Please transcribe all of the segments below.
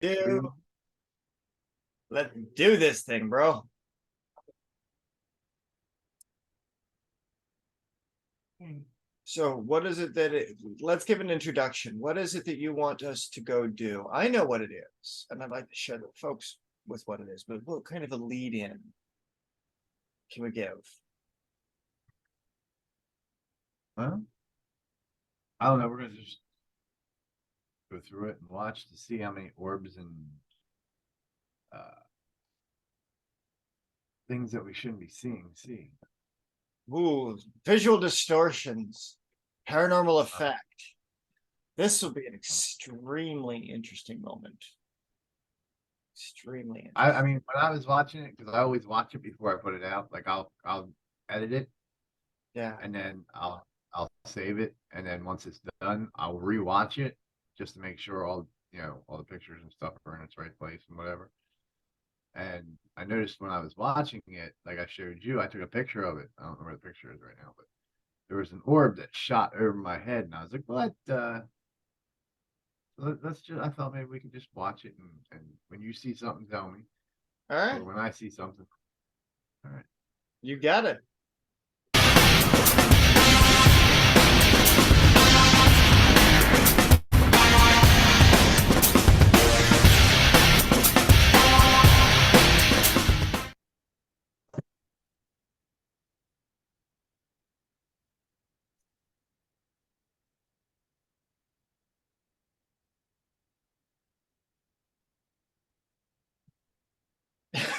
Do let's do this thing, bro. So what is it that let's give an introduction. What is it that you want us to go do? I know what it is, and I'd like to share the folks with what it is, but what kind of a lead in can we give? Well, I don't know. We're gonna just go through it and watch to see how many orbs and uh, things that we shouldn't be seeing. Ooh, visual distortions, paranormal effect. This will be an extremely interesting moment. Extremely interesting. I mean, when I was watching it, because I always watch it before I put it out. Like I'll edit it, Yeah. and then I'll save it, and then once it's done, I'll rewatch it just to make sure all the pictures and stuff are in its right place and whatever. And I noticed when I was watching it, like I showed you, I took a picture of it. I don't know where the picture is right now, but there was an orb that shot over my head, and I was like, "What?" Let's just. I thought maybe we could just watch it, and when you see something, tell me. All right. Or when I see something, all right. You got it.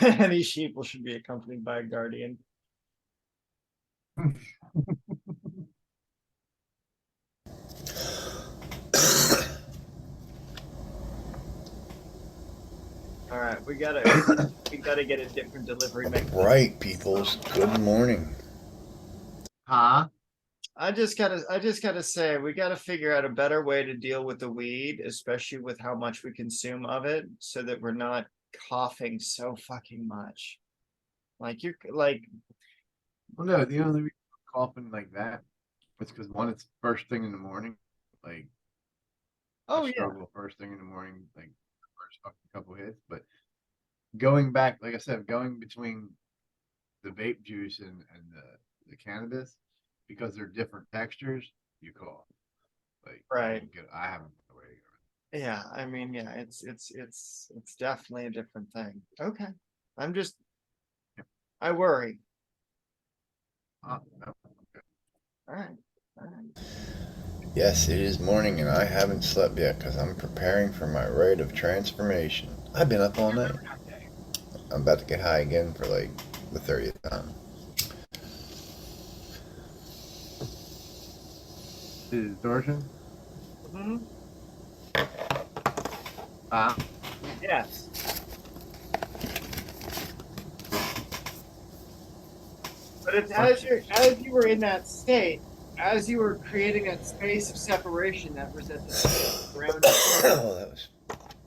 Any sheeple should be accompanied by a guardian. All right, we gotta get a different delivery mechanism. Right, peoples. Good morning. Huh? I just gotta say, we gotta figure out a better way to deal with the weed, especially with how much we consume of it, so that we're not coughing so fucking much. Like you're like, Well, no. The only reason I'm coughing like that is because one, it's first thing in the morning. Like I oh yeah, struggle first thing in the morning, like first fucking couple hits. But going back, like I said, going between the vape juice and the cannabis, because they're different textures, you cough. Like right. I haven't been away. Yeah, I mean, yeah, it's definitely a different thing. Okay. I'm just I worry. No. All right. All right. Yes, it is morning and I haven't slept yet because I'm preparing for my rite of transformation. I've been up all night. I'm about to get high again for like the 30th time. The distortion? Mhm. Ah, Yes. But it's as you were in that state, as you were creating that space of separation that was at the ground, Oh, that was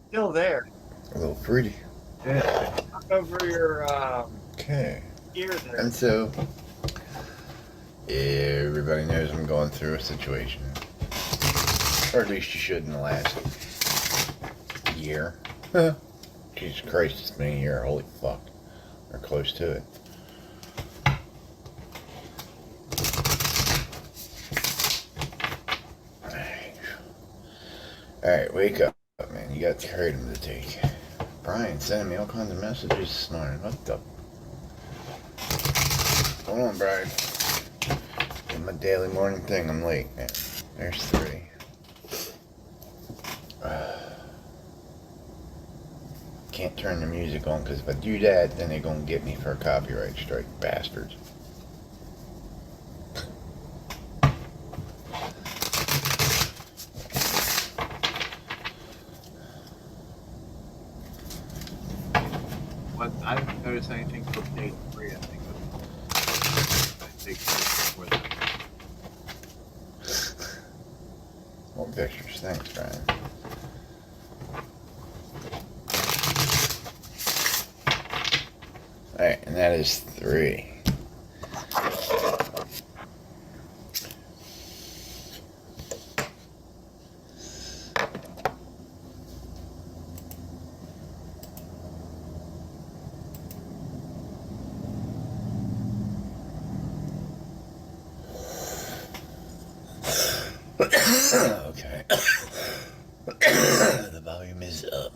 still there. a little fruity. yeah. Over your Okay. ear there. And so, everybody knows I'm going through a situation. Or at least you should in the last year. Jesus Christ, it's been a year. Holy fuck. Or close to it. Alright, wake up, man. You got kratom to take. Brian sending me all kinds of messages this morning. What the? Hold on, Brian. In my daily morning thing, I'm late, man. There's 3. Can't turn the music on because if I do that, then they're gonna get me for a copyright strike, bastards. What I didn't notice anything from day 3. I think I take before that. More pictures. Thanks, Brian. Alright, and that is 3. up.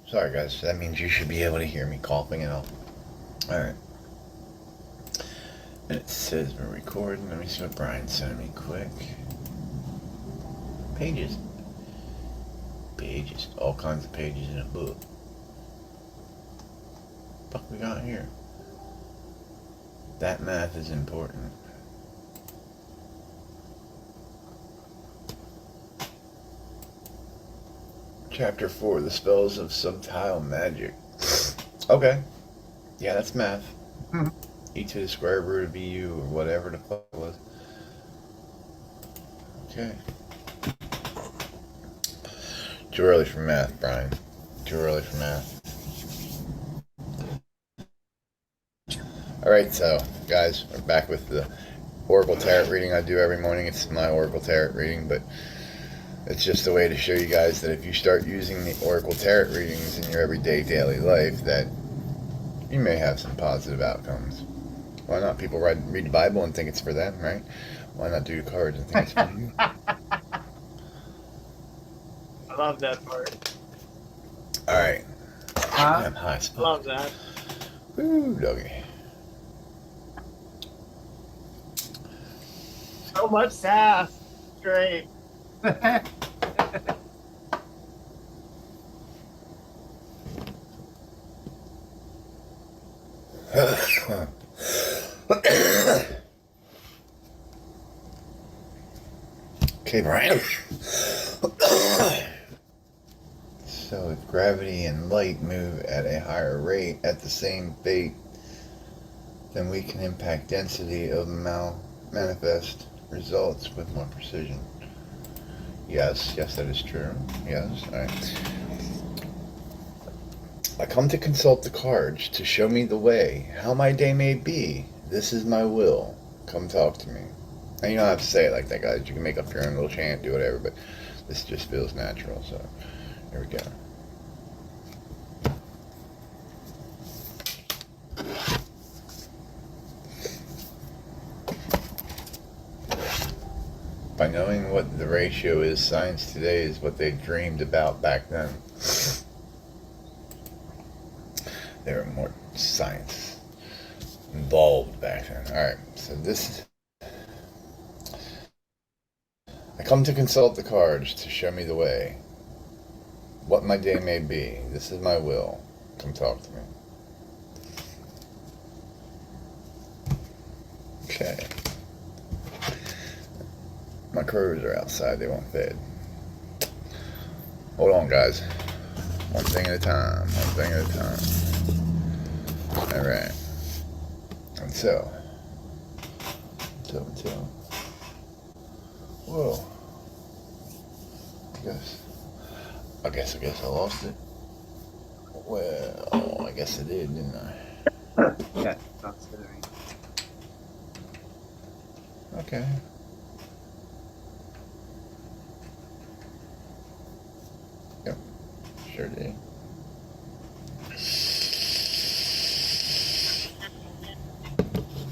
Sorry, guys. That means you should be able to hear me coughing and all. All right. And it says we're recording. Let me see what Brian sent me quick. Pages. Pages. All kinds of pages in a book. What the fuck we got here? That math is important. Chapter 4, the spells of subtile magic. Okay. Yeah, that's math. E to the square root of EU or whatever the fuck it was. Okay. Too early for math, Brian. Too early for math. Alright, so, guys, we're back with the Oracle Tarot reading I do every morning. It's my Oracle Tarot reading, but it's just a way to show you guys that if you start using the Oracle Tarot readings in your everyday daily life, that you may have some positive outcomes. Why not? People read the Bible and think it's for them, right? Why not do the cards and think it's for you? I love that part. Alright. Huh? I'm high as fuck. Love that. Woo, doggy. So much sass. Great. Okay, Brian. So if gravity and light move at a higher rate at the same fate, then we can impact density of manifest results with more precision. Yes, that is true. Yes, alright. I come to consult the cards to show me the way, how my day may be. This is my will. Come talk to me. And you don't have to say it like that, guys. You can make up your own little chant, do whatever, but this just feels natural, so here we go. By knowing what the ratio is, science today is what they dreamed about back then. There were more science involved back then. Alright, so this I come to consult the cards to show me the way. What my day may be. This is my will. Come talk to me. Okay. My crows are outside. They won't fed. Hold on, guys. One thing at a time. One thing at a time. Alright. And so. Whoa. I guess I lost it. Well, I guess I did, didn't I? Yeah, sounds good to me. Okay. Yep, sure did.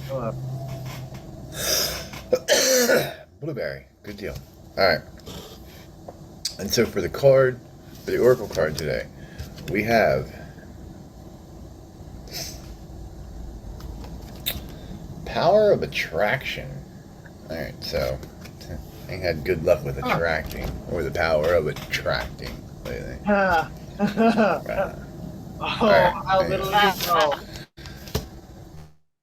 Hello. Blueberry, good deal. Alright. And so for the card, for the Oracle card today, we have Power of Attraction. Alright, so I had good luck with attracting, or the power of attracting. What do you think? Oh, Alright, how little you know.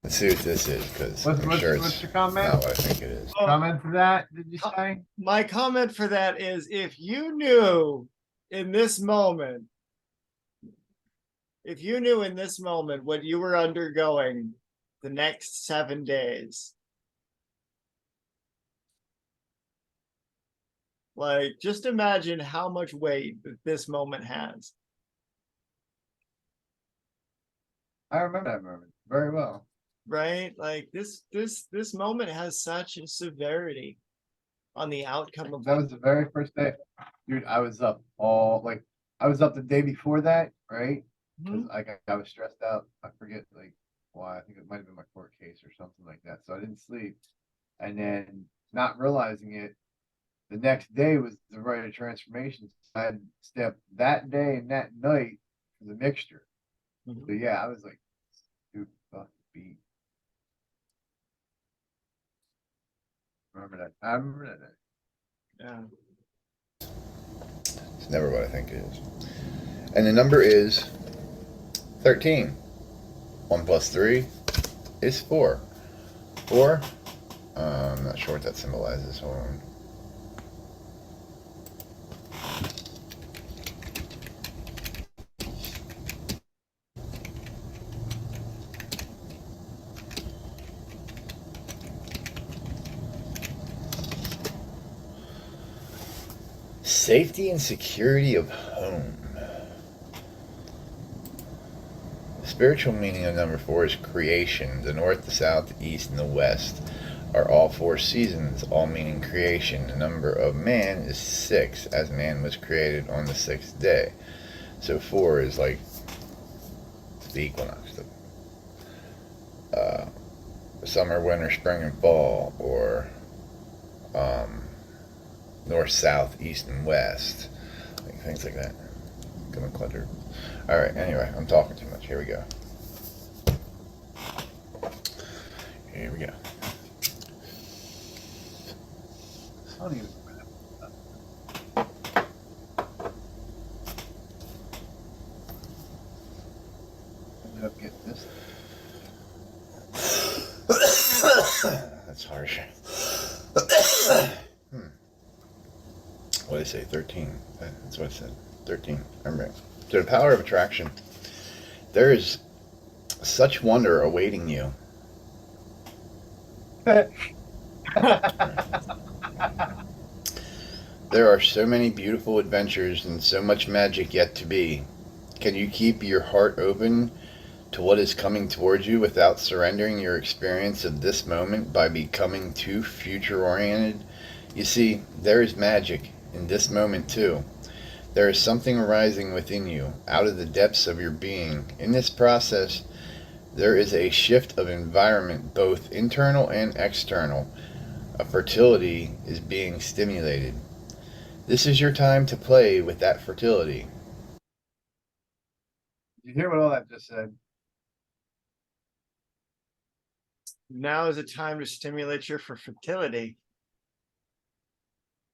Let's see what this is, because I'm sure What's it's your not comment? what I think it is. Comment to that, did you say? My comment for that is if you knew in this moment what you were undergoing the next 7 days, like just imagine how much weight that this moment has. I remember that moment very well. Right? Like this moment has such a severity on the outcome of That was the very first day. Dude, I was up I was up the day before that, right? Because I was stressed out. I forget like why. I think it might have been my court case or something like that. So I didn't sleep. And then not realizing it, the next day was the Rite of Transformation. I had stepped that day and that night for the mixture. Mhm. So yeah, I was like, dude, fuck beat. Remember that? I remember that day. Yeah. It's never what I think it is. And the number is 13. 1 plus 3 is 4. 4? I'm not sure what that symbolizes. Hold on. Safety and security of home. The spiritual meaning of number 4 is creation. The north, the south, the east, and the west are all 4 seasons, all meaning creation. The number of man is 6, as man was created on the 6th day. So 4 is like the equinox, the summer, winter, spring, and fall, or north, south, east, and west, like things like that. Come on, clutter. All right. Anyway, I'm talking too much. Here we go. Here we go. Funny. Ended up getting this. That's harsh. What did I say? 13. That's what I said. 13. Remember. So the power of attraction. There is such wonder awaiting you. There are so many beautiful adventures and so much magic yet to be. Can you keep your heart open to what is coming towards you without surrendering your experience of this moment by becoming too future oriented? You see, there is magic in this moment too. There is something arising within you, out of the depths of your being. In this process, there is a shift of environment, both internal and external. A fertility is being stimulated. This is your time to play with that fertility. You hear what all that just said? Now is a time to stimulate your for fertility.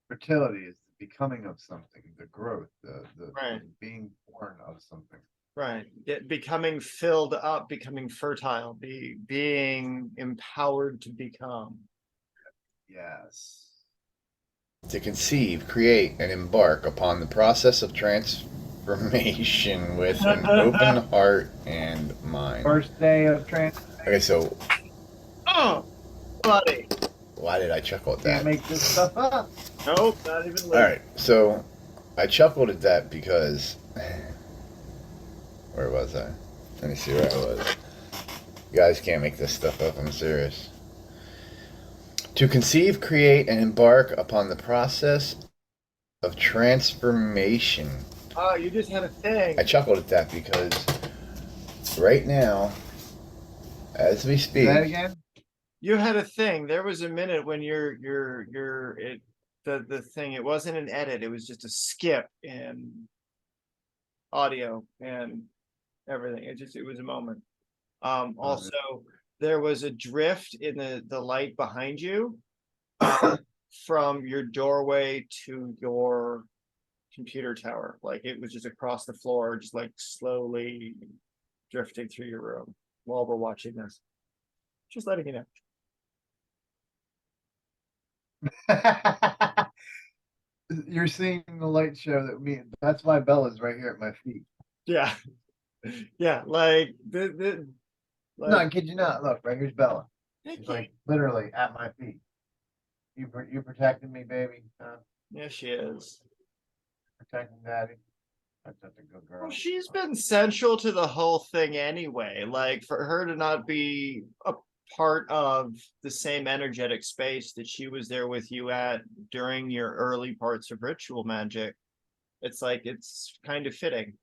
Fertility is the becoming of something, the growth, the Right. being born of something. Right. Becoming filled up, becoming fertile, being empowered to become. Yes. To conceive, create, and embark upon the process of transformation with an open heart and mind. First day of trans. Okay, so Oh, buddy. why did I chuckle at Can't that? make this stuff up. Nope, not even All right, so I chuckled at that because where was I? Let me see where I was. You guys can't make this stuff up. I'm serious. To conceive, create, and embark upon the process of transformation. Oh, you just had a thing. I chuckled at that because right now, as we Say speak, that again? You had a thing. There was a minute when the thing, it wasn't an edit, it was just a skip in audio and everything. It was a moment. Also there was a drift in the light behind you from your doorway to your computer tower. Like it was just across the floor, just like slowly drifting through your room while we're watching this. Just letting you know. You're seeing the light show that me. That's why Bella's right here at my feet. Yeah. Yeah, like the No, I like kid you not. Look, right here's Bella. She's like literally at my feet. You protecting me, baby. yeah, she is. Protecting daddy. That's such a good girl. Well, she's been central to the whole thing anyway. Like for her to not be a part of the same energetic space that she was there with you at during your early parts of ritual magic, it's like it's kind of fitting,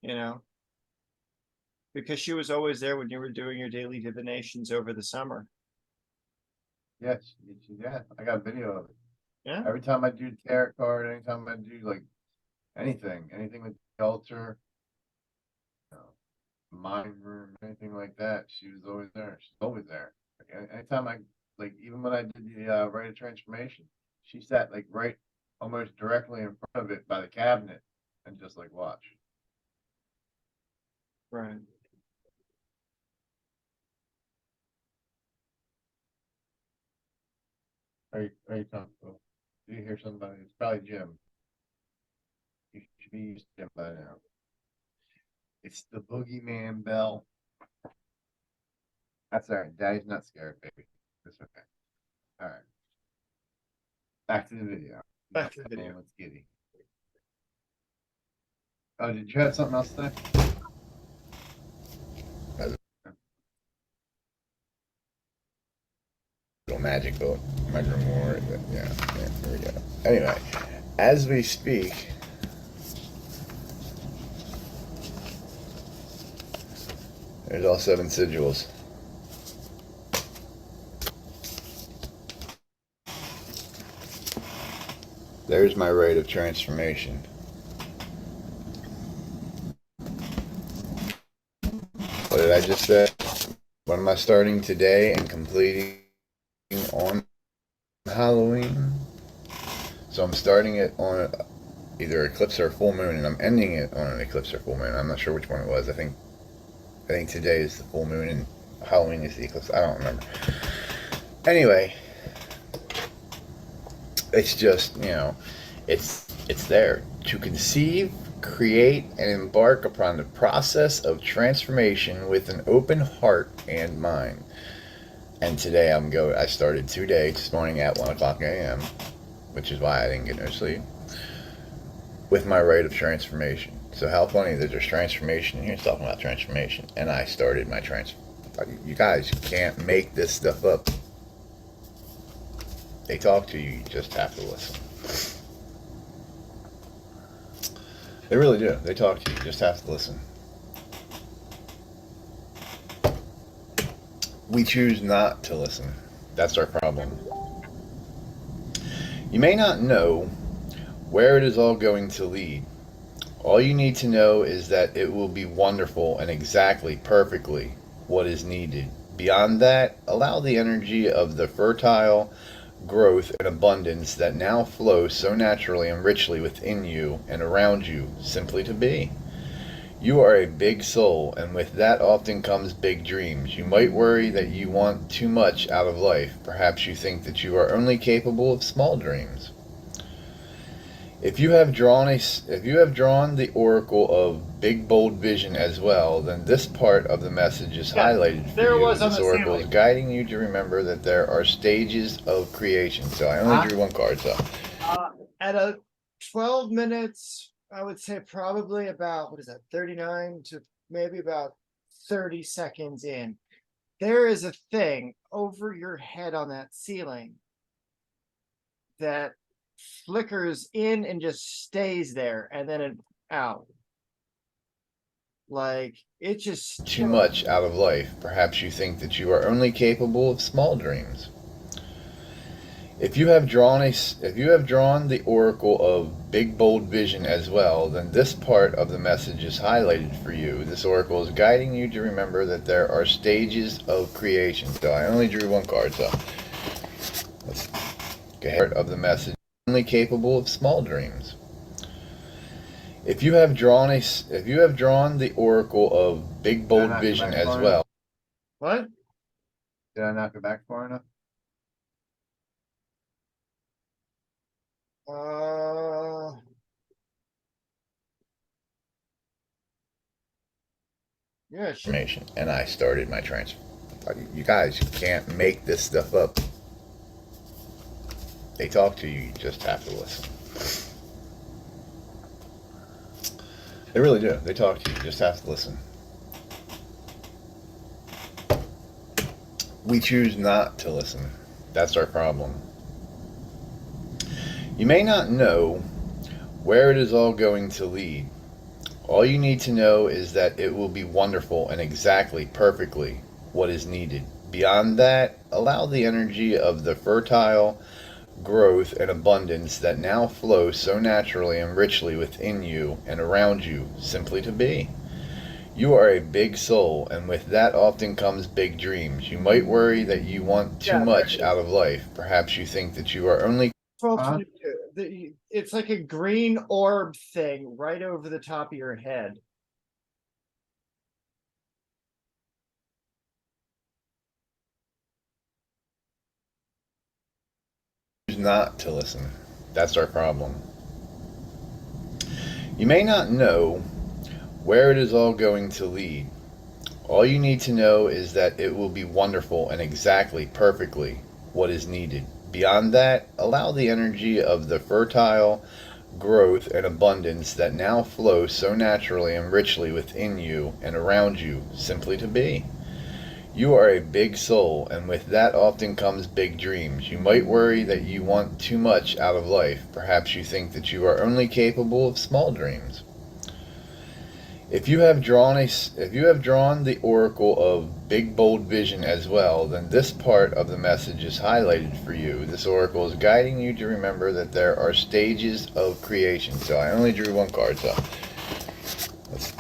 you know, because she was always there when you were doing your daily divinations over the summer. Yes, yeah, I got video of it. Yeah. Every time I do tarot card, anytime I do like anything with the altar, you know, mind room, anything like that, she was always there. She's always there. Like, anytime I like, even when I did the Rite of Transformation, she sat like right, almost directly in front of it by the cabinet, and just like watch. Right. Are you comfortable? Do you hear somebody? It's probably Jim. You should be used to him by now. It's the boogeyman bell. That's all right. Daddy's not scared, baby. That's okay. All right. Back to the video. Back to the video. Let's giddy. Oh, did you have something else to say? Little magic book. Magic more. Yeah, there we go. Anyway, as we speak, there's all 7 sigils. There's my rite of transformation. What did I just say? What am I starting today and completing on Halloween? So I'm starting it on either eclipse or full moon, and I'm ending it on an eclipse or full moon. I'm not sure which one it was. I think today is the full moon and Halloween is the eclipse. I don't remember. Anyway, it's just, you know, it's there to conceive, create, and embark upon the process of transformation with an open heart and mind. And today I started today, this morning at 1 o'clock a.m., which is why I didn't get no sleep, with my rite of transformation. So how funny that there's transformation here, it's talking about transformation, and I started my You guys can't make this stuff up. They talk to you, you just have to listen. They really do. They talk to you, you just have to listen. We choose not to listen. That's our problem. You may not know where it is all going to lead. All you need to know is that it will be wonderful and exactly, perfectly what is needed. Beyond that, allow the energy of the fertile growth and abundance that now flows so naturally and richly within you and around you simply to be. You are a big soul, and with that often comes big dreams. You might worry that you want too much out of life. Perhaps you think that you are only capable of small dreams. If you have drawn the oracle of big bold vision as well, then this part of the message is highlighted for there you. was on This the oracle is ceiling. guiding you to remember that there are stages of creation. So I only drew 1 card, so At a 12 minutes, I would say probably about, what is that, 39 to maybe about 30 seconds in. There is a thing over your head on that ceiling that flickers in and just stays there and then it out. Like it just too much out of life. Perhaps you think that you are only capable of small dreams. If you have drawn the oracle of big bold vision as well, then this part of the message is highlighted for you. This oracle is guiding you to remember that there are stages of creation. So I only drew 1 card, so let's go ahead. Of the message, only capable of small dreams. If you have drawn the oracle of big bold vision as well. What? Did I knock it back far enough? Yeah, Transformation, and I started my You guys can't make this stuff up. They talk to you, you just have to listen. They really do. They talk to you, you just have to listen. We choose not to listen. That's our problem. You may not know where it is all going to lead. All you need to know is that it will be wonderful and exactly, perfectly what is needed. Beyond that, allow the energy of the fertile growth and abundance that now flows so naturally and richly within you and around you simply to be. You are a big soul, and with that often comes big dreams. You might worry that you want too Yeah, much out of life. Perhaps you think that you are only 12:22. It's like a green orb thing right over the top of your head. not to listen. That's our problem. You may not know where it is all going to lead. All you need to know is that it will be wonderful and exactly, perfectly what is needed. Beyond that, allow the energy of the fertile growth and abundance that now flows so naturally and richly within you and around you simply to be. You are a big soul, and with that often comes big dreams. You might worry that you want too much out of life. Perhaps you think that you are only capable of small dreams. If you have drawn the oracle of big bold vision as well, then this part of the message is highlighted for you. This oracle is guiding you to remember that there are stages of creation. So I only drew one card, so let's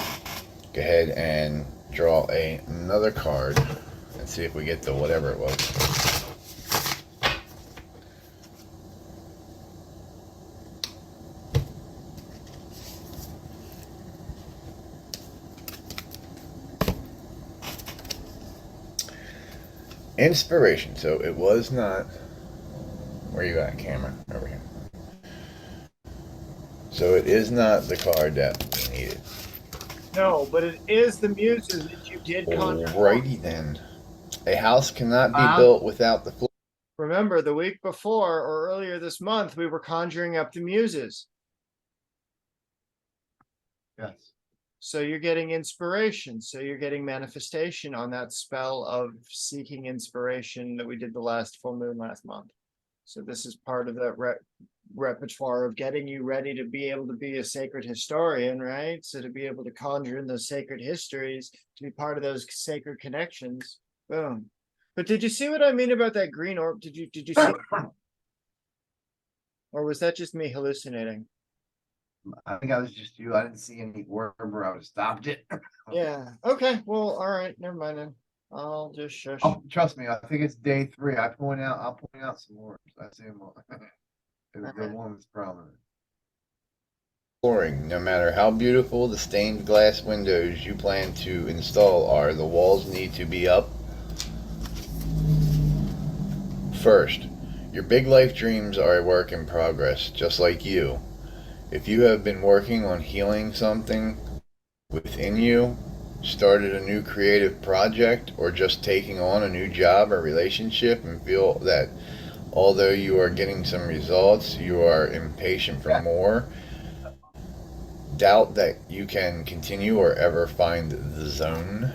go ahead and draw another card and see if we get the whatever it was. Inspiration. So it was not. Where you at, camera? Over here. So it is not the card that we needed. No, but it is the muses that you did conjure. Alrighty then. A house cannot be built without the floor. Remember, the week before or earlier this month, we were conjuring up the muses. Yes. So you're getting inspiration. So you're getting manifestation on that spell of seeking inspiration that we did the last full moon last month. So this is part of that repertoire of getting you ready to be able to be a sacred historian, right? So to be able to conjure in those sacred histories, to be part of those sacred connections. Boom. But did you see what I mean about that green orb? Did you see? Or was that just me hallucinating? I think I was just you. I didn't see any word where I would have stopped it. Yeah. Okay. Well, all right. Never mind then. I'll just shush. Oh, trust me. I think it's day 3. I'll point out some words. I see them all. The one that's prominent. Flooring. No matter how beautiful the stained glass windows you plan to install are, the walls need to be up. First, your big life dreams are a work in progress, just like you. If you have been working on healing something within you, started a new creative project, or just taking on a new job or relationship and feel that although you are getting some results, you are impatient for more, doubt that you can continue or ever find the zone,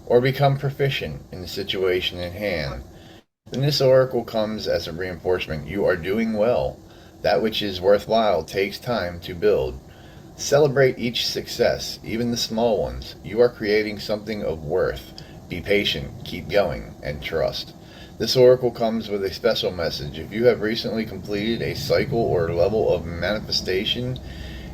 or become proficient in the situation at hand, then this oracle comes as a reinforcement. You are doing well. That which is worthwhile takes time to build. Celebrate each success, even the small ones. You are creating something of worth. Be patient, keep going, and trust. This oracle comes with a special message. If you have recently completed a cycle or level of manifestation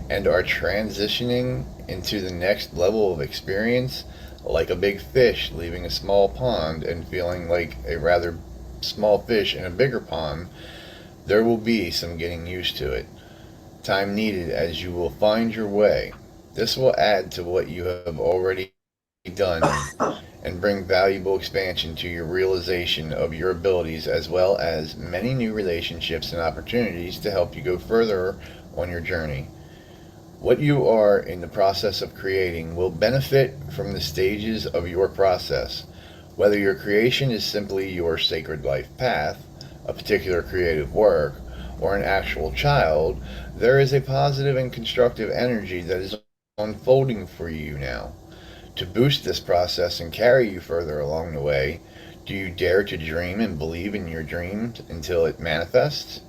and are transitioning into the next level of experience, like a big fish leaving a small pond and feeling like a rather small fish in a bigger pond, there will be some getting used to it. Time needed as you will find your way. This will add to what you have already done and bring valuable expansion to your realization of your abilities, as well as many new relationships and opportunities to help you go further on your journey. What you are in the process of creating will benefit from the stages of your process. Whether your creation is simply your sacred life path, a particular creative work, or an actual child, there is a positive and constructive energy that is unfolding for you now. To boost this process and carry you further along the way, do you dare to dream and believe in your dreams until it manifests?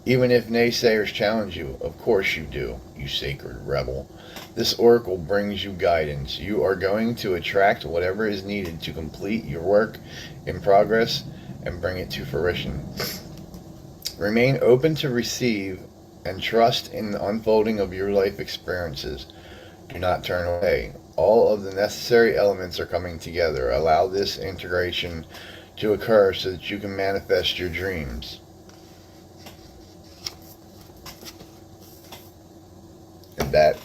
Even if naysayers challenge you, of course you do, you sacred rebel. This oracle brings you guidance. You are going to attract whatever is needed to complete your work in progress and bring it to fruition. Remain open to receive and trust in the unfolding of your life experiences. Do not turn away. All of the necessary elements are coming together. Allow this integration to occur so that you can manifest your dreams. And that.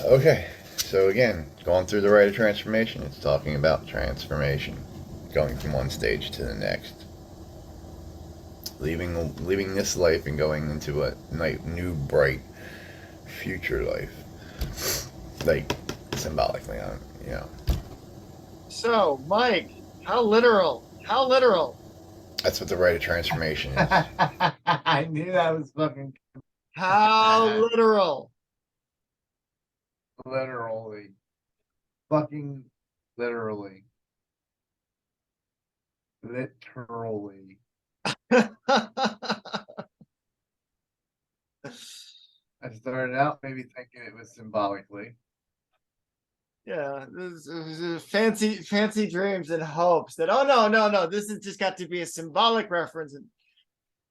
Okay, so again, going through the Rite of Transformation, it's talking about transformation, going from one stage to the next, leaving this life and going into a new, bright future life, like symbolically, you know. So, Mike, how literal? How literal? That's what the Rite of Transformation is. I knew that was fucking How literal? literally. Fucking literally. Literally. I started out maybe thinking it was symbolically. Yeah, this is fancy dreams and hopes that, oh no, this has just got to be a symbolic reference. And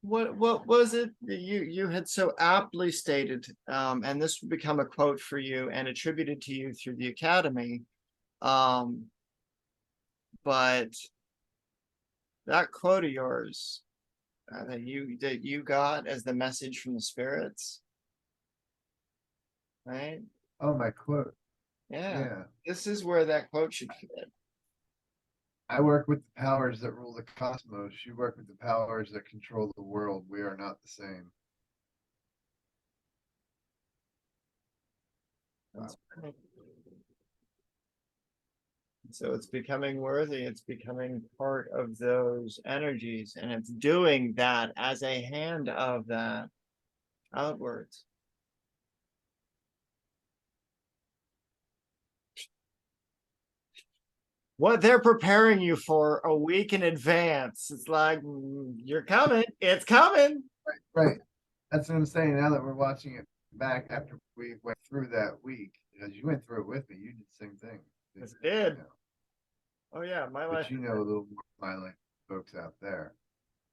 what was it that you had so aptly stated? And this would become a quote for you and attributed to you through the academy. But that quote of yours that you got as the message from the spirits, right? Oh, my quote. Yeah. Yeah. This is where that quote should fit. I work with the powers that rule the cosmos. You work with the powers that control the world. We are not the same. That's right. So it's becoming worthy, it's becoming part of those energies, and it's doing that as a hand of that outwards. What they're preparing you for a week in advance. It's like, you're coming, it's coming. Right. That's what I'm saying. Now that we're watching it back after we went through that week, because you went through it with me, you did the same thing. It did. You know. Oh yeah, my life. But you know a little more my life folks out there.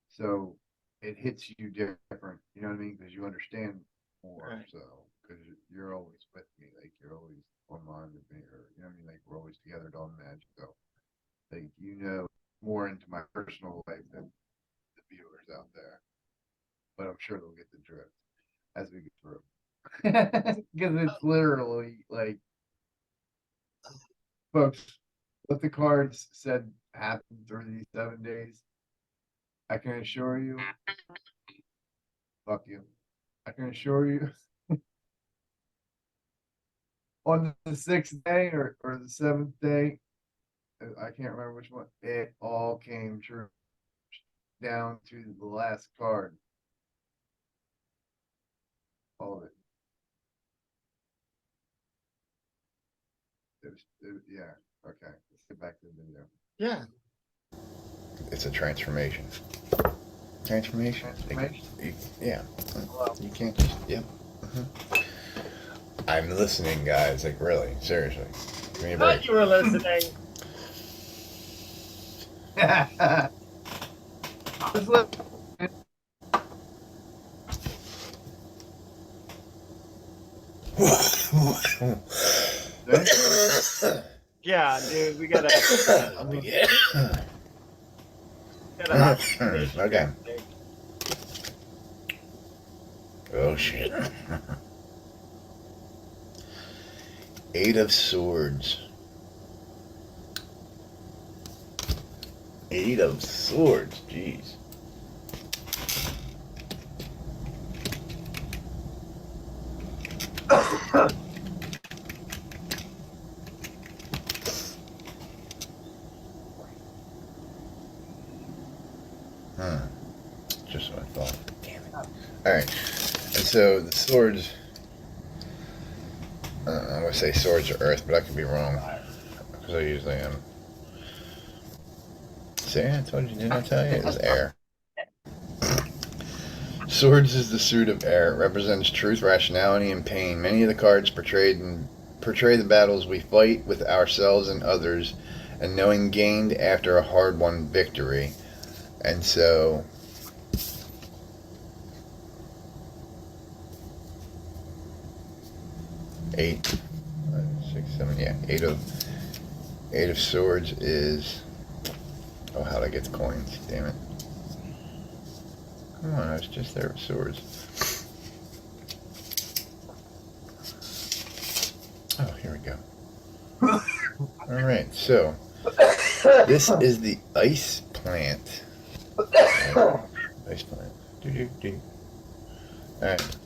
So it hits you different, you know what I mean? Because you understand more. Right. So because you're always with me, like you're always online with me, or you know what I mean? Like we're always together doing magic. So like you know more into my personal life than the viewers out there. But I'm sure they'll get the drift as we get through. Because it's literally like, folks, what the cards said happened through these 7 days. I can assure you, fuck you. I can assure you, on the 6th day or the 7th day, I can't remember which one, it all came true down to the last card. All of it. Yeah, okay. Let's get back to the video. Yeah. It's a transformation. Transformation? Yeah. You can't just, yep. I'm listening, guys. Like, really, seriously. Give me a Thought break. you were listening. Just look. Yeah, dude, we gotta. Yeah. Okay. Oh, shit. 8 of Swords. 8 of Swords, jeez. Just what I thought. Damn it. Alright. And so the swords, I'm going to say swords are earth, but I could be wrong. Because I usually am. See, I told you, didn't I tell you? It was air. Swords is the suit of air. It represents truth, rationality, and pain. Many of the cards portray the battles we fight with ourselves and others, and knowing gained after a hard-won victory. And so, eight, 5, 6, 7, yeah, eight of swords is. Oh, how'd I get the coins? Damn it! Come on, I was just there with swords. Oh, here we go. All right, so this is the ice plant. Ice plant. All right.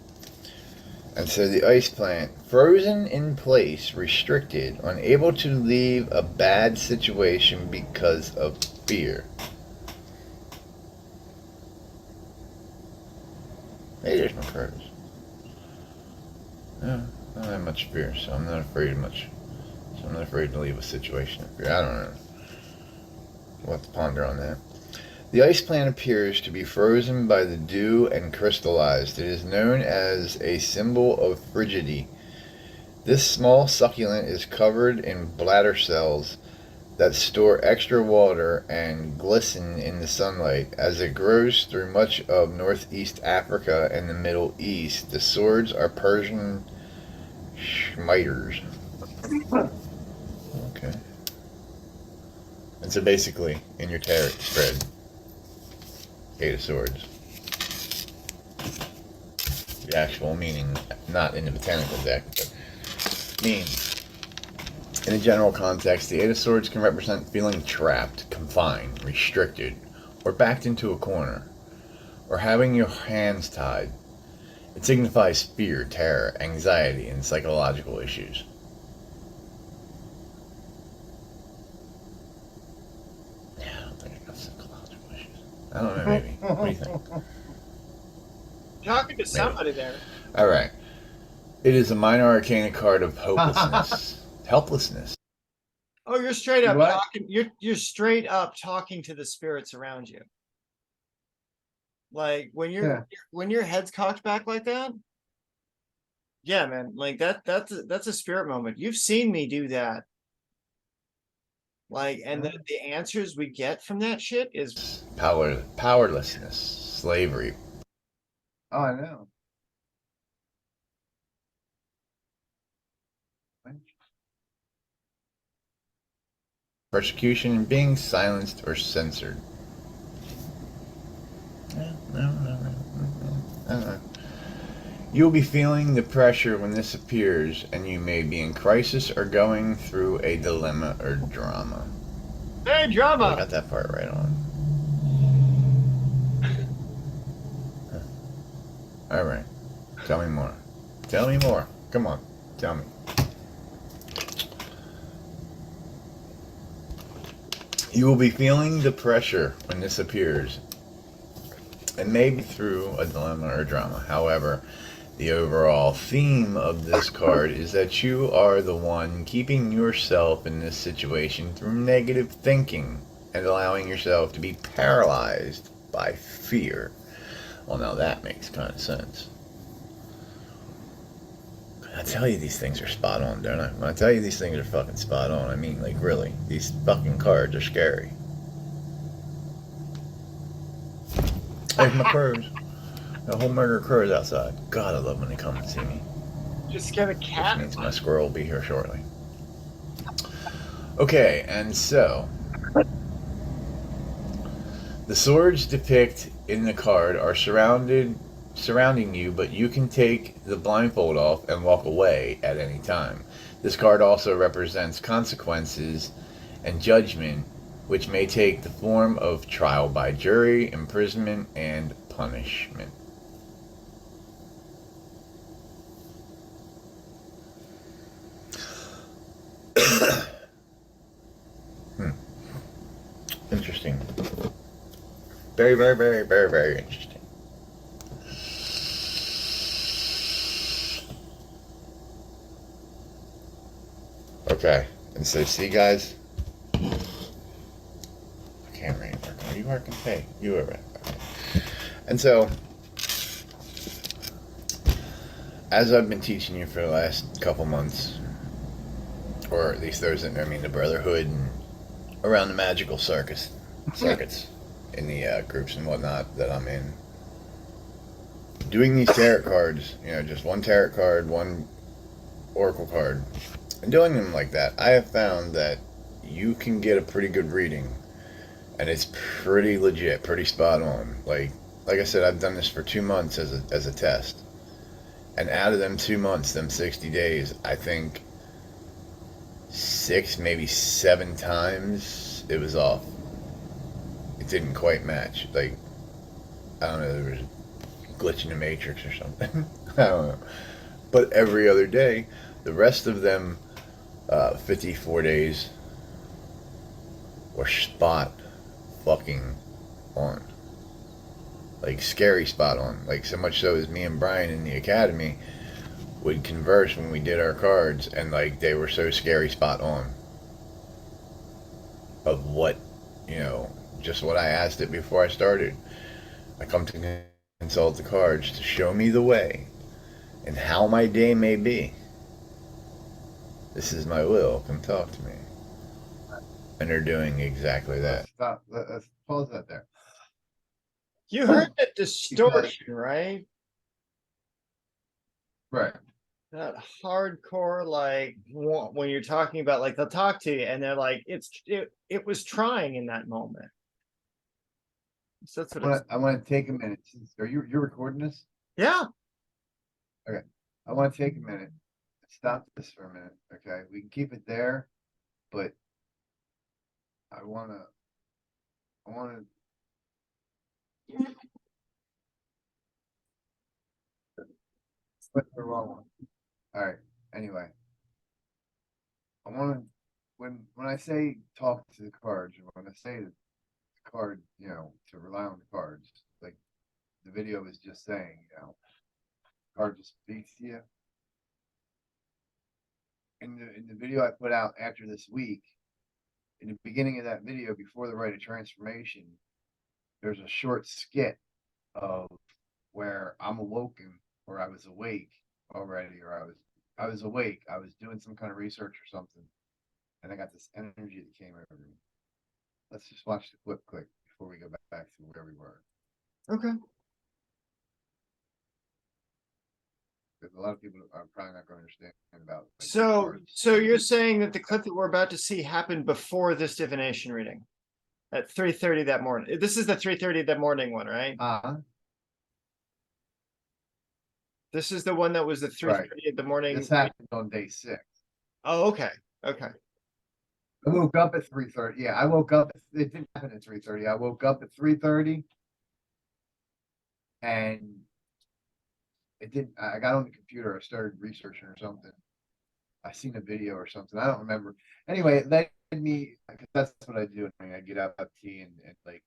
And so the ice plant, frozen in place, restricted, unable to leave a bad situation because of fear. Hey, there's my cards. No, I don't have much fear, so I'm not afraid of much. So I'm not afraid to leave a situation of fear. I don't know. We'll have to ponder on that. The ice plant appears to be frozen by the dew and crystallized. It is known as a symbol of frigidity. This small succulent is covered in bladder cells that store extra water and glisten in the sunlight. As it grows through much of northeast Africa and the Middle East, the swords are Persian schmiters. Okay. And so basically, in your tarot spread, 8 of Swords. The actual meaning, not in the botanical deck, but means, in a general context, the 8 of Swords can represent feeling trapped, confined, restricted, or backed into a corner, or having your hands tied. It signifies fear, terror, anxiety, and psychological issues. Yeah, I don't think I got psychological issues. I don't know, maybe. What do you think? Talking to somebody there. All right. It is a minor arcana card of hopelessness. Helplessness. Oh, you're straight up What? talking. You're straight up talking to the spirits around you. Like when your head's cocked back like that. Yeah, man. Like that's a spirit moment. You've seen me do that. Like, and the answers we get from that shit is Powerlessness. Slavery. Oh, I know. Persecution and being silenced or censored. You'll be feeling the pressure when this appears, and you may be in crisis or going through a dilemma or drama. hey I drama. got that part right on. All right. Tell me more. Tell me more. Come on. Tell me. You will be feeling the pressure when this appears, and maybe through a dilemma or drama. However, the overall theme of this card is that you are the one keeping yourself in this situation through negative thinking and allowing yourself to be paralyzed by fear. Well, now that makes kind of sense. I tell you these things are spot on, don't I? When I tell you these things are fucking spot on, I mean, like, really. These fucking cards are scary. There's my crows. A whole murder of crows outside. God, I love when they come and see me. Just get a cat. Which means my squirrel will be here shortly. Okay, and so the swords depict in the card are surrounding you, but you can take the blindfold off and walk away at any time. This card also represents consequences and judgment, which may take the form of trial by jury, imprisonment, and punishment. Interesting. Very, very, very, very, very interesting. Okay, and so see, guys, I can't read. you working? Hey, you were right. Okay. And so, as I've been teaching you for the last couple months, or at least those that know me in the Brotherhood and around the magical circuits in the groups and whatnot that I'm in, doing these tarot cards, just one tarot card, one oracle card, and doing them like that, I have found that you can get a pretty good reading, and it's pretty legit, pretty spot on. Like I said, I've done this for 2 months as a test, and out of them 2 months, them 60 days, I think 6, maybe 7 times it was off. It didn't quite match. Like, I don't know, there was a glitch in the matrix or something. I don't know. But every other day, the rest of them 54 days were spot fucking on. Like, scary spot on. Like, so much so as me and Brian in the academy would converse when we did our cards, and like they were so scary spot on of what, just what I asked it before I started. I come to consult the cards to show me the way and how my day may be. This is my will. Come talk to me. And they're doing exactly that. Stop. Let's pause that there. You heard that distortion, right? Right. That hardcore, like when you're talking about, like, they'll talk to you and they're like, it was trying in that moment. So that's what I want to take a minute. Are you're recording this? yeah. Okay. I want to take a minute. Stop this for a minute. Okay. We can keep it there, but I want to flip the wrong one. All right. Anyway, I want to, when I say talk to the cards, or when I say the card, to rely on the cards, like the video was just saying, card just speaks to you. In the video I put out after this week, in the beginning of that video, before the Rite of Transformation, there's a short skit of where I'm awoken, or I was awake already, or I was awake. I was doing some kind of research or something, and I got this energy that came over me. Let's just watch the clip quick before we go back to where we were. Okay. Because a lot of people are probably not going to understand about. Like, So you're saying that the clip that we're about to see happened before this divination reading at 3:30 that morning. This is the 3:30 that morning one, right? This is the one that was the 3:30 in the morning. This happened on day 6. Oh, okay. Okay. I woke up at 3:30. Yeah, I woke up. It didn't happen at 3:30. I woke up at 3:30, and it didn't. I got on the computer. I started researching or something. I seen a video or something. I don't remember. Anyway, it led me, because that's what I do. I get up, have tea, and like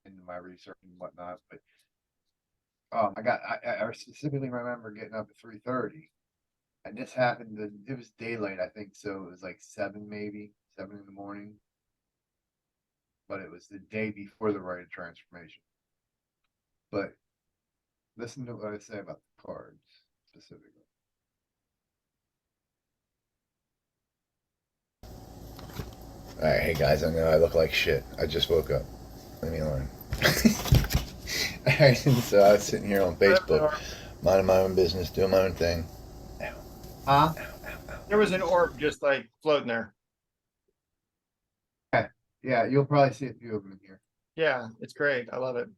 into my research and whatnot. But I specifically remember getting up at 3:30, and this happened. It was daylight, I think, so it was like 7 in the morning. But it was the day before the Rite of Transformation. But listen to what I say about the cards specifically. All right, hey guys, I know I look like shit. I just woke up. Leave me alone. All right, so I was sitting here on Facebook, minding my own business, doing my own thing. There was an orb just like floating there. Yeah, you'll probably see a few of them in here. Yeah, it's great. I love it.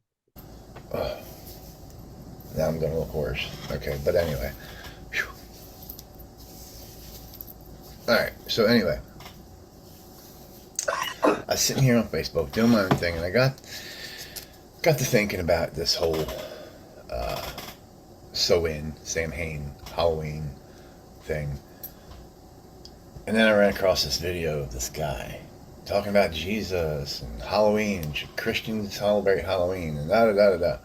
Oh, now I'm gonna look worse. Okay, but anyway. Whew. All right, so anyway, I was sitting here on Facebook doing my own thing, and I got to thinking about this whole Samhain Halloween thing, and then I ran across this video of this guy talking about Jesus and Halloween. Should Christians celebrate Halloween? And da da da da da.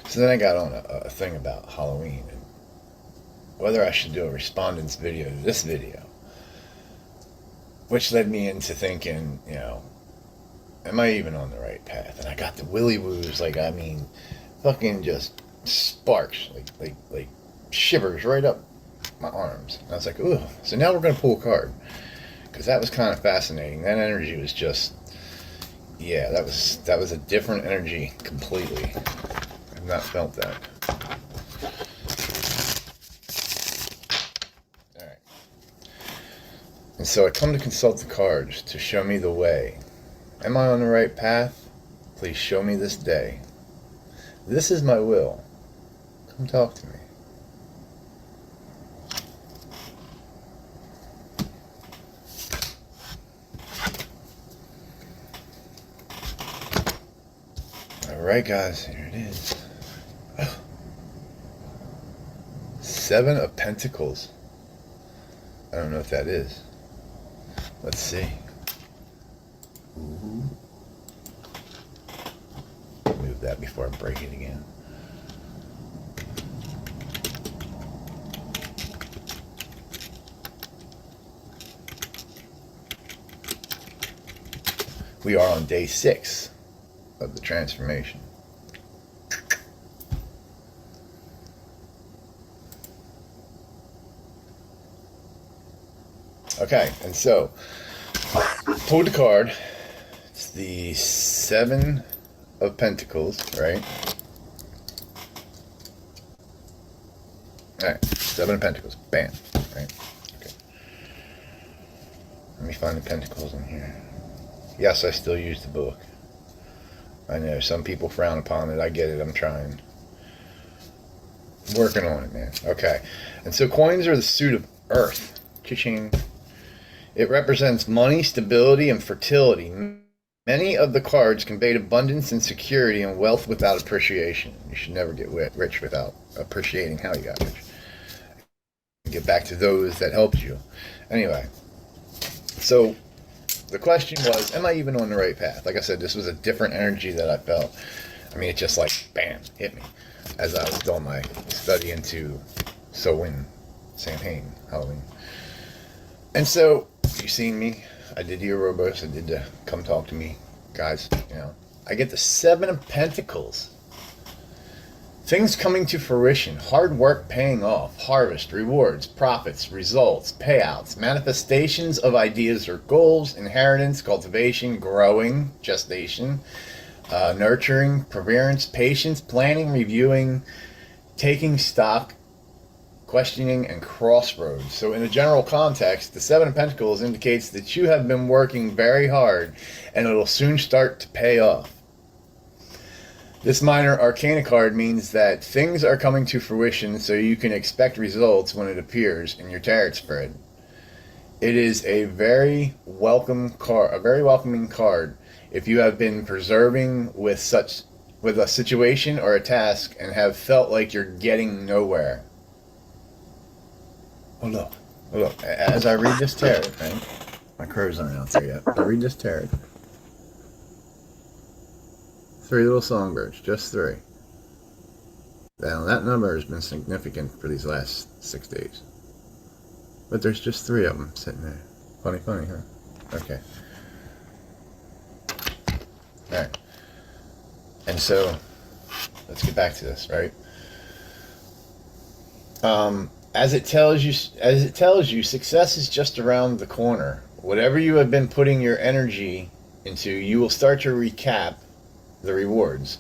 So then I got on a thing about Halloween and whether I should do a respondent's video to this video, which led me into thinking, am I even on the right path? And I got the willy woos, like, I mean, fucking just sparks, like shivers right up my arms. And I was like, ooh. So now we're gonna pull a card, because that was kind of fascinating. That energy was just, yeah, that was a different energy completely. I've not felt that. All right. And so I come to consult the cards to show me the way. Am I on the right path? Please show me this day. This is my will. Come talk to me. Alright guys, here it is. 7 of Pentacles. I don't know what that is. Let's see. Ooh. Move that before I break it again. We are on day 6 of the transformation. Okay, and so pulled the card. It's the 7 of Pentacles, right? Alright, 7 of Pentacles. Bam. Right? Okay. Let me find the Pentacles in here. Yes, I still use the book. I know, some people frown upon it. I get it. I'm trying. Working on it, man. Okay. And so coins are the suit of earth. Cha-ching. It represents money, stability, and fertility. Many of the cards conveyed abundance and security and wealth without appreciation. You should never get rich without appreciating how you got rich. Get back to those that helped you. Anyway, so the question was, am I even on the right path? Like I said, this was a different energy that I felt. I mean, it just like, bam, hit me as I was doing my study into Samhain, Halloween. And so, you seen me. I did the Ouroboros. I did the come talk to me guys. You know, I get the 7 of Pentacles. Things coming to fruition. Hard work paying off. Harvest, rewards, profits, results, payouts, manifestations of ideas or goals, inheritance, cultivation, growing, gestation, nurturing, perseverance, patience, planning, reviewing, taking stock, questioning, and crossroads. So in a general context, the 7 of Pentacles indicates that you have been working very hard and it'll soon start to pay off. This minor arcana card means that things are coming to fruition, so you can expect results when it appears in your tarot spread. It is a very welcoming card if you have been persevering with a situation or a task and have felt like you're getting nowhere. Hold up. As I read this tarot, right? My crows aren't out there yet. I read this tarot. 3 little songbirds, just 3. Now that number has been significant for these last 6 days. But there's just 3 of them sitting there. Funny, huh? Okay. Alright. And so, let's get back to this, right? As it tells you, success is just around the corner. Whatever you have been putting your energy into, you will start to recap the rewards.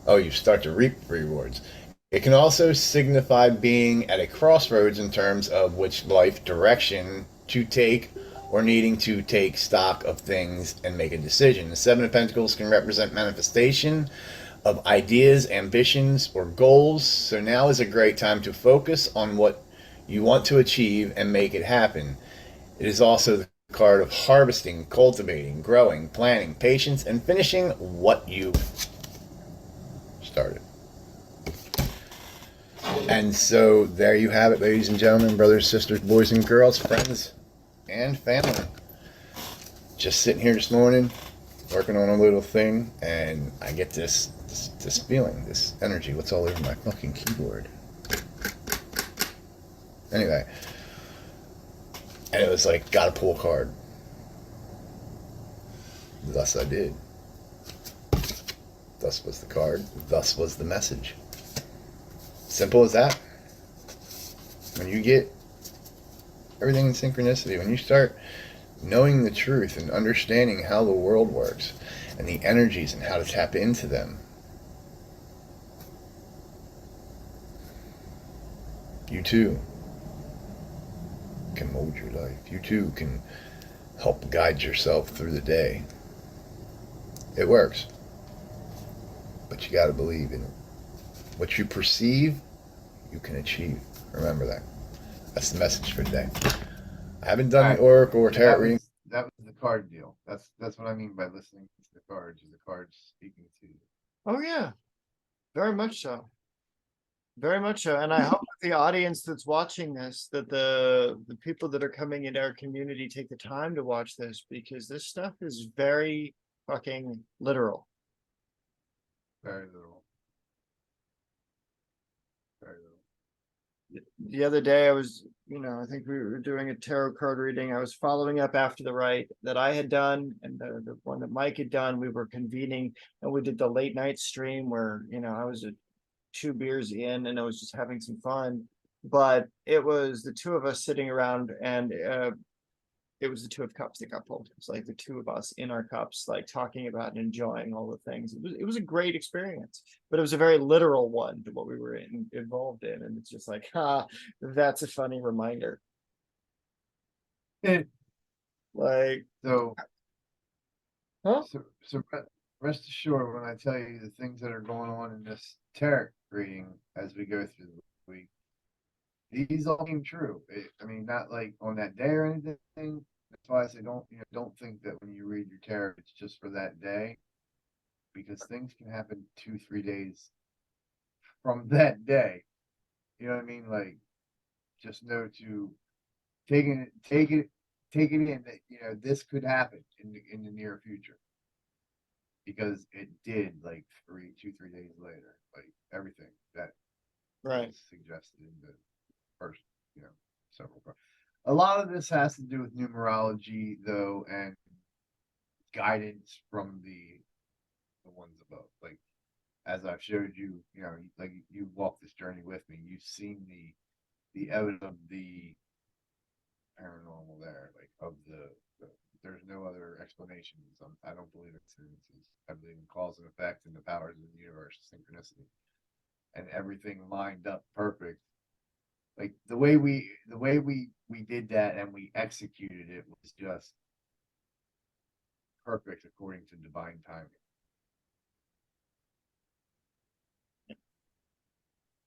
Oh, you start to reap the rewards. It can also signify being at a crossroads in terms of which life direction to take or needing to take stock of things and make a decision. The 7 of Pentacles can represent manifestation of ideas, ambitions, or goals. So now is a great time to focus on what you want to achieve and make it happen. It is also the card of harvesting, cultivating, growing, planning, patience, and finishing what you started. And so there you have it, ladies and gentlemen, brothers, sisters, boys and girls, friends, and family. Just sitting here this morning, working on a little thing, and I get this feeling, this energy. What's all over my fucking keyboard? Anyway, and it was like, gotta pull a card. Thus I did. Thus was the card. Thus was the message. Simple as that. When you get everything in synchronicity, when you start knowing the truth and understanding how the world works and the energies and how to tap into them, you too can mold your life. You too can help guide yourself through the day. It works. But you got to believe in it. What you perceive, you can achieve. Remember that. That's the message for today. I haven't done the oracle or tarot reading. That was the card deal. That's what I mean by listening to the cards. Is the cards speaking to you? Oh yeah, very much so. Very much so. And I hope that the audience that's watching this, that the people that are coming into our community take the time to watch this, because this stuff is very fucking literal. Very little. Very little. The other day I was, I think we were doing a tarot card reading. I was following up after the rite that I had done and the one that Mike had done. We were convening and we did the late night stream where, I was 2 beers in and I was just having some fun, but it was the two of us sitting around and it was the 2 of cups that got pulled. It was like the 2 of us in our cups, like talking about and enjoying all the things. It was a great experience, but it was a very literal one to what we were involved in. And it's just like, that's a funny reminder. Like, So, huh? so rest assured when I tell you the things that are going on in this tarot reading as we go through the week, these all came true. I mean, not like on that day or anything. That's why I say don't think that when you read your tarot, it's just for that day, because things can happen 2-3 days from that day. You know what I mean? Like, just know to take it in that this could happen in the near future, because it did like 2-3 days later, like everything that Right. was suggested in the first several parts. A lot of this has to do with numerology though, and guidance from the ones above. Like, as I've showed you, like you walked this journey with me, you've seen the evidence of the paranormal there, like of the there's no other explanations. I don't believe in coincidences. I believe in cause and effect and the powers of the universe, synchronicity, and everything lined up perfect. Like the way we did that and we executed it was just perfect according to divine timing.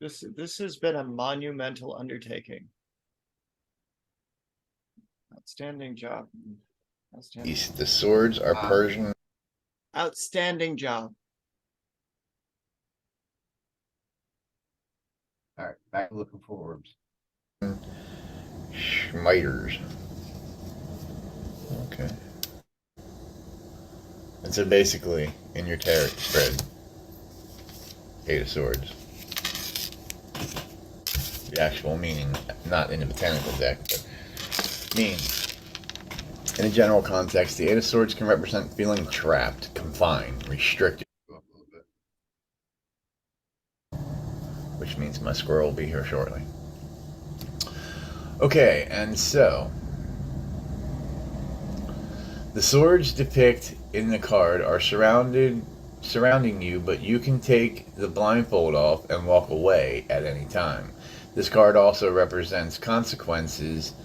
This has been a monumental undertaking. Outstanding job. Outstanding. The swords are Persian. Outstanding job. All right, back to looking forwards. Schmiters. Okay. And so basically, in your tarot spread, 8 of Swords. The actual meaning, not in the botanical deck, but means, in a general context, the 8 of Swords can represent feeling trapped, confined, restricted. Which means my squirrel will be here shortly. Okay, and so the swords depict in the card are surrounding you, but you can take the blindfold off and walk away at any time. This card also represents consequences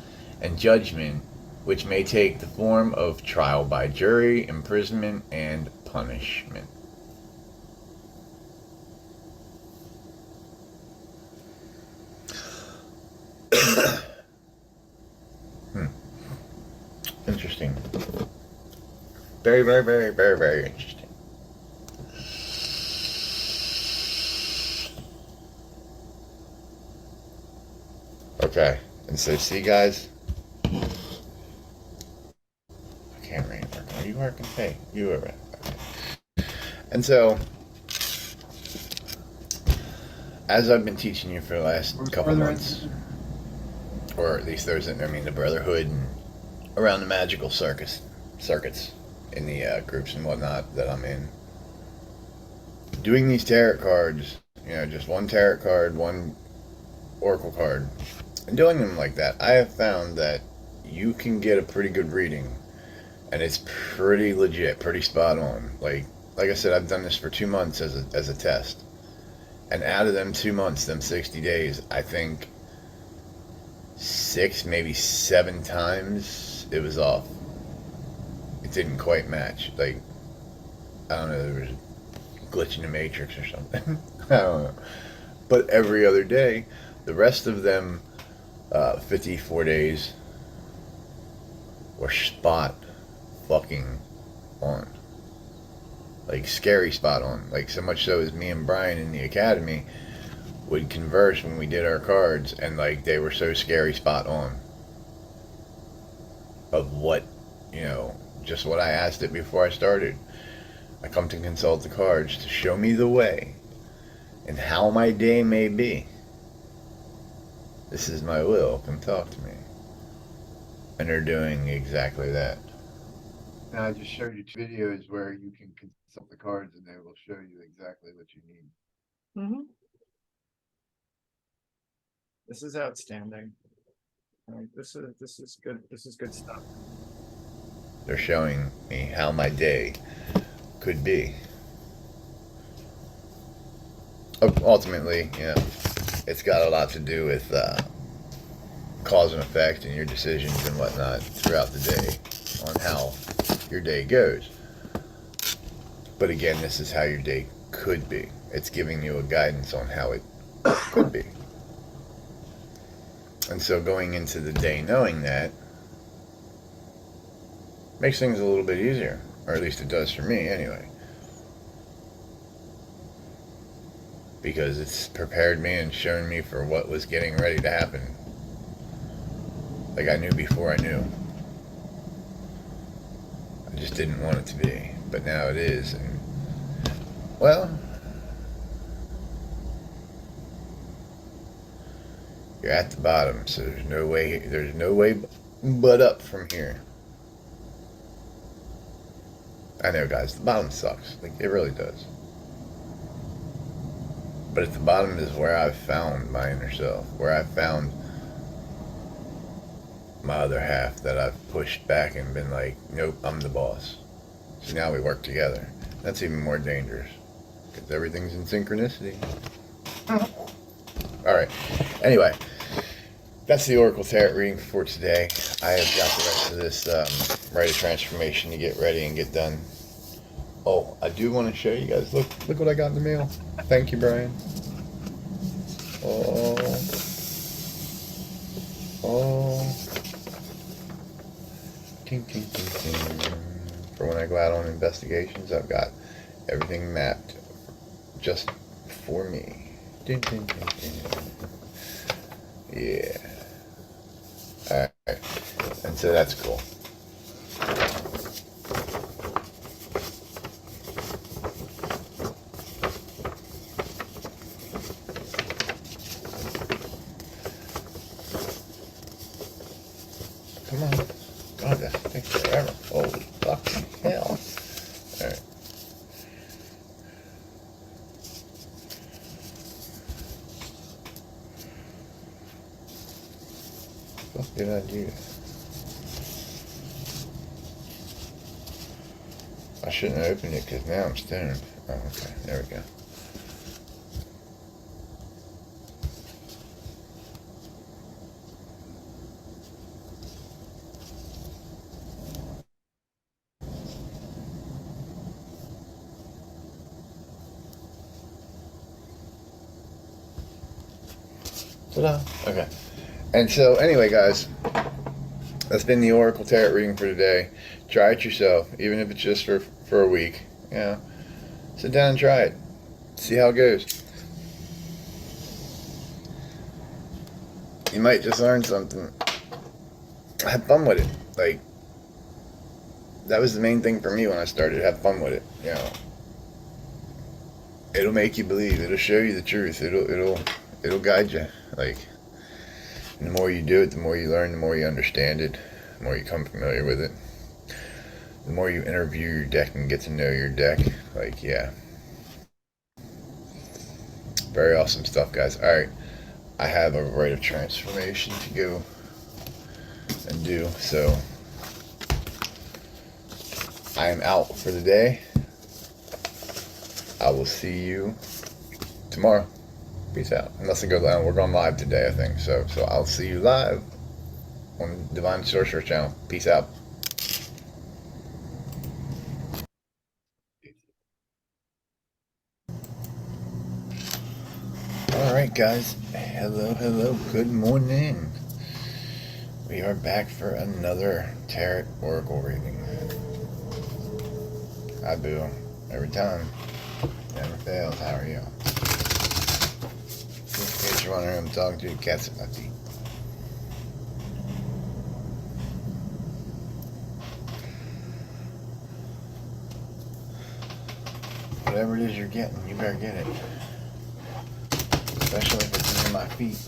and judgment, which may take the form of trial by jury, imprisonment, and punishment. Interesting. Very, very, very, very, very interesting. Okay, and so see guys, I can't read. Are you working? Hey, you were right. Okay. And so, as I've been teaching you for the last couple months, or at least there's, the Brotherhood and around the magical circuits in the groups and whatnot that I'm in, doing these tarot cards, you know, just one tarot card, one oracle card, and doing them like that, I have found that you can get a pretty good reading, and it's pretty legit, pretty spot on. Like I said, I've done this for 2 months as a test, and out of them 2 months, them 60 days, I think 6, maybe 7 times it was off. It didn't quite match. Like, I don't know, there was a glitch in the matrix or something. I don't know. But every other day, the rest of them 54 days were spot fucking on. Like, scary spot on. Like, so much so as me and Brian in the academy would converse when we did our cards, and like they were so scary spot on of what, you know, just what I asked it before I started. I come to consult the cards to show me the way and how my day may be. This is my will, come talk to me. And they're doing exactly that. Now I just showed you 2 videos where you can consult the cards and they will show you exactly what you need. Mm-hmm. This is outstanding. Like, this is good. This is good stuff. They're showing me how my day could be. Ultimately, you know, it's got a lot to do with cause and effect and your decisions and whatnot throughout the day on how your day goes. But again, this is how your day could be. It's giving you a guidance on how it could be. And so going into the day knowing that makes things a little bit easier, or at least it does for me anyway. Because it's prepared me and shown me for what was getting ready to happen. Like I knew before I knew. I just didn't want it to be, but now it is. And well, you're at the bottom, so there's no way but up from here. I know, guys, the bottom sucks. Like, it really does. But at the bottom is where I've found my inner self, where I've found my other half that I've pushed back and been like, nope, I'm the boss. So now we work together. That's even more dangerous, because everything's in synchronicity. Alright, anyway, that's the Oracle Tarot reading for today. I have got the rest of this Rite of Transformation to get ready and get done. Oh, I do want to show you guys. Look what I got in the mail. Thank you, Brian. Oh. Ting, ting, ting, ting. For when I go out on investigations, I've got everything mapped just for me. Ding, ding, ding, ding. Yeah. Alright. And so that's cool. Come on. God, that takes forever. Holy fucking hell. Alright. What did I do? I shouldn't have opened it because now I'm stoned. Oh, okay. There we go. Ta-da. Okay. And so, anyway, guys, that's been the Oracle Tarot reading for today. Try it yourself, even if it's just for a week. You know, sit down and try it. See how it goes. You might just learn something. Have fun with it. Like, that was the main thing for me when I started. Have fun with it. You know, it'll make you believe. It'll show you the truth. It'll guide you. Like, and the more you do it, the more you learn, the more you understand it, the more you become familiar with it. The more you interview your deck and get to know your deck, like, yeah, Very awesome stuff, guys. All right, I have a rite of transformation to go and do, so I am out for the day. I will see you tomorrow. Peace out. Unless I go down, we're going live today, I think. So I'll see you live on Divine Sorcerer channel. Peace out. All right, guys. Hello. Good morning. We are back for another Tarot Oracle reading. I do every time. Never fails. How are you? Just in case you're wondering who I'm talking to, cats at my feet. Whatever it is you're getting, you better get it. Especially if it's under my feet.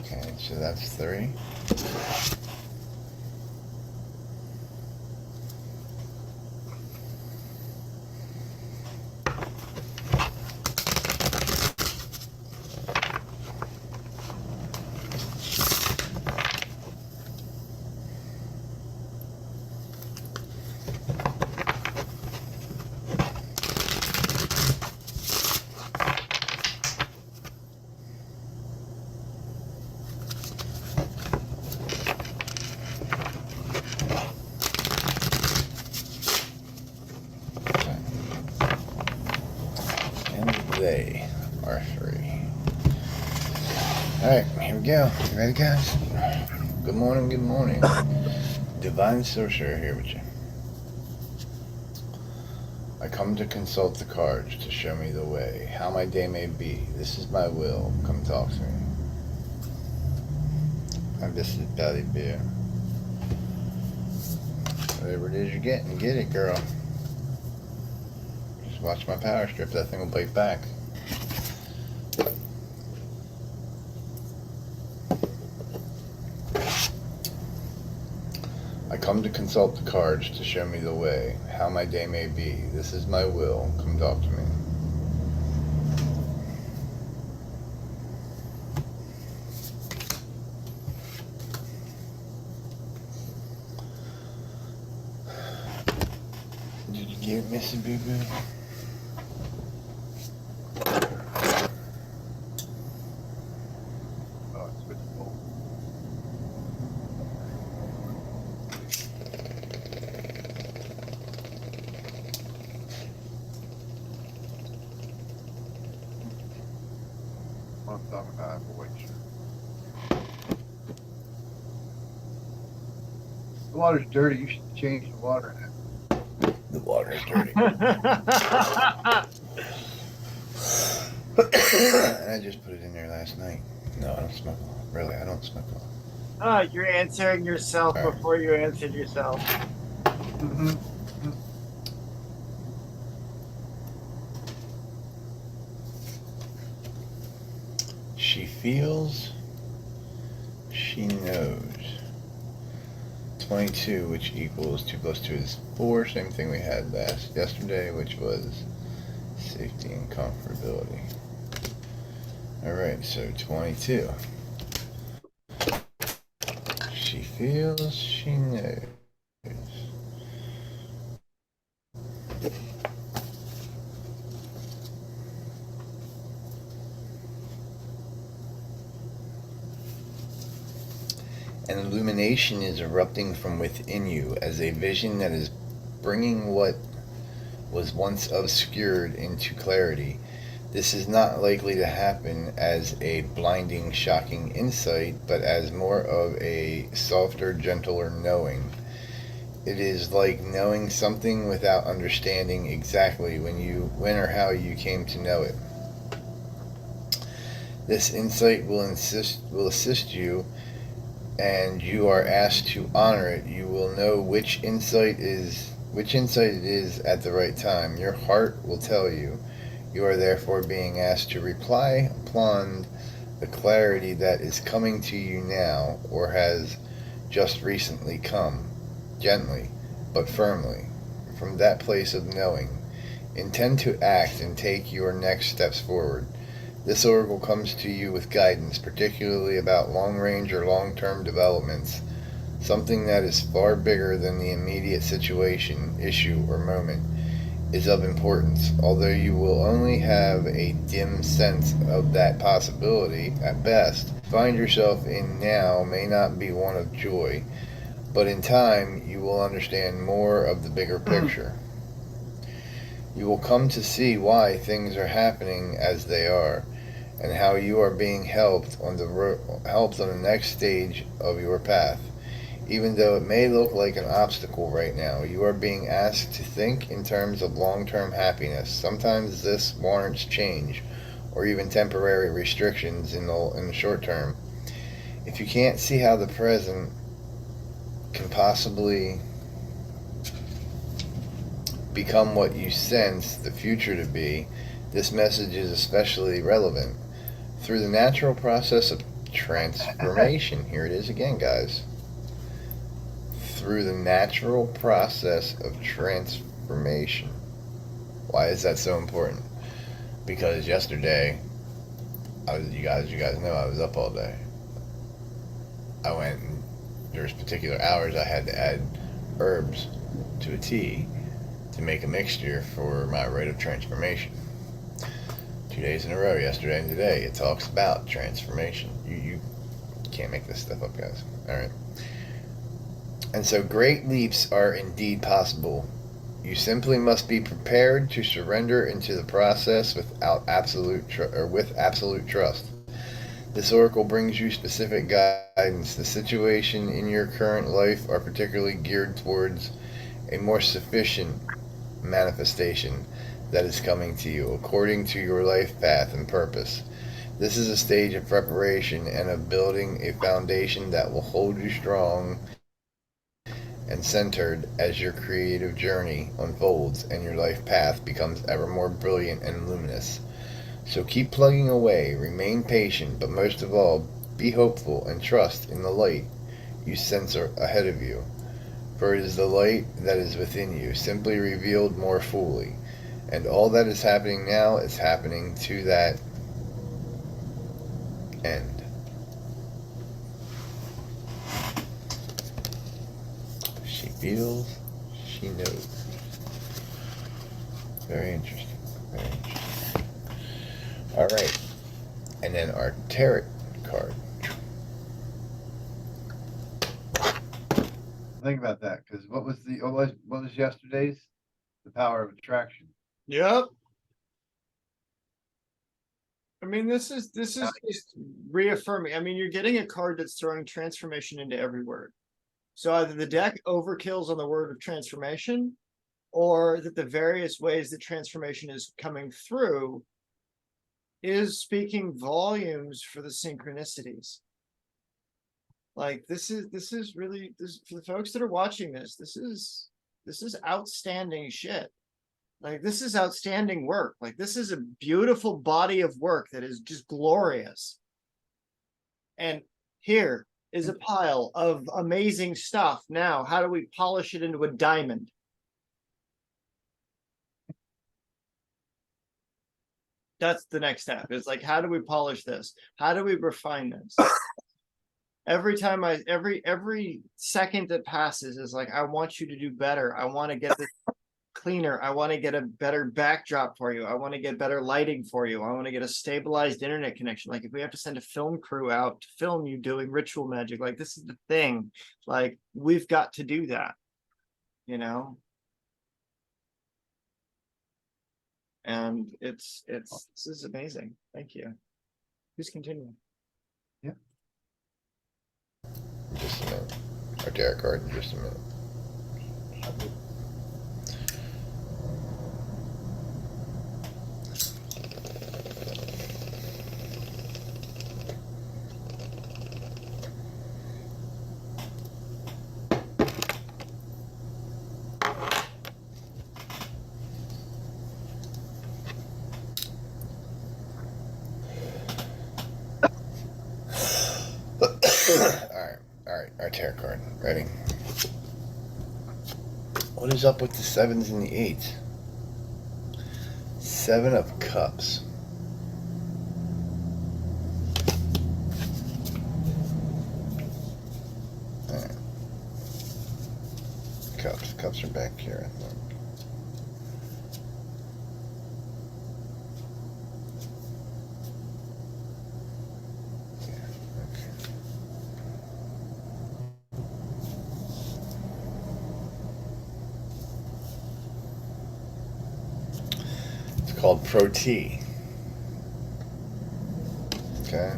Okay, so that's 3. They are 3. Alright, here we go. You ready, guys? Good morning. Divine Sorcerer here with you. I come to consult the cards to show me the way, how my day may be. This is my will. Come talk to me. And this is Belly Beer. Whatever it is you're getting, get it, girl. Just watch my power strip. That thing will bite back. I come to consult the cards to show me the way, how my day may be. This is my will. Come talk to me. Did you get it, Missy Boo Boo? Oh, it's with the bowl. I'm talking about a white shirt. The water's dirty. You should change the water in it. The water is dirty. I just put it in there last night. No, I don't smoke a lot. Really, I don't smoke a lot. Oh, you're answering yourself All right. before you answered yourself. Mm-hmm. She feels, she knows. 22, which equals 2 plus 2 is 4. Same thing we had yesterday, which was safety and comfortability. Alright, so 22. She feels, she knows. An illumination is erupting from within you as a vision that is bringing what was once obscured into clarity. This is not likely to happen as a blinding, shocking insight, but as more of a softer, gentler knowing. It is like knowing something without understanding exactly when or how you came to know it. This insight will assist you, and you are asked to honor it. You will know which insight it is at the right time. Your heart will tell you. You are therefore being asked to rely upon the clarity that is coming to you now or has just recently come, gently but firmly, from that place of knowing. Intend to act and take your next steps forward. This oracle comes to you with guidance, particularly about long-range or long-term developments, something that is far bigger than the immediate situation, issue, or moment is of importance. Although you will only have a dim sense of that possibility at best, find yourself in now may not be one of joy, but in time you will understand more of the bigger picture. You will come to see why things are happening as they are, and how you are being helped on the next stage of your path. Even though it may look like an obstacle right now, you are being asked to think in terms of long-term happiness. Sometimes this warrants change, or even temporary restrictions in the short term. If you can't see how the present can possibly become what you sense the future to be, this message is especially relevant. Through the natural process of transformation, here it is again, guys. Through the natural process of transformation. Why is that so important? Because yesterday, you guys know I was up all day. I went and there's particular hours I had to add herbs to a tea to make a mixture for my Rite of Transformation. 2 days in a row, yesterday and today, it talks about transformation. You can't make this stuff up, guys. All right. And so great leaps are indeed possible. You simply must be prepared to surrender into the process with absolute trust. This oracle brings you specific guidance. The situation in your current life are particularly geared towards a more sufficient manifestation that is coming to you according to your life path and purpose. This is a stage of preparation and of building a foundation that will hold you strong and centered as your creative journey unfolds and your life path becomes ever more brilliant and luminous. So keep plugging away, remain patient, but most of all, be hopeful and trust in the light you sense ahead of you. For it is the light that is within you, simply revealed more fully. And all that is happening now is happening to that end. She feels, she knows. Very interesting. Very interesting. All right. And then our tarot card. Think about that, because what was yesterday's? The power of attraction. Yep. I mean, this is just reaffirming. I mean, you're getting a card that's throwing transformation into every word. So either the deck overkills on the word of transformation, or that the various ways that transformation is coming through is speaking volumes for the synchronicities. Like this is really for the folks that are watching this. This is outstanding shit. Like this is outstanding work. Like this is a beautiful body of work that is just glorious. And here is a pile of amazing stuff. Now, how do we polish it into a diamond? That's the next step. It's like, how do we polish this? How do we refine this? Every time every second that passes is like, I want you to do better. I want to get this cleaner. I want to get a better backdrop for you. I want to get better lighting for you. I want to get a stabilized internet connection. Like if we have to send a film crew out to film you doing ritual magic, like this is the thing. Like we've got to do that, you know? And this is amazing. Thank you. Please continue. Yeah. Just a minute. Our tarot card in just a minute. Alright, our tarot card. Ready? What is up with the 7s and the 8s? 7 of Cups. Alright. Cups are back here, I think. Called Pro T. Okay.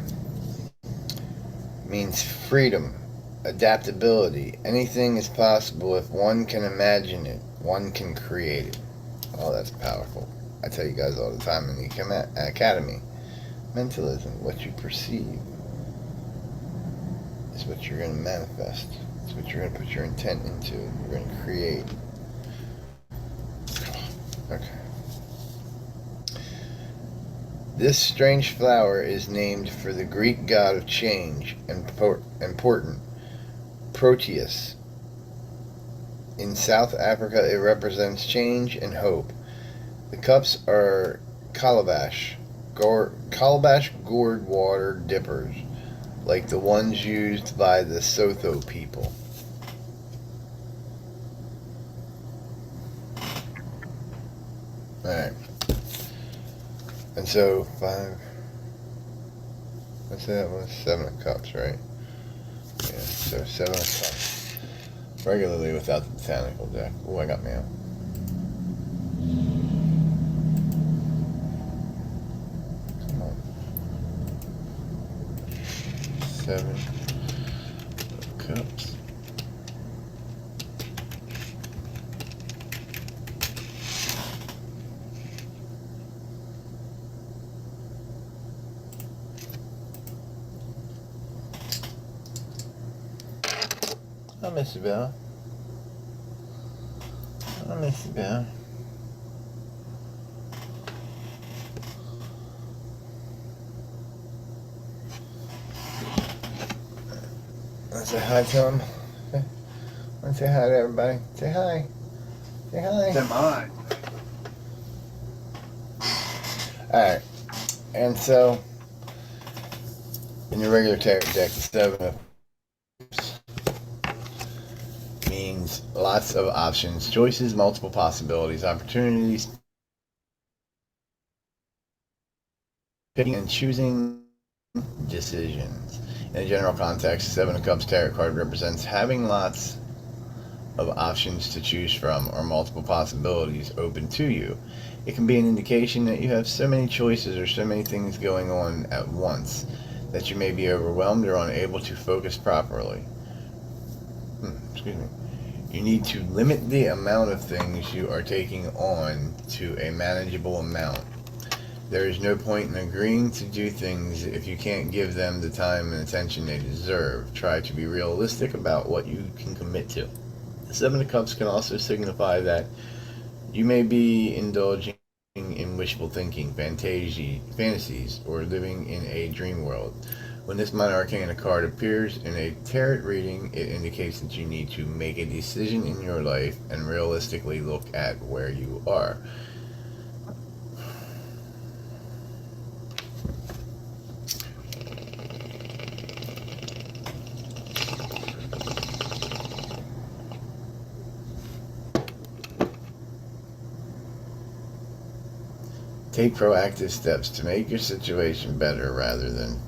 Means freedom, adaptability. Anything is possible if one can imagine it, one can create it. Oh, that's powerful. I tell you guys all the time in the academy. Mentalism, what you perceive is what you're going to manifest. It's what you're going to put your intent into. You're going to create. Okay. This strange flower is named for the Greek god of change and important, Proteus. In South Africa, it represents change and hope. The cups are calabash gourd water dippers, like the ones used by the Sotho people. Alright. And so, 5, let's say that was 7 of Cups, right? Yeah, so 7 of Cups. Regularly without the botanical deck. Oh, I got mail. Come on. 7 of Cups. I miss you, Bella. I miss you, Bella. Let's say hi to him. Let's say hi to everybody. Say hi. Say hi. Say mine. Alright. And so, in your regular tarot deck, the 7 of means lots of options, choices, multiple possibilities, opportunities, picking and choosing decisions. In a general context, 7 of Cups tarot card represents having lots of options to choose from or multiple possibilities open to you. It can be an indication that you have so many choices or so many things going on at once that you may be overwhelmed or unable to focus properly. Excuse me. You need to limit the amount of things you are taking on to a manageable amount. There is no point in agreeing to do things if you can't give them the time and attention they deserve. Try to be realistic about what you can commit to. The 7 of Cups can also signify that you may be indulging in wishful thinking, fantasies, or living in a dream world. When this minor arcana card appears in a tarot reading, it indicates that you need to make a decision in your life and realistically look at where you are. Take proactive steps to make your situation better rather than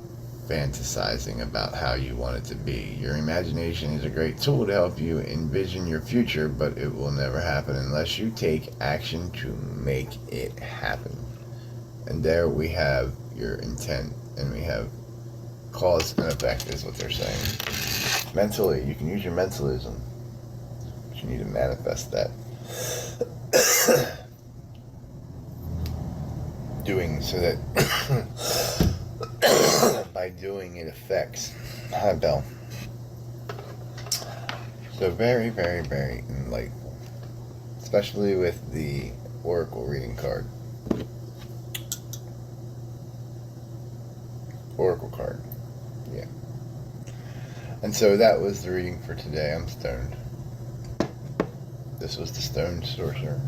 fantasizing about how you want it to be. Your imagination is a great tool to help you envision your future, but it will never happen unless you take action to make it happen. And there we have your intent, and we have cause and effect is what they're saying. Mentally, you can use your mentalism, but you need to manifest that. Doing so that by doing it affects. Hi, Belle. So very, very, very enlightful, especially with the Oracle reading card. Oracle card, yeah. And so that was the reading for today. I'm stoned. This was the Stone Sorcerer.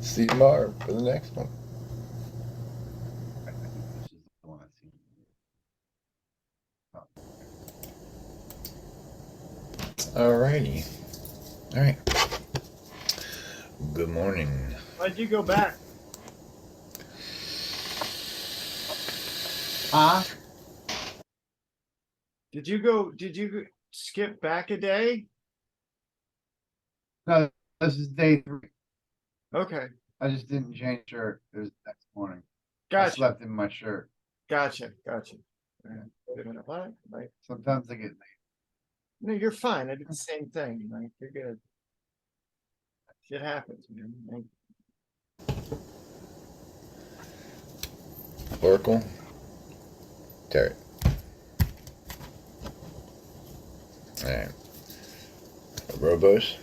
See you tomorrow for the next one. I think this is the one I've seen. Alrighty. Alright. Good morning. Why'd you go back? Huh? Did you skip back a day? No, this is day 3. Okay, I just didn't change shirt. It was the next morning. I gotcha, slept in my shirt. gotcha. Alright, wait a minute, what? Like, Sometimes I get late. no, you're fine. I did the same thing. Like, you're good. Shit happens, man. Like, Oracle. Tarot. Alright. Robos.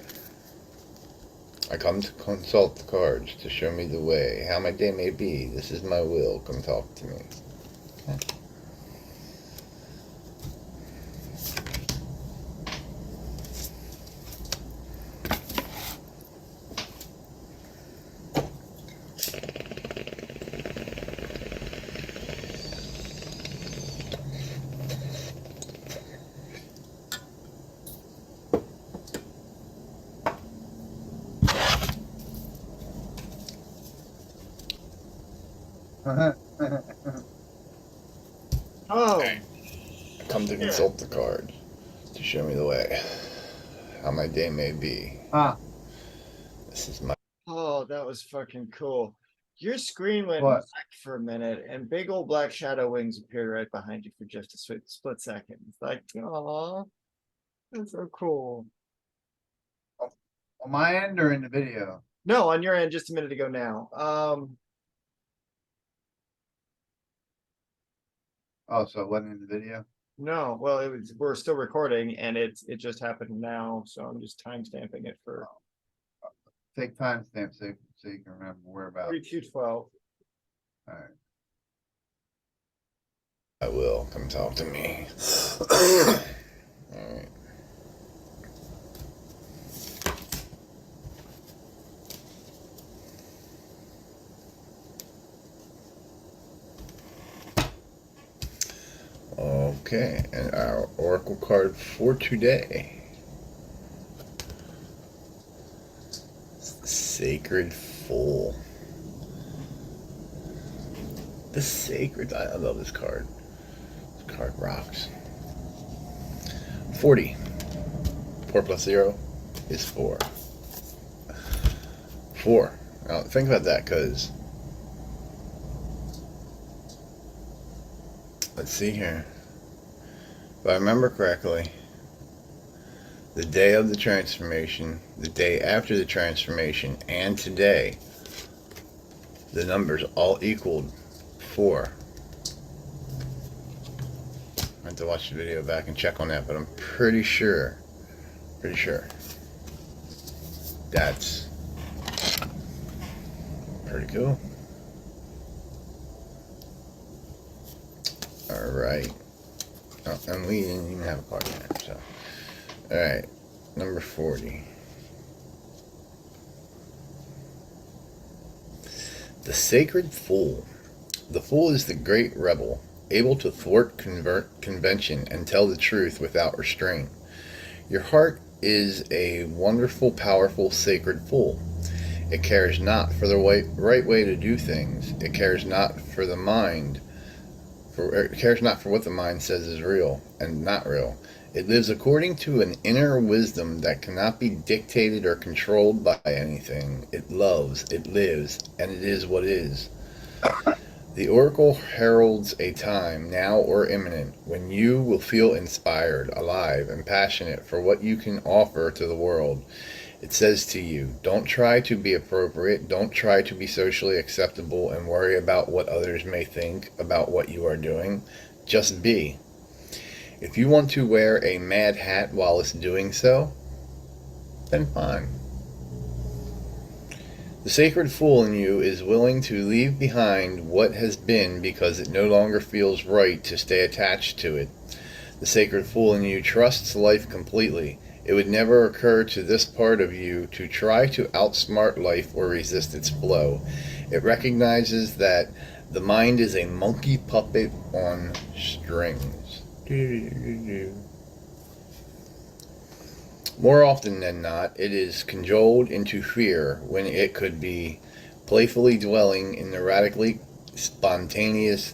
I come to consult the cards to show me the way, how my day may be. This is my will. Come talk to me. Okay. oh, Come to consult the cards to show me the way, how my day may be. Huh? This is my. oh, that was fucking cool. Your screen went What? black for a minute, and big old black shadow wings appeared right behind you for just a split second. It's like, oh, that's so cool. On my end or in the video? No, on your end, just a minute ago now. Oh, so it wasn't in the video? No, well, we're still recording, and it just happened now, so I'm just time stamping it for Take timestamp so you can remember whereabouts. 3212. All right. I will. Come talk to me. Alright. Okay, and our oracle card for today. Sacred Fool. The Sacred. I love this card. This card rocks. 40. 4 plus 0 is 4. 4. Now think about that, because let's see here. If I remember correctly, the day of the transformation, the day after the transformation, and today, the numbers all equaled 4. I have to watch the video back and check on that, but I'm pretty sure that's pretty cool. All right. Oh, and we didn't even have a card there, so. All right, number 40. The Sacred Fool. The fool is the great rebel, able to thwart convention and tell the truth without restraint. Your heart is a wonderful, powerful, sacred fool. It cares not for the right way to do things. It cares not for the mind. It cares not for what the mind says is real and not real. It lives according to an inner wisdom that cannot be dictated or controlled by anything. It loves, it lives, and it is what is. The oracle heralds a time, now or imminent, when you will feel inspired, alive, and passionate for what you can offer to the world. It says to you, don't try to be appropriate, don't try to be socially acceptable and worry about what others may think about what you are doing. Just be. If you want to wear a mad hat while it's doing so, then fine. The sacred fool in you is willing to leave behind what has been because it no longer feels right to stay attached to it. The sacred fool in you trusts life completely. It would never occur to this part of you to try to outsmart life or resist its flow. It recognizes that the mind is a monkey puppet on strings. More often than not, it is cajoled into fear when it could be playfully dwelling in the radically spontaneity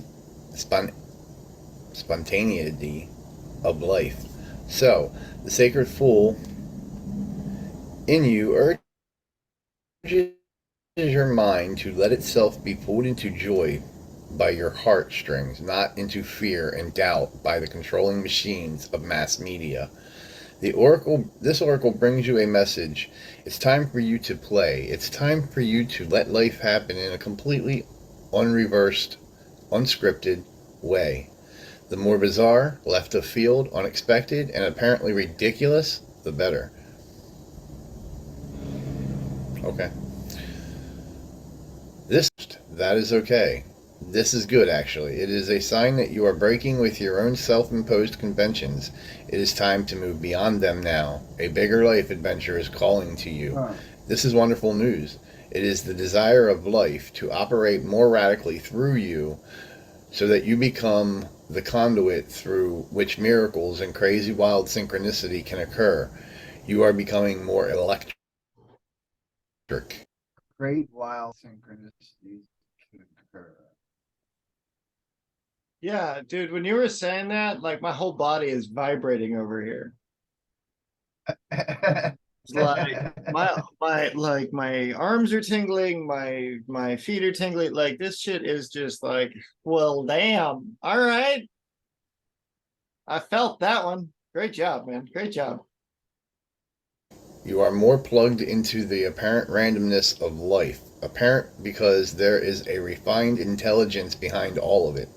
of life. So, the sacred fool in you urges your mind to let itself be pulled into joy by your heartstrings, not into fear and doubt by the controlling machines of mass media. This oracle brings you a message. It's time for you to play. It's time for you to let life happen in a completely unreversed, unscripted way. The more bizarre, left of field, unexpected, and apparently ridiculous, the better. Okay. That is okay. This is good, actually. It is a sign that you are breaking with your own self-imposed conventions. It is time to move beyond them now. A bigger life adventure is calling to you. This is wonderful news. It is the desire of life to operate more radically through you so that you become the conduit through which miracles and crazy wild synchronicity can occur. You are becoming more electric. Great wild synchronicities can occur. Yeah, dude, when you were saying that, like my whole body is vibrating over here. It's like my arms are tingling, my feet are tingling. Like this shit is just like, well, damn. All right. I felt that one. Great job, man. Great job. You are more plugged into the apparent randomness of life. Apparent because there is a refined intelligence behind all of it.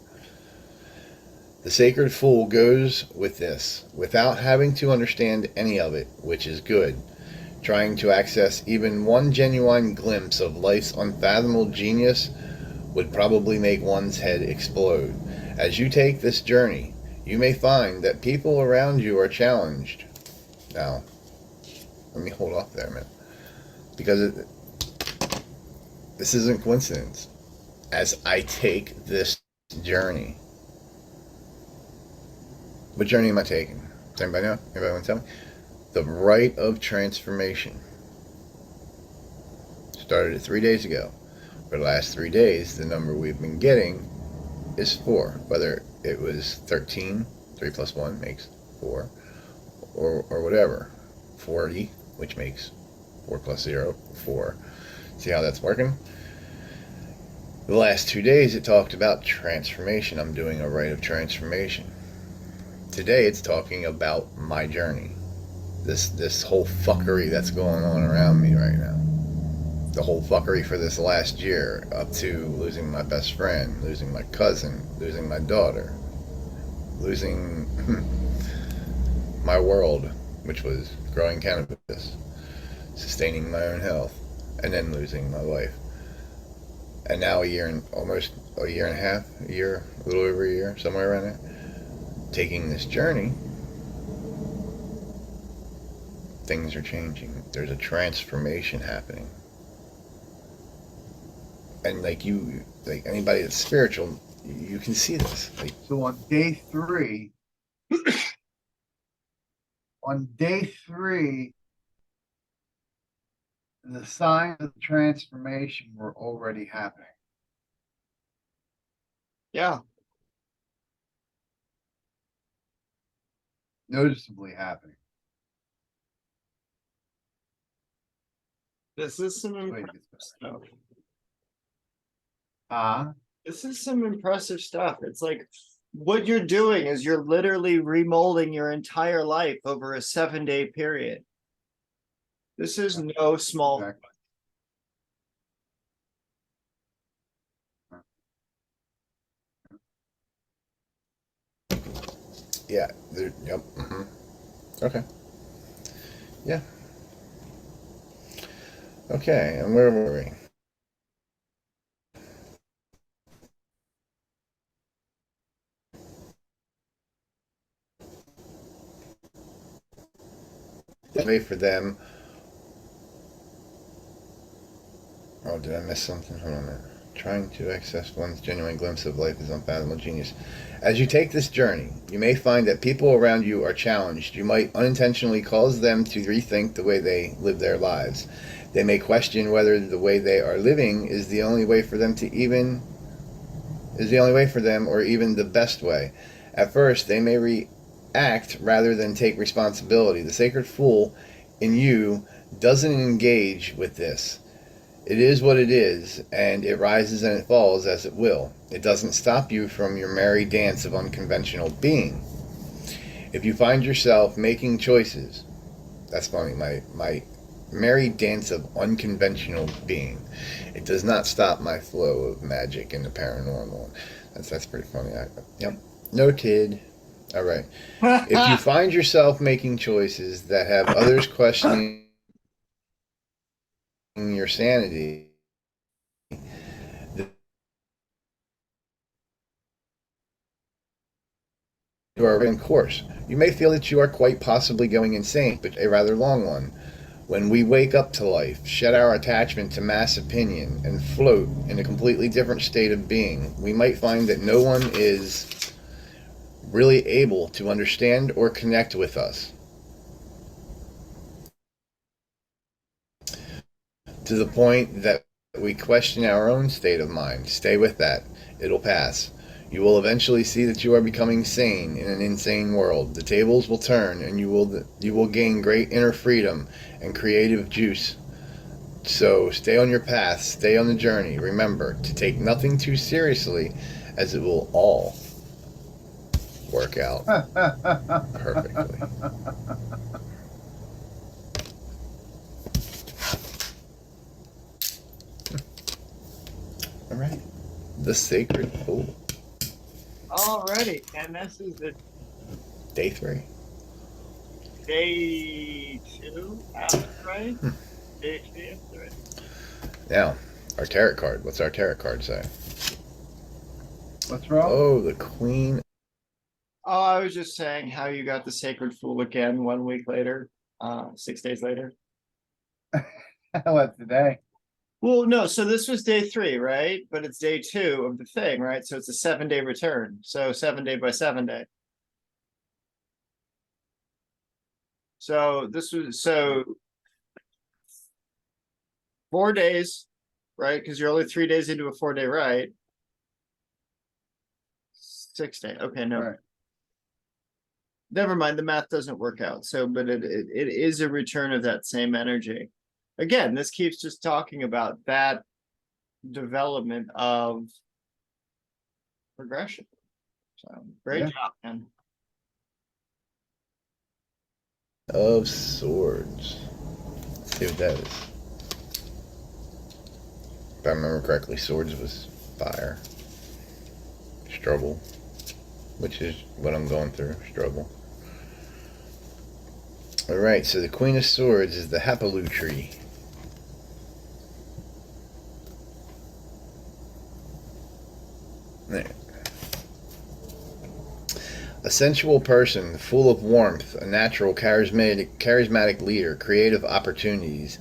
The sacred fool goes with this, without having to understand any of it, which is good. Trying to access even one genuine glimpse of life's unfathomable genius would probably make one's head explode. As you take this journey, you may find that people around you are challenged. Now, let me hold off there a minute. Because this isn't coincidence. As I take this journey, what journey am I taking? Does anybody know? Anybody want to tell me? The Rite of Transformation. Started it 3 days ago. For the last 3 days, the number we've been getting is 4. Whether it was 13, 3 plus 1 makes 4, or whatever. 40, which makes 4 plus 0, 4. See how that's working? The last 2 days, it talked about transformation. I'm doing a Rite of Transformation. Today, it's talking about my journey. This whole fuckery that's going on around me right now. The whole fuckery for this last year, up to losing my best friend, losing my cousin, losing my daughter, losing my world, which was growing cannabis, sustaining my own health, and then losing my wife. And now almost a year and a half, a little over a year, somewhere around there, taking this journey, things are changing. There's a transformation happening. And like anybody that's spiritual, you can see this. So on day 3, the signs of transformation were already happening. Yeah. Noticeably happening. This is some Wait, impressive stuff. This is some impressive stuff. It's like what you're doing is you're literally remolding your entire life over a 7-day period. This is no small. Exactly. Yeah. Yep. Okay. Yeah. Okay, and where were we? way for them. Oh, did I miss something? Hold on a minute. Trying to access one's genuine glimpse of life is unfathomable genius. As you take this journey, you may find that people around you are challenged. You might unintentionally cause them to rethink the way they live their lives. They may question whether the way they are living is the only way for them or even the best way. At first, they may react rather than take responsibility. The sacred fool in you doesn't engage with this. It is what it is, and it rises and it falls as it will. It doesn't stop you from your merry dance of unconventional being. If you find yourself making choices, that's funny, my merry dance of unconventional being. It does not stop my flow of magic and the paranormal. That's pretty funny. Yep. Noted. All right. If you find yourself making choices that have others questioning your sanity, you are in course. You may feel that you are quite possibly going insane, but a rather long one. When we wake up to life, shed our attachment to mass opinion, and float in a completely different state of being, we might find that no one is really able to understand or connect with us. To the point that we question our own state of mind. Stay with that. It'll pass. You will eventually see that you are becoming sane in an insane world. The tables will turn, and you will gain great inner freedom and creative juice. So stay on your path, stay on the journey. Remember to take nothing too seriously, as it will all work out perfectly. All right, the sacred fool. Alrighty, and this is the Day 3. day 2 after, right? Day 3 after, right? Now, our tarot card. What's our tarot card say? What's wrong? Oh, the Queen. Oh, I was just saying how you got the sacred fool again 1 week later, 6 days later. What's today? Well, no, so this was day 3, right? But it's day 2 of the thing, right? So it's a 7-day return. So 7 day by 7 day. So this was 4 days, right? Because you're only 3 days into a 4-day rite. 6 day. Okay, no. Right. Never mind, the math doesn't work out. So, but it is a return of that same energy. Again, this keeps just talking about that development of progression. So great job, man. Of Swords. Let's see what that is. If I remember correctly, Swords was fire. Struggle. Which is what I'm going through. Struggle. Alright, so the Queen of Swords is the Hapaloo tree. There. A sensual person, full of warmth, a natural, charismatic leader, creative opportunities.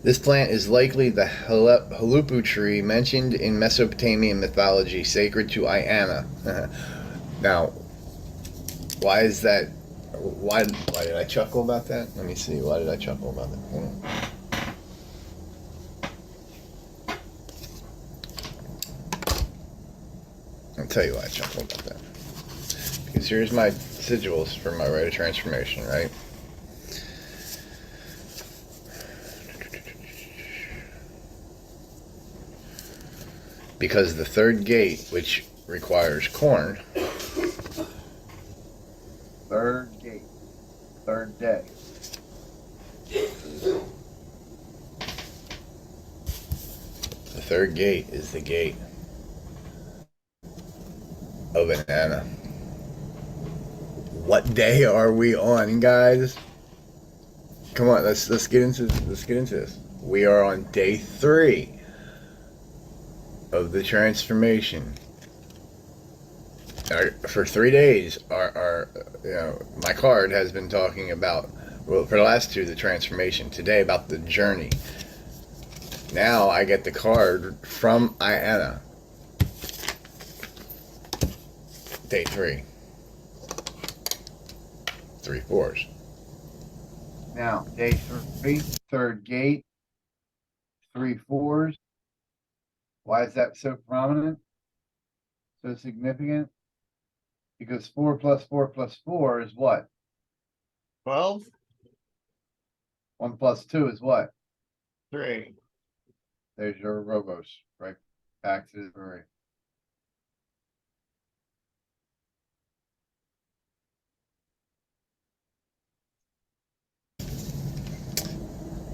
This plant is likely the halupu tree mentioned in Mesopotamian mythology, sacred to Iana. Now, why is that? Why did I chuckle about that? Let me see. Why did I chuckle about that? Hold on. I'll tell you why I chuckle about that. Because here's my sigils for my Rite of Transformation, right? Because the third gate, which requires corn. Third gate. Third day. The third gate is the gate of Inanna. What day are we on, guys? Come on, let's get into this. We are on day 3 of the transformation. For 3 days, our my card has been talking about Well, for the last two, the transformation. Today about the journey. Now I get the card from Iana. Day 3. 3 fours. Now, day 3, third gate, 3 fours. Why is that so prominent? So significant? Because 4 plus 4 plus 4 is what? 12, 1 plus 2 is what? 3. There's your Robos, right back to the 3.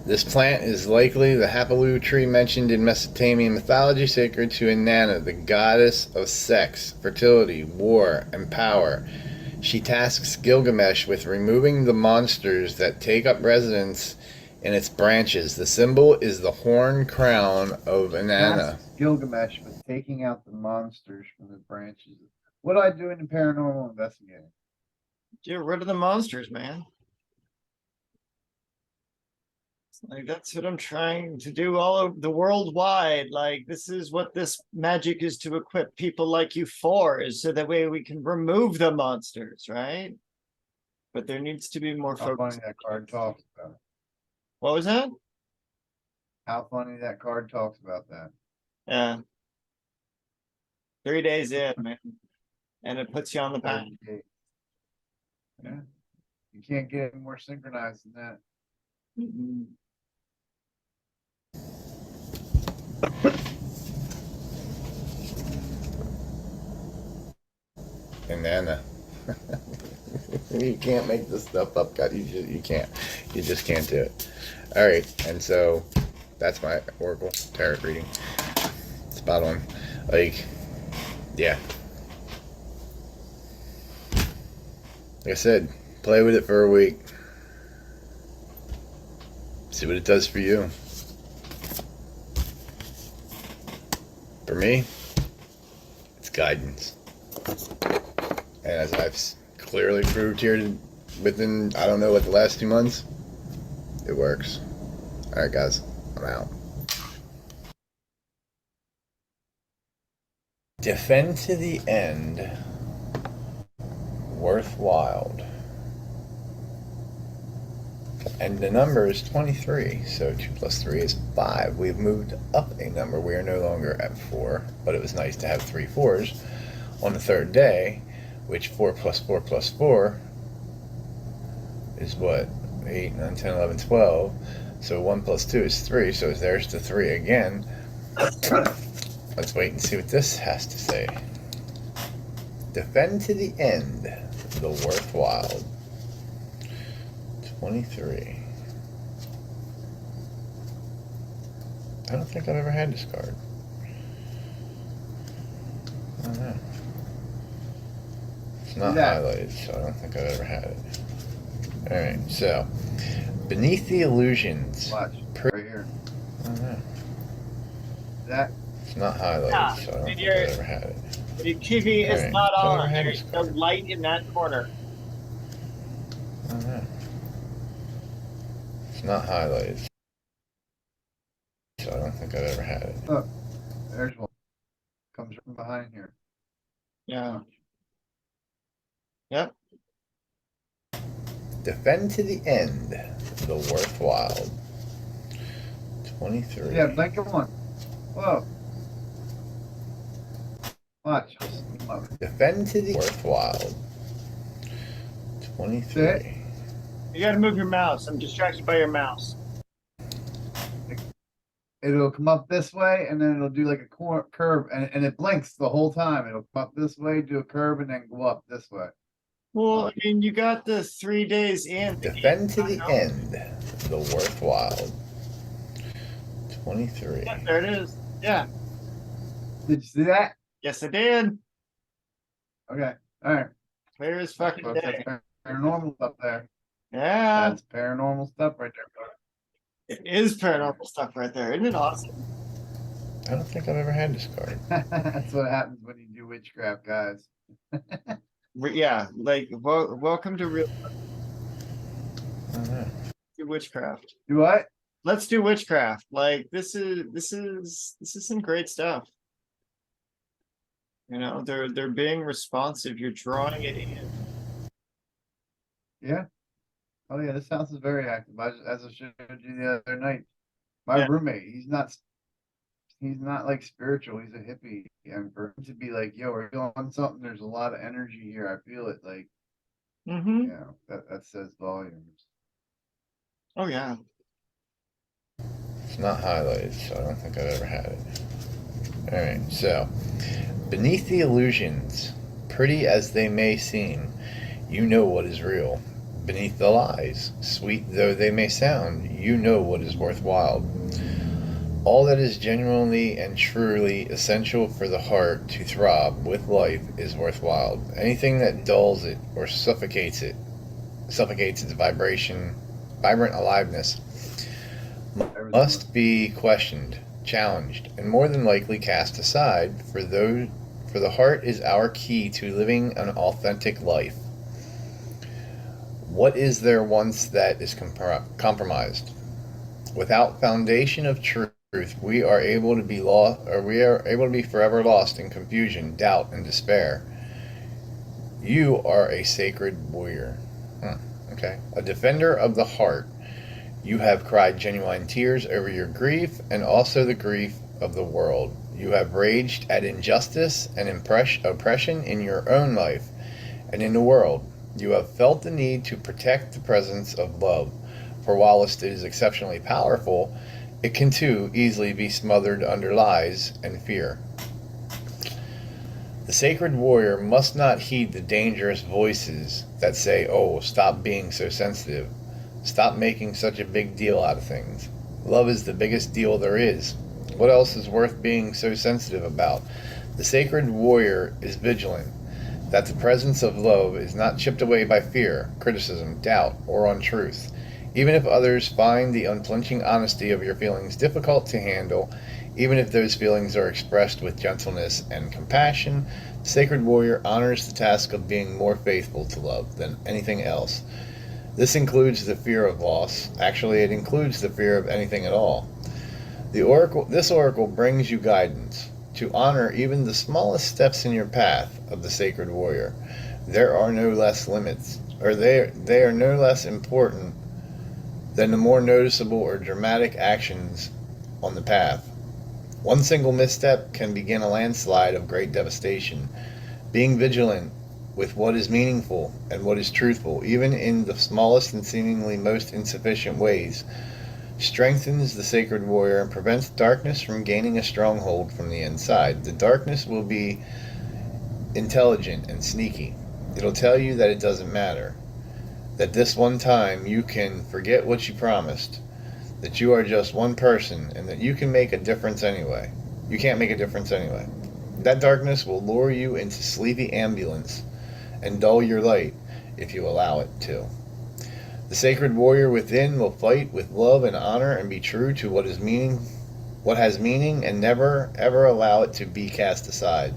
This plant is likely the Hapaloo tree mentioned in Mesopotamian mythology, sacred to Inanna, the goddess of sex, fertility, war, and power. She tasks Gilgamesh with removing the monsters that take up residence in its branches. The symbol is the horn crown of Inanna. Tasks Gilgamesh with taking out the monsters from the branches. What do I do in the paranormal investigating? Get rid of the monsters, man. Like, that's what I'm trying to do all over the worldwide. Like, this is what this magic is to equip people like you for, is so that way we can remove the monsters, right? But there needs to be more How focus. funny that card talks about it. What was that? How funny that card talks about that. Yeah. 3 days in, man. And it puts you on the path. Third gate. Yeah. You can't get any more synchronized than that. Mhm. Inanna. You can't make this stuff up, God. You can't. You just can't do it. All right, and so that's my Oracle Tarot reading. Spot on. Like, yeah. Like I said, play with it for a week. See what it does for you. For me, it's guidance. And as I've clearly proved here within, I don't know what, the last 2 months, it works. All right, guys, I'm out. Defend to the end. Worthwhile. And the number is 23, so 2 plus 3 is 5. We've moved up a number. We are no longer at 4, but it was nice to have 3 fours on the third day, which 4 plus 4 plus 4 is what? 8, 9, 10, 11, 12. So 1 plus 2 is 3, so there's the 3 again. Let's wait and see what this has to say. Defend to the end, the worthwhile. 23. I don't think I've ever had this card. I don't know. It's not highlighted, so I don't think I've ever had it. Alright, so beneath the illusions. Watch, right here. I don't know. That It's not highlighted, Yeah, so I don't and think you're- I've ever had it. The TV is Alright, not so I've on. never had There's this no card. light in that corner. I don't know. It's not highlighted, so I don't think I've ever had it. there's one. Comes from behind here. Yeah. Yep. Defend to the end, the worthwhile. 23. Yeah, blink of one. Whoa. Watch. Love Defend to the worthwhile. 23. You gotta move your mouse. I'm distracted by your mouse. It'll come up this way and then it'll do like a curve and it blinks the whole time. It'll come up this way, do a curve, and then go up this way. Well, I mean, you got the 3 days in. Defend to the end, the worthwhile. 23. Yeah, there it is. Yeah. Did you see that? Yes, I did. Okay. All right. Clear as fucking Folks, day. that's paranormal stuff there. Yeah. That's paranormal stuff right there, folks. It is paranormal stuff right there. Isn't it awesome? I don't think I've ever had this card. That's what happens when you do witchcraft, guys. Yeah. Like, welcome to real. Do witchcraft. Do what? Let's do witchcraft. Like this is some great stuff. You know, they're being responsive. You're drawing it in. Yeah. Oh yeah, this house is very active. As I showed you the other night, my Yeah. roommate, he's not like spiritual. He's a hippie, and for him to be like, "Yo, we're feeling something. There's a lot of energy here. I feel it." Like, Mm-hmm. you know, that says volumes. Oh yeah. It's not highlighted, so I don't think I've ever had it. Alright, so beneath the illusions, pretty as they may seem, you know what is real. Beneath the lies, sweet though they may sound, you know what is worthwhile. All that is genuinely and truly essential for the heart to throb with life is worthwhile. Anything that dulls it or suffocates its vibrant aliveness, must be questioned, challenged, and more than likely cast aside, for the heart is our key to living an authentic life. What is there once that is compromised? Without foundation of truth, we are able to be forever lost in confusion, doubt, and despair. You are a sacred warrior. Okay. A defender of the heart. You have cried genuine tears over your grief and also the grief of the world. You have raged at injustice and oppression in your own life and in the world. You have felt the need to protect the presence of love, for whilst it is exceptionally powerful, it can too easily be smothered under lies and fear. The sacred warrior must not heed the dangerous voices that say, "Oh, stop being so sensitive. Stop making such a big deal out of things. Love is the biggest deal there is. What else is worth being so sensitive about?" The sacred warrior is vigilant that the presence of love is not chipped away by fear, criticism, doubt, or untruth. Even if others find the unflinching honesty of your feelings difficult to handle, even if those feelings are expressed with gentleness and compassion, the sacred warrior honors the task of being more faithful to love than anything else. This includes the fear of loss. Actually, it includes the fear of anything at all. This oracle brings you guidance to honor even the smallest steps in your path of the sacred warrior. There are no less limits, or they are no less important than the more noticeable or dramatic actions on the path. One single misstep can begin a landslide of great devastation. Being vigilant with what is meaningful and what is truthful, even in the smallest and seemingly most insufficient ways, strengthens the sacred warrior and prevents darkness from gaining a stronghold from the inside. The darkness will be intelligent and sneaky. It'll tell you that it doesn't matter, that this one time you can forget what you promised, that you are just one person, and that you can make a difference anyway. You can't make a difference anyway. That darkness will lure you into sleepy ambulance and dull your light if you allow it to. The sacred warrior within will fight with love and honor and be true to what has meaning, and never ever allow it to be cast aside.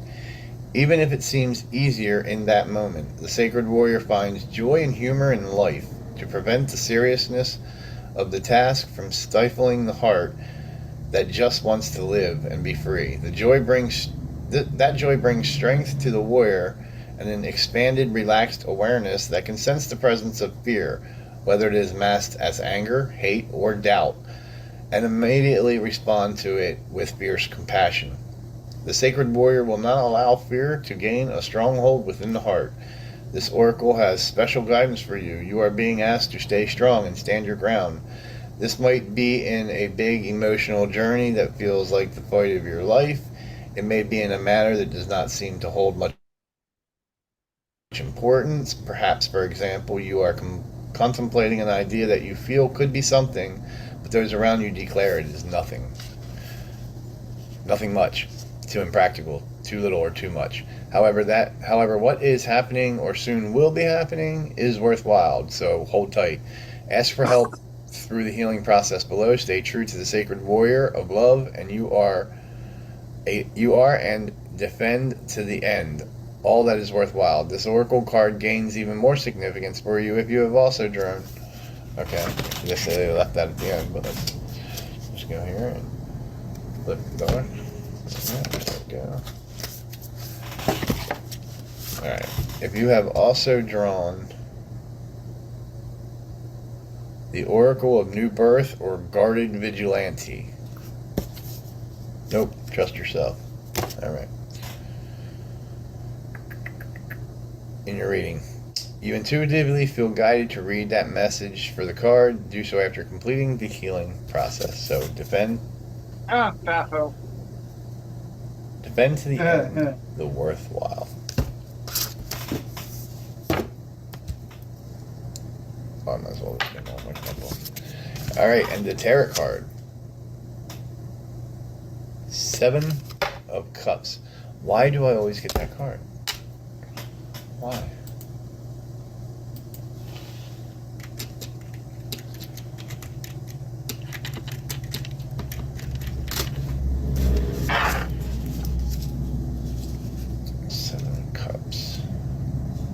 Even if it seems easier in that moment, the sacred warrior finds joy and humor in life to prevent the seriousness of the task from stifling the heart that just wants to live and be free. That joy brings strength to the warrior and an expanded, relaxed awareness that can sense the presence of fear, whether it is masked as anger, hate, or doubt, and immediately respond to it with fierce compassion. The sacred warrior will not allow fear to gain a stronghold within the heart. This oracle has special guidance for you. You are being asked to stay strong and stand your ground. This might be in a big emotional journey that feels like the fight of your life. It may be in a matter that does not seem to hold much importance. Perhaps, for example, you are contemplating an idea that you feel could be something, but those around you declare it is nothing. Nothing much. Too impractical, too little, or too much. However, what is happening or soon will be happening is worthwhile, so hold tight. Ask for help through the healing process below. Stay true to the sacred warrior of love, and you are and defend to the end all that is worthwhile. This oracle card gains even more significance for you if you have also drawn Okay, they say they left that at the end, but let's just go here and flip it over. Yeah, there we go. Alright, if you have also drawn the Oracle of New Birth or Guarded Vigilante. Nope, trust yourself. Alright. In your reading, you intuitively feel guided to read that message for the card. Do so after completing the healing process. So defend Fafo. to the end, the worthwhile. Oh, I might as well just get on my couple. Alright, and the tarot card. 7 of Cups. Why do I always get that card? Why?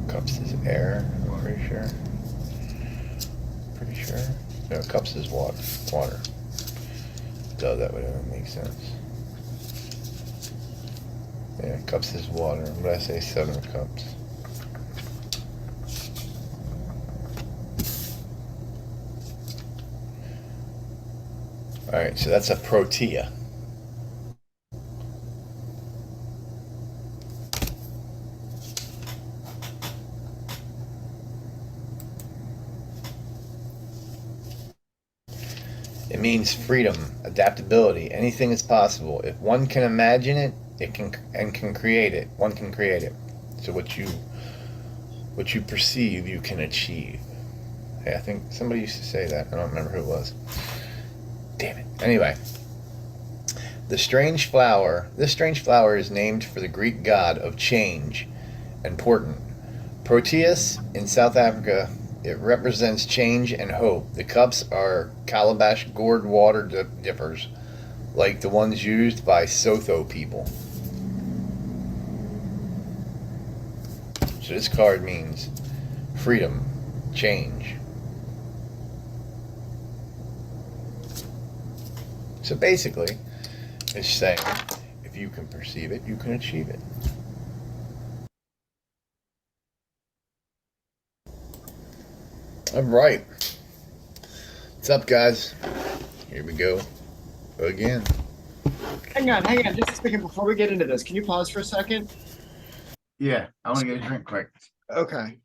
Cups is air, I'm pretty sure. Pretty sure. No, cups is water. Duh, that would make sense. Yeah, cups is water. What did I say? 7 of Cups. Alright, so that's a protea. It means freedom, adaptability, anything is possible. If one can imagine it, it can create it. One can create it. So what you perceive, you can achieve. Hey, I think somebody used to say that. I don't remember who it was. Damn it. Anyway, this strange flower is named for the Greek god of change and portent. Proteus in South Africa. It represents change and hope. The cups are calabash gourd water dippers, like the ones used by Sotho people. So this card means freedom, change. So basically, it's saying, if you can perceive it, you can achieve it. All right. What's up, guys? Here we go again. Hang on. Just a second before we get into this. Can you pause for a second? Yeah, I want to get a drink quick. Okay.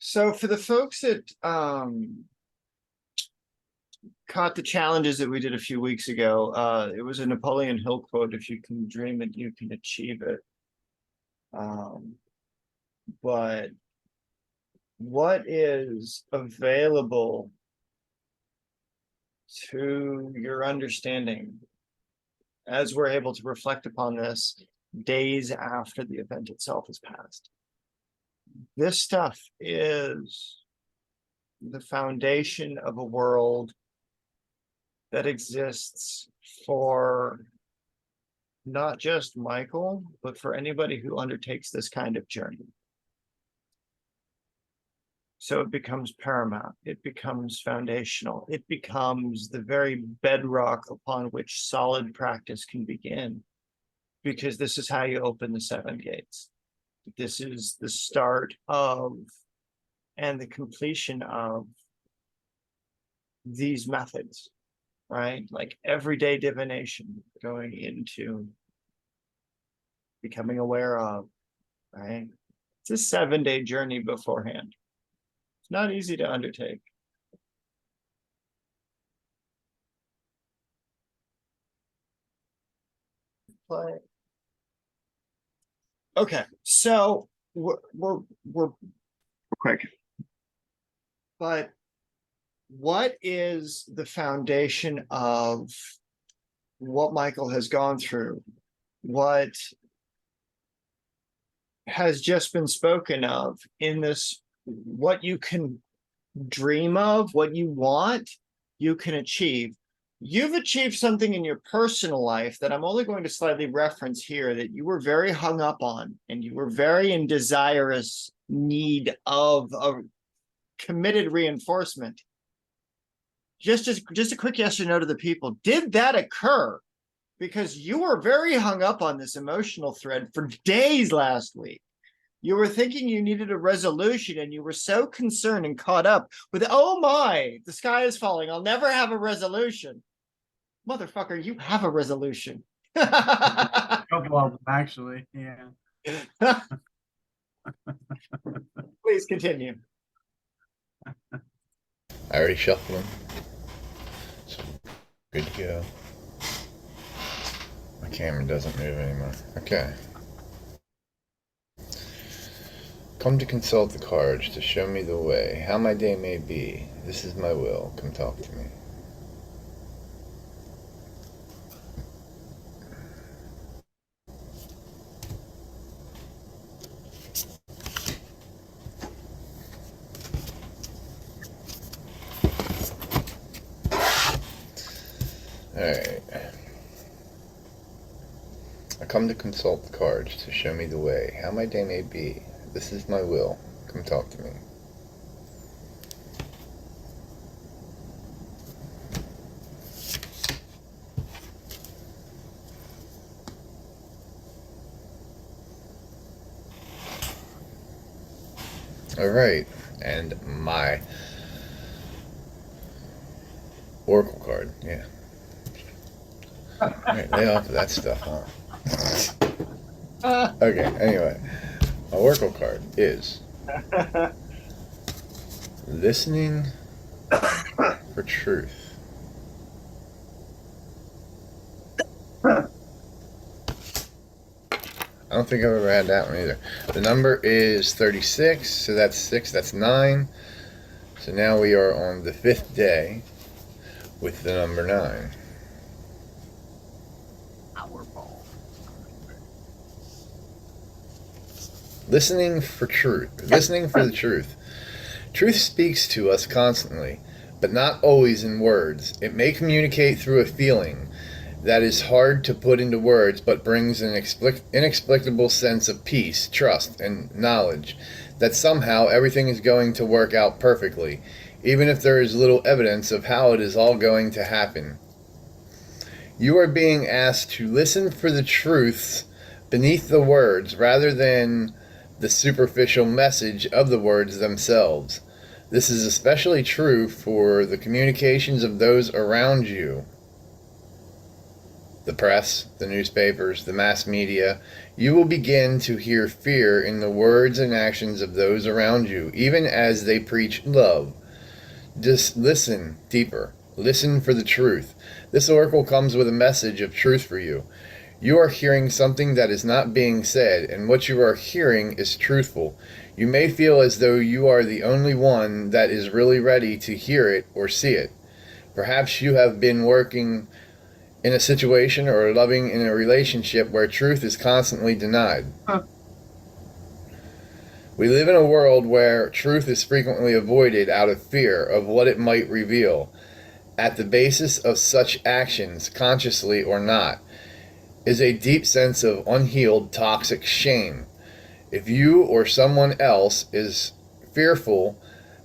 So for the folks that caught the challenges that we did a few weeks ago, it was a Napoleon Hill quote: "If you can dream it, you can achieve it." But what is available to your understanding as we're able to reflect upon this days after the event itself has passed? This stuff is the foundation of a world that exists for not just Michael, but for anybody who undertakes this kind of journey. So it becomes paramount, it becomes foundational, it becomes the very bedrock upon which solid practice can begin, because this is how you open the 7 gates. This is the start of and the completion of these methods, right? Like everyday divination going into becoming aware of, right? It's a 7-day journey beforehand. It's not easy to undertake. But okay, so we're quick. But what is the foundation of what Michael has gone through? What has just been spoken of in this? What you can dream of, what you want, you can achieve. You've achieved something in your personal life that I'm only going to slightly reference here, that you were very hung up on, and you were very in desirous need of a committed reinforcement. just a quick yes or no to the people. Did that occur? Because you were very hung up on this emotional thread for days last week. You were thinking you needed a resolution, and you were so concerned and caught up with, oh my, the sky is falling. I'll never have a resolution. Motherfucker, you have a resolution. A couple of them, actually. Yeah. Please continue. I already shuffled them. So good to go. My camera doesn't move anymore. Okay. Come to consult the cards to show me the way, how my day may be. This is my will. Come talk to me. Alright. I come to consult the cards to show me the way, how my day may be. This is my will. Come talk to me. Alright, and my Oracle card, yeah. Alright, lay off of that stuff, huh? Okay, anyway. My Oracle card is listening for truth. I don't think I've ever had that one either. The number is 36, so that's 6, that's 9. So now we are on the 5th day with the number 9. Powerball. Listening for truth. Listening for the truth. Truth speaks to us constantly, but not always in words. It may communicate through a feeling that is hard to put into words, but brings an inexplicable sense of peace, trust, and knowledge that somehow everything is going to work out perfectly, even if there is little evidence of how it is all going to happen. You are being asked to listen for the truths beneath the words rather than the superficial message of the words themselves. This is especially true for the communications of those around you. The press, the newspapers, the mass media. You will begin to hear fear in the words and actions of those around you, even as they preach love. Just listen deeper. Listen for the truth. This oracle comes with a message of truth for you. You are hearing something that is not being said, and what you are hearing is truthful. You may feel as though you are the only one that is really ready to hear it or see it. Perhaps you have been working in a situation or loving in a relationship where truth is constantly denied. We live in a world where truth is frequently avoided out of fear of what it might reveal. At the basis of such actions, consciously or not, is a deep sense of unhealed toxic shame. If you or someone else is fearful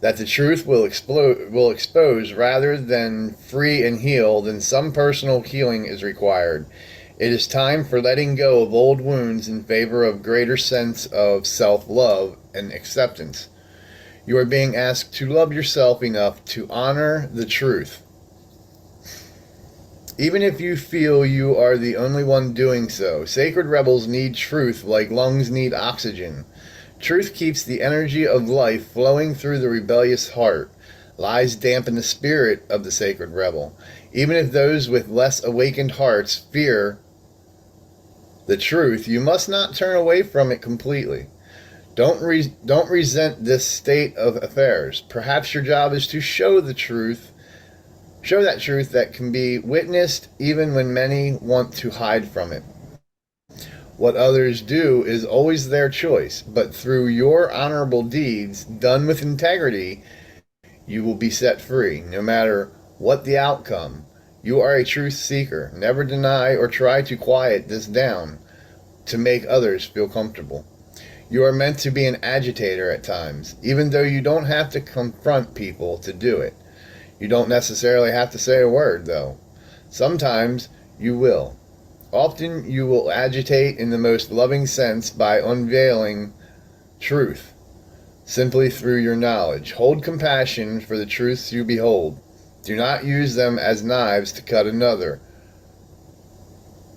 that the truth will expose rather than free and heal, then some personal healing is required. It is time for letting go of old wounds in favor of greater sense of self-love and acceptance. You are being asked to love yourself enough to honor the truth. Even if you feel you are the only one doing so, sacred rebels need truth like lungs need oxygen. Truth keeps the energy of life flowing through the rebellious heart. Lies dampen the spirit of the sacred rebel. Even if those with less awakened hearts fear the truth, you must not turn away from it completely. Don't resent this state of affairs. Perhaps your job is to show that truth that can be witnessed even when many want to hide from it. What others do is always their choice, but through your honorable deeds, done with integrity, you will be set free, no matter what the outcome. You are a truth seeker. Never deny or try to quiet this down to make others feel comfortable. You are meant to be an agitator at times, even though you don't have to confront people to do it. You don't necessarily have to say a word, though. Sometimes you will. Often you will agitate in the most loving sense by unveiling truth, simply through your knowledge. Hold compassion for the truths you behold. Do not use them as knives to cut another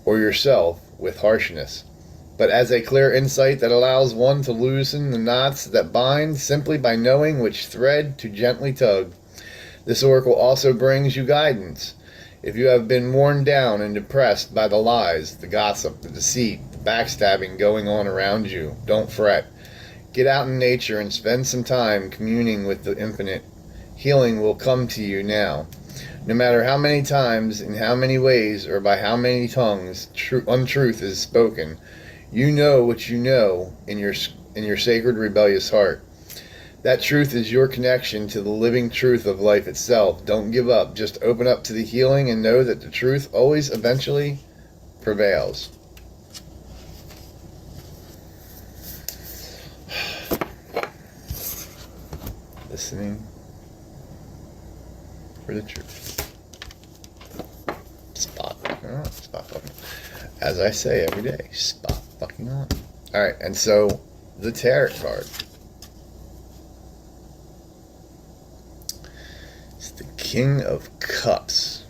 or yourself with harshness, but as a clear insight that allows one to loosen the knots that bind simply by knowing which thread to gently tug. This oracle also brings you guidance. If you have been worn down and depressed by the lies, the gossip, the deceit, the backstabbing going on around you, don't fret. Get out in nature and spend some time communing with the infinite. Healing will come to you now. No matter how many times, in how many ways, or by how many tongues untruth is spoken, you know what you know in your sacred rebellious heart. That truth is your connection to the living truth of life itself. Don't give up. Just open up to the healing and know that the truth always eventually prevails. Listening for the truth. Spot fucking on. Spot fucking on. As I say every day, spot fucking on. Alright, and so the tarot card. It's the King of Cups.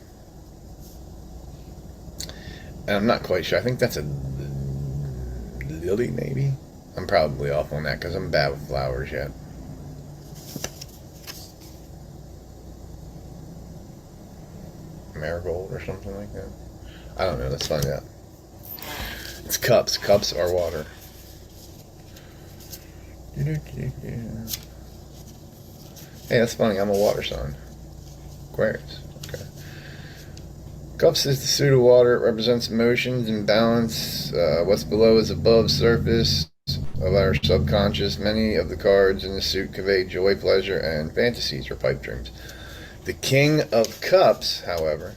And I'm not quite sure. I think that's a lily, maybe? I'm probably off on that because I'm bad with flowers yet. Marigold or something like that. I don't know. Let's find out. It's cups. Cups are water. Hey, that's funny. I'm a water sign. Aquarius. Okay. Cups is the suit of water. It represents emotions and balance. What's below is above surface of our subconscious. Many of the cards in the suit convey joy, pleasure, and fantasies or pipe dreams. The King of Cups, however,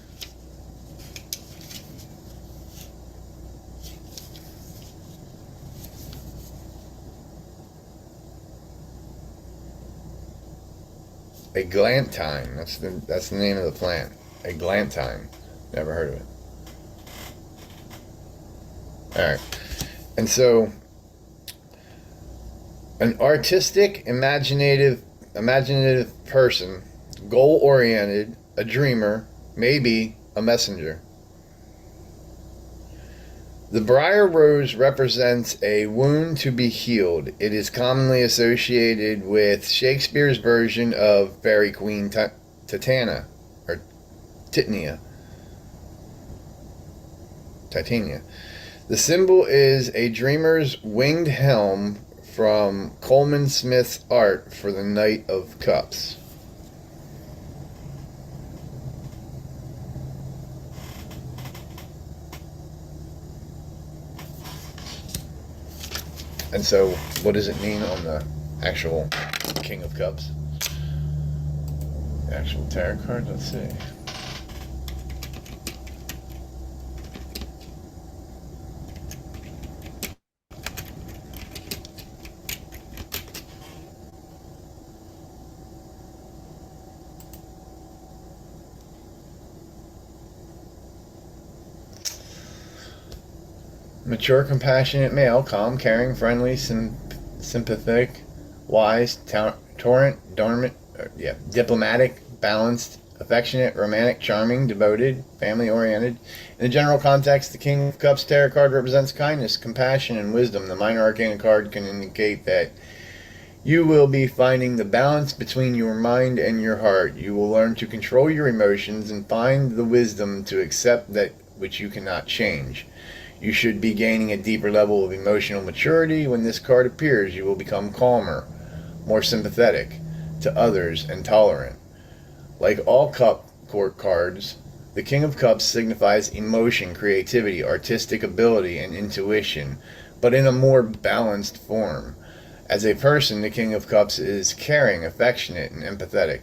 a glantine. That's the name of the plant. A glantine. Never heard of it. Alright. And so an artistic, imaginative person, goal-oriented, a dreamer, maybe a messenger. The briar rose represents a wound to be healed. It is commonly associated with Shakespeare's version of Fairy Queen Titania. The symbol is a dreamer's winged helm from Coleman Smith's art for the Knight of Cups. And so, what does it mean on the actual King of Cups? The actual tarot card? Let's see. Mature, compassionate male, calm, caring, friendly, sympathetic, wise, diplomatic, balanced, affectionate, romantic, charming, devoted, family-oriented. In the general context, the King of Cups tarot card represents kindness, compassion, and wisdom. The minor arcana card can indicate that you will be finding the balance between your mind and your heart. You will learn to control your emotions and find the wisdom to accept that which you cannot change. You should be gaining a deeper level of emotional maturity. When this card appears, you will become calmer, more sympathetic to others, and tolerant. Like all cup court cards, the King of Cups signifies emotion, creativity, artistic ability, and intuition, but in a more balanced form. As a person, the King of Cups is caring, affectionate, and empathetic.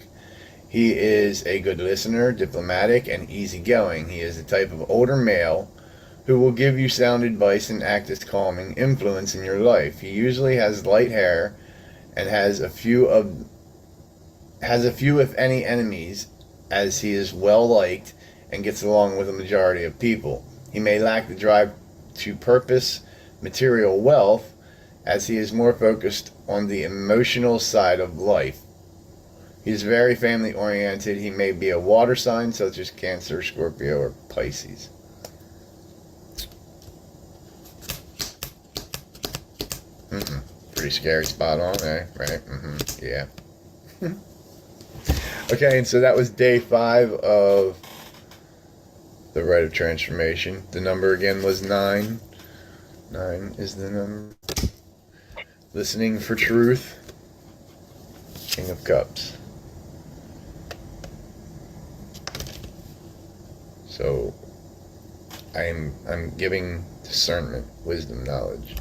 He is a good listener, diplomatic, and easygoing. He is the type of older male who will give you sound advice and act as calming influence in your life. He usually has light hair and has a few if any enemies, as he is well liked and gets along with a majority of people. He may lack the drive to purpose material wealth as he is more focused on the emotional side of life. He is very family oriented. He may be a water sign such as Cancer, Scorpio, or Pisces. Pretty scary, spot on, eh? Right? Yeah. Okay, and so that was day 5 of the Rite of Transformation. The number again was 9. 9 is the number. Listening for truth. King of Cups. So I'm giving discernment, wisdom, knowledge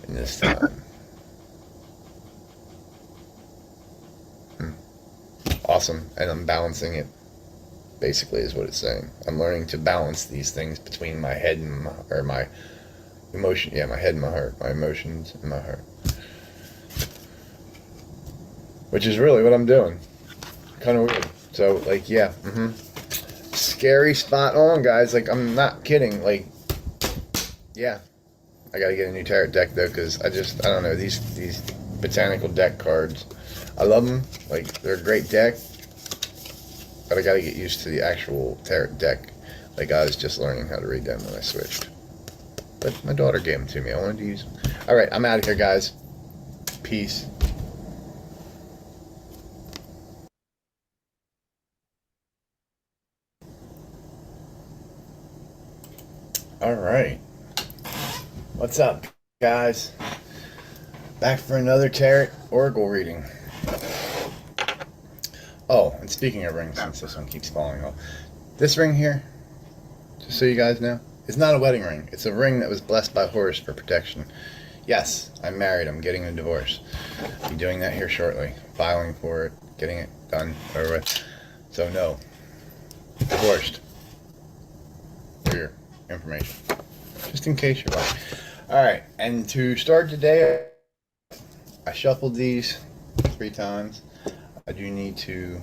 in this time. Awesome. And I'm balancing it, basically, is what it's saying. I'm learning to balance these things between my head and my emotion. Yeah, my head and my heart. My emotions and my heart. Which is really what I'm doing. Kind of weird. So, like, yeah. Scary, spot on, guys. Like, I'm not kidding. Like, yeah. I gotta get a new tarot deck, though, because I don't know, these botanical deck cards. I love them. Like, they're a great deck. But I gotta get used to the actual tarot deck. Like, I was just learning how to read them when I switched. But my daughter gave them to me. I wanted to use them. Alright, I'm out of here, guys. Peace. Alright. What's up, guys? Back for another tarot oracle reading. Oh, and speaking of rings, since this one keeps falling off, this ring here, just so you guys know, is not a wedding ring. It's a ring that was blessed by Horus for protection. Yes, I'm married. I'm getting a divorce. I'll be doing that here shortly. Filing for it, getting it done, over with. So no, divorced. For your information, just in case you're like. All right, and to start today, I shuffled these 3 times. I do need to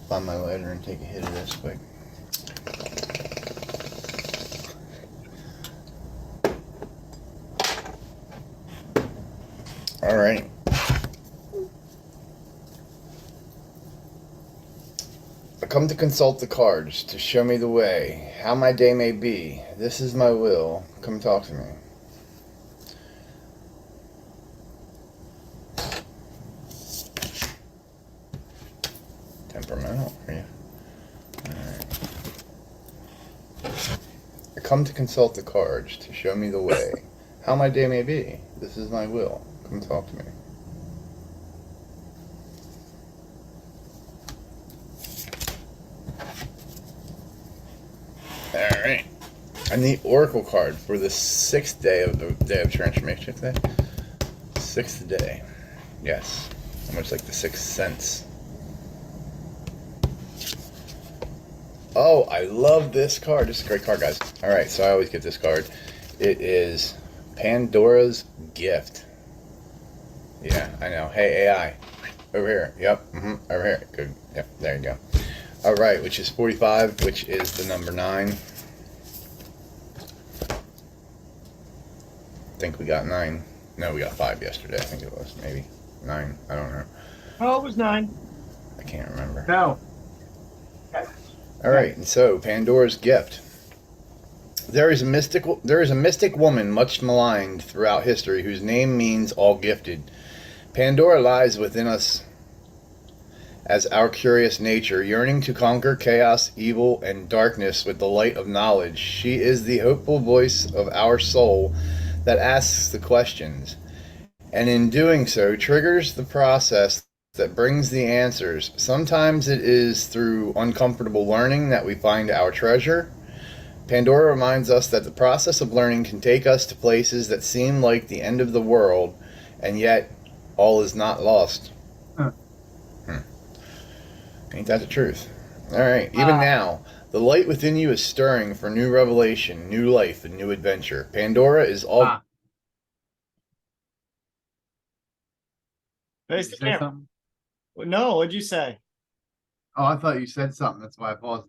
find my lighter and take a hit of this quick. All right. I come to consult the cards to show me the way, how my day may be. This is my will. Come talk to me. Temperamental, are you? Alright. I come to consult the cards to show me the way, how my day may be. This is my will. Come talk to me. Alright. And the Oracle card for the 6th day of the Day of Transformation today. 6th day. Yes. Almost like the 6th sense. Oh, I love this card. This is a great card, guys. Alright, so I always get this card. It is Pandora's Gift. Yeah, I know. Hey, AI. Over here. Yep. Over here. Good. Yep, there you go. Alright, which is 45, which is the number 9. I think we got 9. No, we got 5 yesterday. I think it was. Maybe 9. I don't know. Oh, it was 9. I can't remember. No. Alright, and so Pandora's Gift. There is a mystic woman much maligned throughout history whose name means all gifted. Pandora lies within us as our curious nature, yearning to conquer chaos, evil, and darkness with the light of knowledge. She is the hopeful voice of our soul that asks the questions, and in doing so triggers the process that brings the answers. Sometimes it is through uncomfortable learning that we find our treasure. Pandora reminds us that the process of learning can take us to places that seem like the end of the world, and yet all is not lost. Ain't that the truth? Alright, even now, the light within you is stirring for new revelation, new life, and new adventure. Pandora is all... Face Did the you say camera. something? No, what'd you say? Oh, I thought you said something. That's why I paused.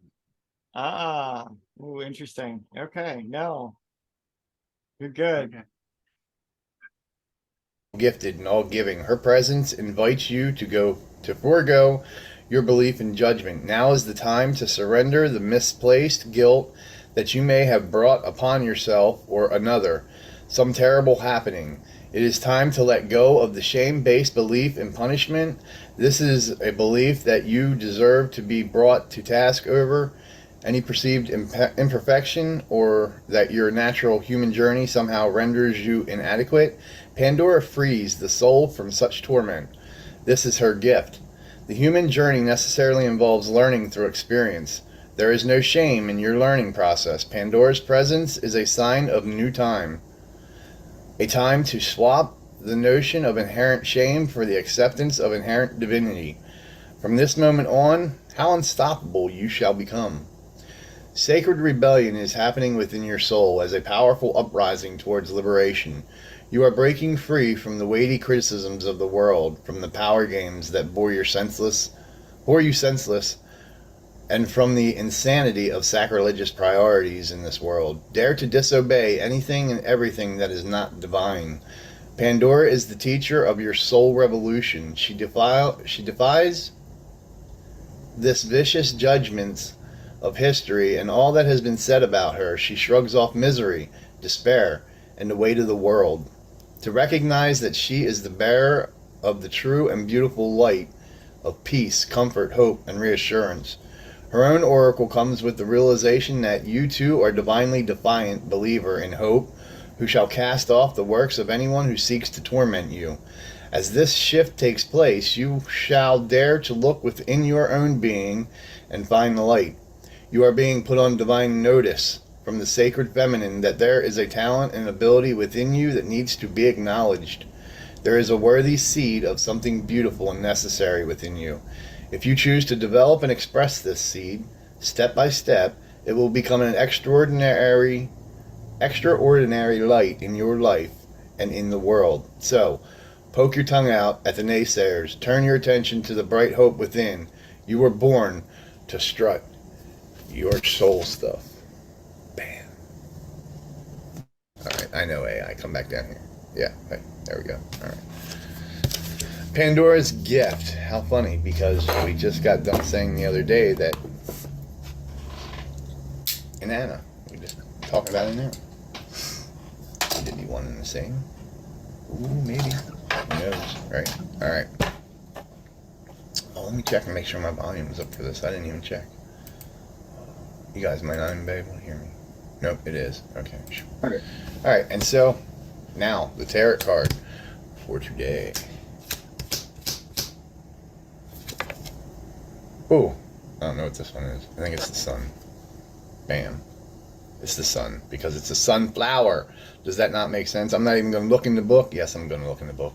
Ah, ooh, interesting. Okay, no. You're good. Okay. Gifted in all giving. Her presence invites you to forego your belief in judgment. Now is the time to surrender the misplaced guilt that you may have brought upon yourself or another, some terrible happening. It is time to let go of the shame-based belief in punishment. This is a belief that you deserve to be brought to task over any perceived imperfection, or that your natural human journey somehow renders you inadequate. Pandora frees the soul from such torment. This is her gift. The human journey necessarily involves learning through experience. There is no shame in your learning process. Pandora's presence is a sign of new time. A time to swap the notion of inherent shame for the acceptance of inherent divinity. From this moment on, how unstoppable you shall become. Sacred rebellion is happening within your soul as a powerful uprising towards liberation. You are breaking free from the weighty criticisms of the world, from the power games that bore you senseless, and from the insanity of sacrilegious priorities in this world. Dare to disobey anything and everything that is not divine. Pandora is the teacher of your soul revolution. She defies this vicious judgments of history and all that has been said about her. She shrugs off misery, despair, and the weight of the world, to recognize that she is the bearer of the true and beautiful light of peace, comfort, hope, and reassurance. Her own oracle comes with the realization that you too are divinely defiant believer in hope, who shall cast off the works of anyone who seeks to torment you. As this shift takes place, you shall dare to look within your own being and find the light. You are being put on divine notice from the sacred feminine that there is a talent and ability within you that needs to be acknowledged. There is a worthy seed of something beautiful and necessary within you. If you choose to develop and express this seed, step by step, it will become an extraordinary light in your life and in the world. So, poke your tongue out at the naysayers. Turn your attention to the bright hope within. You were born to strut your soul stuff. Bam. Alright, I know AI. Come back down here. Yeah, right, there we go. Alright. Pandora's gift. How funny, because we just got done saying the other day that in Anna, we just talking about it now. Could it be one and the same? Ooh, maybe. Who knows? Right. Alright. Oh, let me check and make sure my volume is up for this. I didn't even check. You guys might not even be able to hear me. Nope, it is. Okay. Okay. Alright, and so now the tarot card for today. Oh, I don't know what this one is. I think it's the sun. Bam. It's the sun because it's a sunflower. Does that not make sense? I'm not even going to look in the book. Yes, I'm going to look in the book.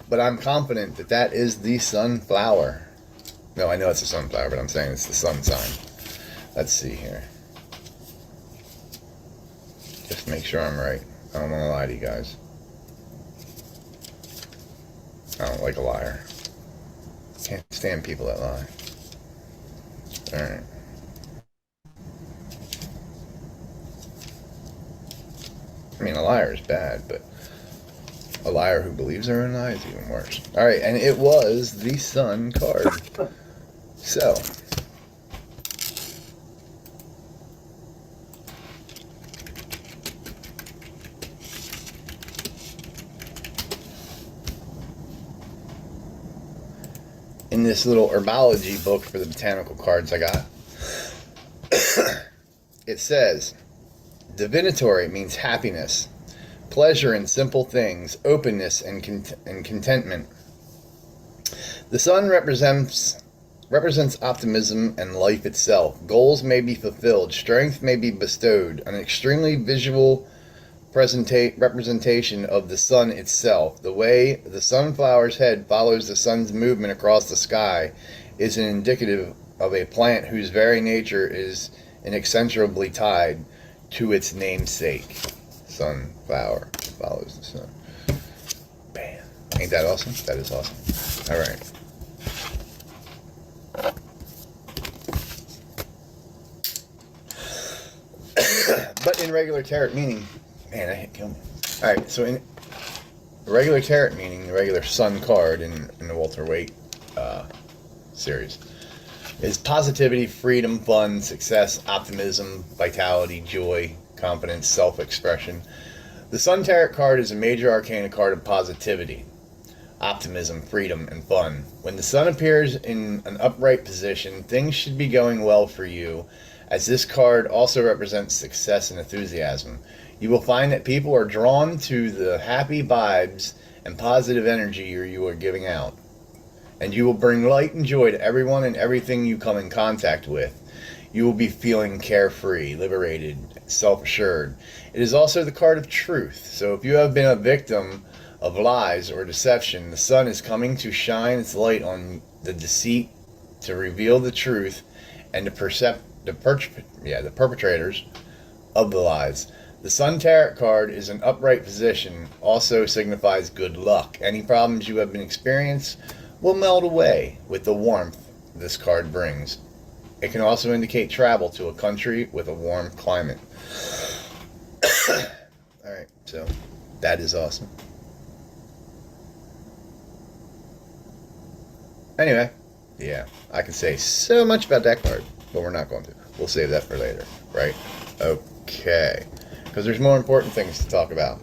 But I'm confident that that is the sunflower. No, I know it's a sunflower, but I'm saying it's the sun sign. Let's see here. Just make sure I'm right. I don't want to lie to you guys. I don't like a liar. Can't stand people that lie. Alright. I mean, a liar is bad, but a liar who believes their own lie is even worse. Alright, and it was the sun card. So, in this little herbology book for the botanical cards I got, it says, divinatory means happiness, pleasure in simple things, openness and contentment. The sun represents optimism and life itself. Goals may be fulfilled, strength may be bestowed, an extremely visual representation of the sun itself. The way the sunflower's head follows the sun's movement across the sky is an indicative of a plant whose very nature is inexorably tied to its namesake. Sunflower follows the sun. Bam. Ain't that awesome? That is awesome. Alright. regular tarot meaning, man, that hit killed me. All right, so in regular tarot meaning, the regular sun card in the Walter Waite series is positivity, freedom, fun, success, optimism, vitality, joy, confidence, self-expression. The Sun Tarot card is a major arcana card of positivity, optimism, freedom, and fun. When the sun appears in an upright position, things should be going well for you, as this card also represents success and enthusiasm. You will find that people are drawn to the happy vibes and positive energy you are giving out, and you will bring light and joy to everyone and everything you come in contact with. You will be feeling carefree, liberated, self-assured. It is also the card of truth, so if you have been a victim of lies or deception, the sun is coming to shine its light on the deceit, to reveal the truth, and the perpetrators of the lies. The Sun Tarot card is an upright position, also signifies good luck. Any problems you have been experiencing will melt away with the warmth this card brings. It can also indicate travel to a country with a warm climate. Alright, so that is awesome. Anyway, yeah, I can say so much about that card, but we're not going to. We'll save that for later, right? Okay. Because there's more important things to talk about.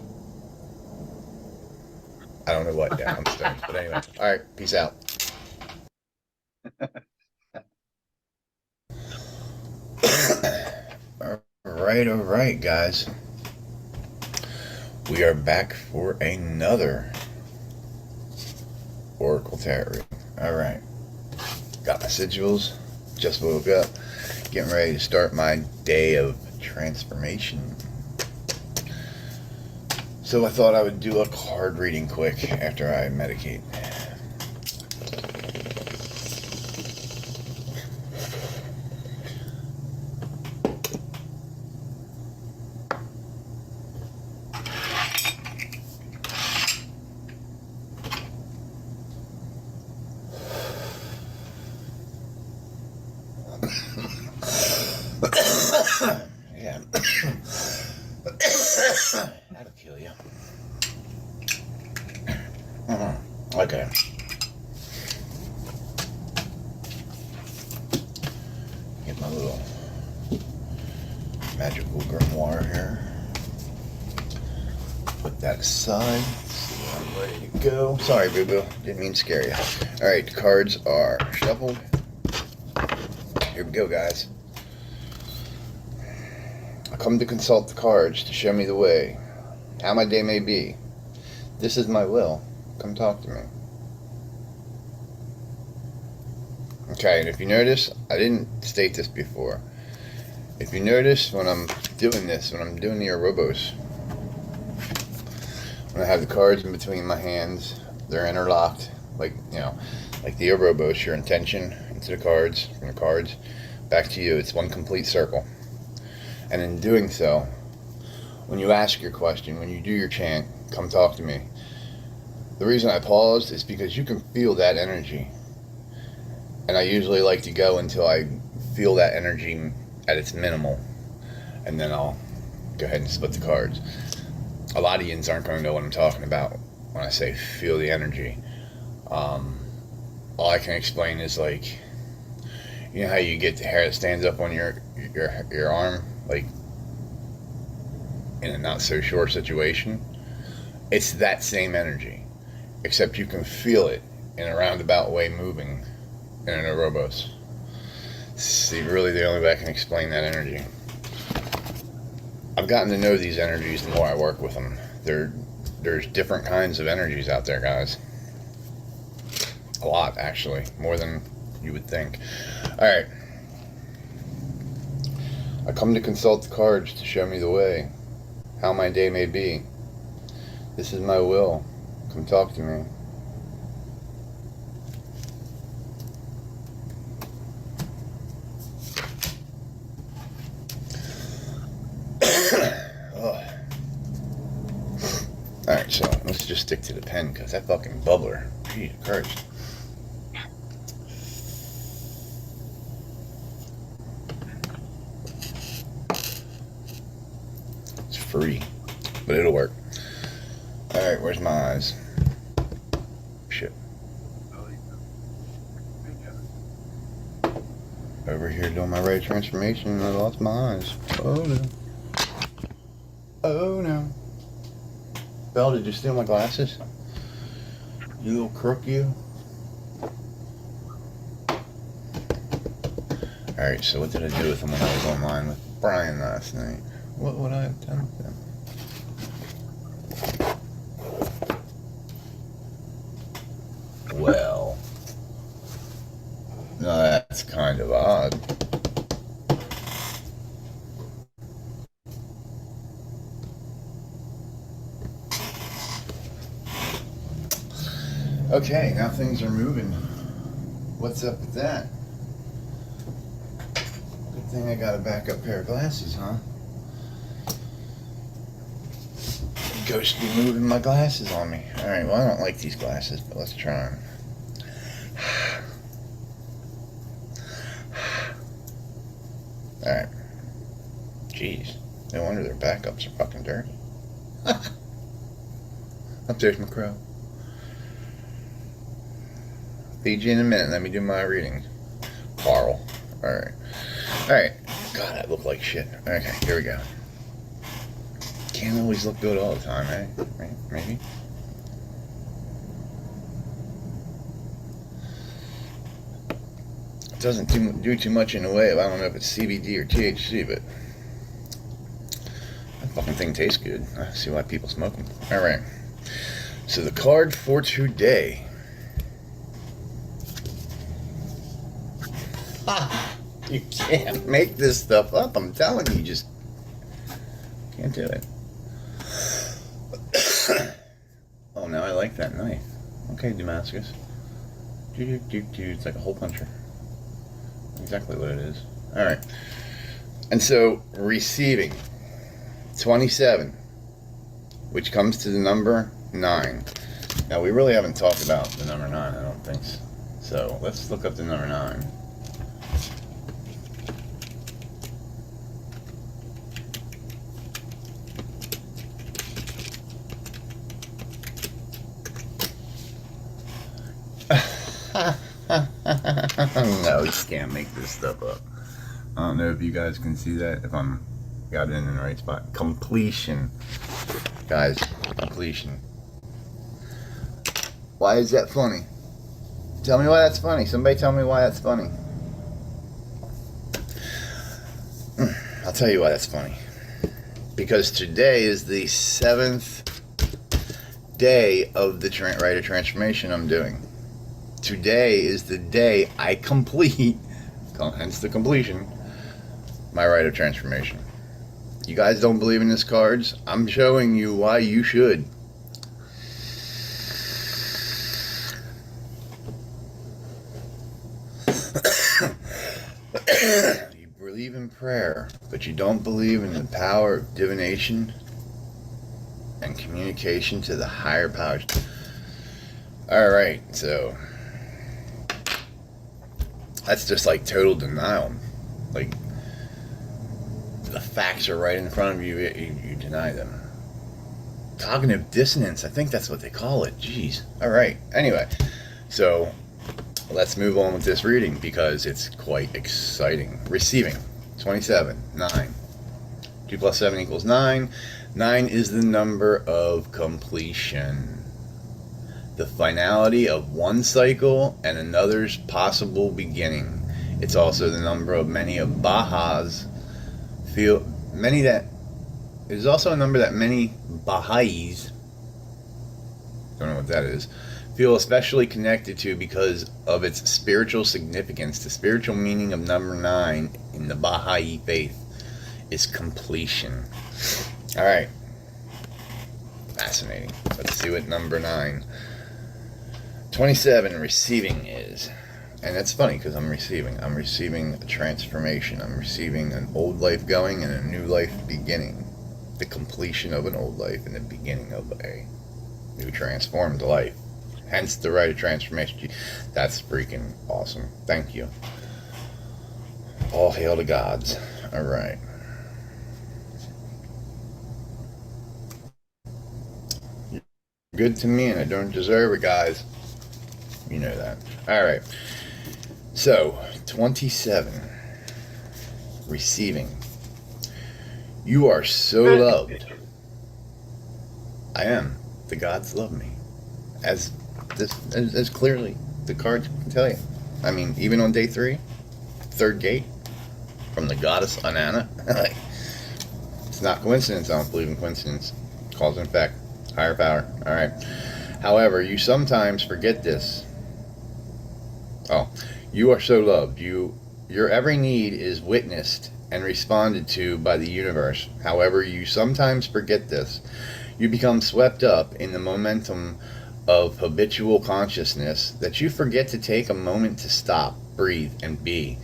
I don't know what yet. I'm stoned. But anyway, alright, peace out. Alright, guys. We are back for another Oracle Tarot reading. Alright. Got my sigils. Just woke up. Getting ready to start my day of transformation. So I thought I would do a card reading quick after I medicate. Yeah. That'll kill you. Okay. Get my little magical grimoire here. Put that aside. So I'm ready to go. Sorry, Boo Boo. Didn't mean to scare you. Alright, the cards are shuffled. Here we go, guys. I come to consult the cards to show me the way, how my day may be. This is my will. Come talk to me. Okay, and if you notice, I didn't state this before. If you notice when I'm doing this, when I'm doing the Ouroboros, when I have the cards in between my hands, they're interlocked, like, you know, like the Ouroboros, your intention into the cards, from the cards back to you. It's one complete circle. And in doing so, when you ask your question, when you do your chant, come talk to me. The reason I paused is because you can feel that energy. And I usually like to go until I feel that energy at its minimal. And then I'll go ahead and split the cards. A lot of yins aren't going to know what I'm talking about when I say feel the energy. All I can explain is, like, you know how you get the hair that stands up on your arm, like in a not so sure situation? It's that same energy, except you can feel it in a roundabout way moving in an Ouroboros. It's really the only way I can explain that energy. I've gotten to know these energies the more I work with them. There's different kinds of energies out there, guys. A lot, actually, more than you would think. Alright. I come to consult the cards to show me the way, how my day may be. This is my will. Come talk to me. Alright, so let's just stick to the pen, because that fucking bubbler. Jesus Christ. free, but it'll work. All right, where's my eyes? Shit. Over here doing my Rite of Transformation, and I lost my eyes. Oh no. Oh no. Belle, did you steal my glasses? You little crook, you. Alright, so what did I do with them when I was online with Brian last night? What would I have done with them? Well, now that's kind of odd. Okay, now things are moving. What's up with that? Good thing I got a backup pair of glasses, huh? Ghost be moving my glasses on me. Alright, well I don't like these glasses, but let's try them. Alright. Jeez. No wonder their backups are fucking dirty. Up there's my crow. Feed you in a minute. Let me do my readings. Carl. Alright. Alright. God, I look like shit. Okay, here we go. Can't always look good all the time, eh? Right? Maybe? It doesn't do too much in the way of, I don't know if it's CBD or THC, but that fucking thing tastes good. I see why people smoke them. Alright. So the card for today. You can't make this stuff up. I'm telling you, just can't do it. Oh, now I like that knife. Okay, Damascus. It's like a hole puncher. Exactly what it is. Alright. And so, receiving 27, which comes to the number 9. Now, we really haven't talked about the number 9, I don't think so. So, let's look up the number 9. No, you can't make this stuff up. I don't know if you guys can see that, if I'm got it in the right spot. Completion. Guys, completion. Why is that funny? Tell me why that's funny. Somebody tell me why that's funny. I'll tell you why that's funny. Because today is the 7th day of the Rite of Transformation I'm doing. Today is the day I complete, hence the completion, my Rite of Transformation. You guys don't believe in these cards? I'm showing you why you should. You believe in prayer, but you don't believe in the power of divination and communication to the higher powers. Alright, so that's just like total denial. Like, the facts are right in front of you, you deny them. Cognitive dissonance, I think that's what they call it. Jeez. Alright, anyway. So, let's move on with this reading because it's quite exciting. Receiving, 27, 9. 2 plus 7 equals 9. 9 is the number of completion. The finality of one cycle and another's possible beginning. It's also the number of many of Baha's it is also a number that many Baha'is, don't know what that is, feel especially connected to because of its spiritual significance. The spiritual meaning of number 9 in the Baha'i faith is completion. Alright. Fascinating. Let's see what number 9. 27 receiving is. And it's funny because I'm receiving a transformation. I'm receiving an old life going and a new life beginning. The completion of an old life and the beginning of a new transformed life. Hence the Rite of Transformation. That's freaking awesome. Thank you. All hail the gods. Alright. good to me and I don't deserve it, guys. You know that. Alright. So, 27. Receiving. You are so loved. I am. The gods love me. As clearly the cards can tell you. I mean, even on day 3, third gate, from the goddess Anana. It's not coincidence. I don't believe in coincidence. Cause and effect. Higher power. Alright. However, you sometimes forget this. Oh. You are so loved. Your every need is witnessed and responded to by the universe. However, you sometimes forget this. You become swept up in the momentum of habitual consciousness that you forget to take a moment to stop, breathe, and be.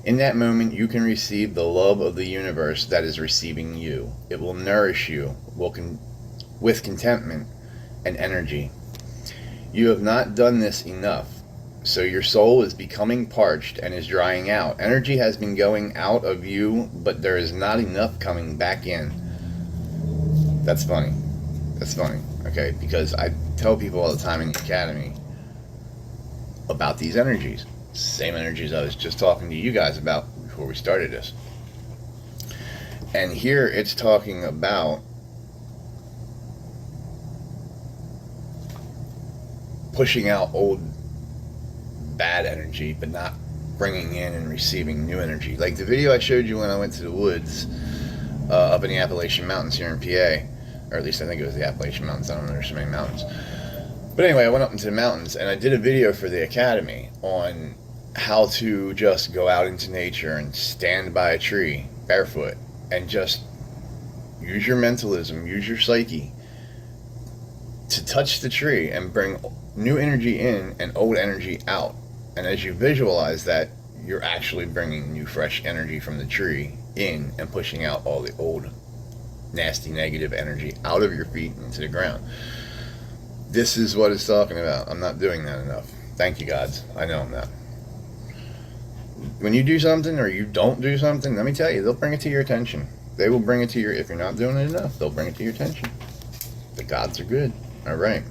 In that moment, you can receive the love of the universe that is receiving you. It will nourish you with contentment and energy. You have not done this enough. So your soul is becoming parched and is drying out. Energy has been going out of you, but there is not enough coming back in. That's funny. That's funny. Okay, because I tell people all the time in the academy about these energies. Same energies I was just talking to you guys about before we started this. And here it's talking about pushing out old bad energy, but not bringing in and receiving new energy. Like the video I showed you when I went to the woods up in the Appalachian Mountains here in PA, or at least I think it was the Appalachian Mountains. I don't know, there's so many mountains. But anyway, I went up into the mountains and I did a video for the academy on how to just go out into nature and stand by a tree barefoot and just use your mentalism, use your psyche to touch the tree and bring new energy in and old energy out. And as you visualize that, you're actually bringing new fresh energy from the tree in and pushing out all the old nasty negative energy out of your feet and into the ground. This is what it's talking about. I'm not doing that enough. Thank you, gods. I know I'm not. When you do something or you don't do something, let me tell you, they'll bring it to your attention. They will bring it to your, if you're not doing it enough, they'll bring it to your attention. The gods are good. All right.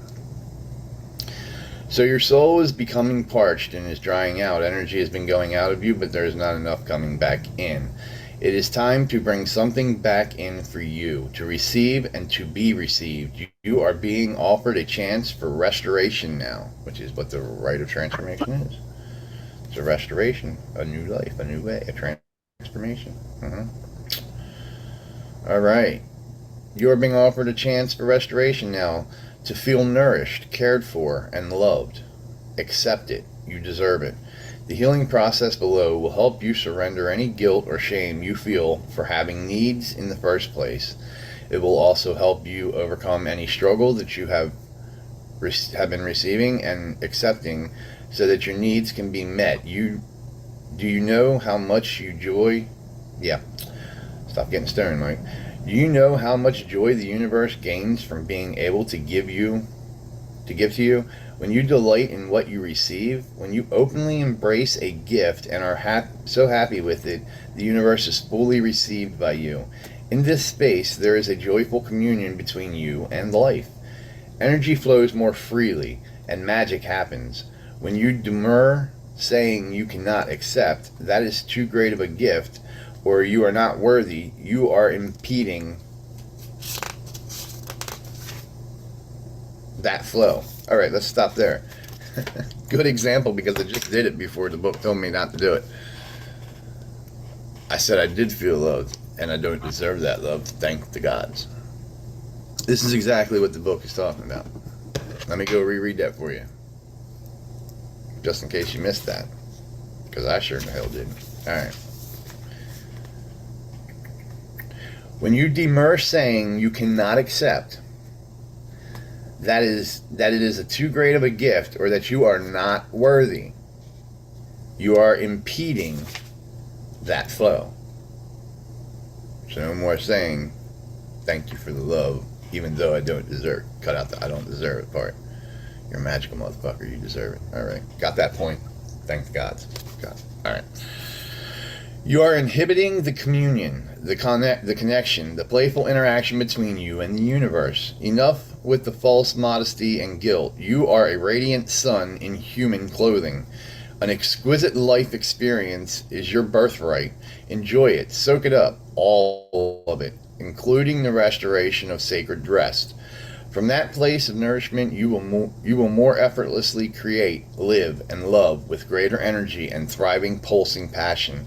So your soul is becoming parched and is drying out. Energy has been going out of you, but there is not enough coming back in. It is time to bring something back in for you, to receive and to be received. You are being offered a chance for restoration now, which is what the Rite of Transformation is. It's a restoration, a new life, a new way, a transformation. All right. You are being offered a chance for restoration now, to feel nourished, cared for, and loved. Accept it. You deserve it. The healing process below will help you surrender any guilt or shame you feel for having needs in the first place. It will also help you overcome any struggle that you have been receiving and accepting so that your needs can be met. Do you know how much you joy? Yeah. Stop getting stoned, Mike. Do you know how much joy the universe gains from being able to give to you? When you delight in what you receive, when you openly embrace a gift and are so happy with it, the universe is fully received by you. In this space, there is a joyful communion between you and life. Energy flows more freely, and magic happens. When you demur, saying you cannot accept, that is too great of a gift, or you are not worthy, you are impeding that flow. All right, let's stop there. Good example, because I just did it before the book told me not to do it. I said I did feel loved, and I don't deserve that love. Thank the gods. This is exactly what the book is talking about. Let me go reread that for you, just in case you missed that, because I sure in the hell didn't. All right. When you demur saying you cannot accept, that it is a too great of a gift, or that you are not worthy, you are impeding that flow. So no more saying thank you for the love, even though I don't deserve. Cut out the I don't deserve it part. You're a magical motherfucker. You deserve it. All right. Got that point. Thank the gods. God. All right. You are inhibiting the communion, the connection, the playful interaction between you and the universe. Enough with the false modesty and guilt. You are a radiant sun in human clothing. An exquisite life experience is your birthright. Enjoy it, soak it up, all of it, including the restoration of sacred rest. From that place of nourishment, you will more effortlessly create, live, and love with greater energy and thriving, pulsing passion.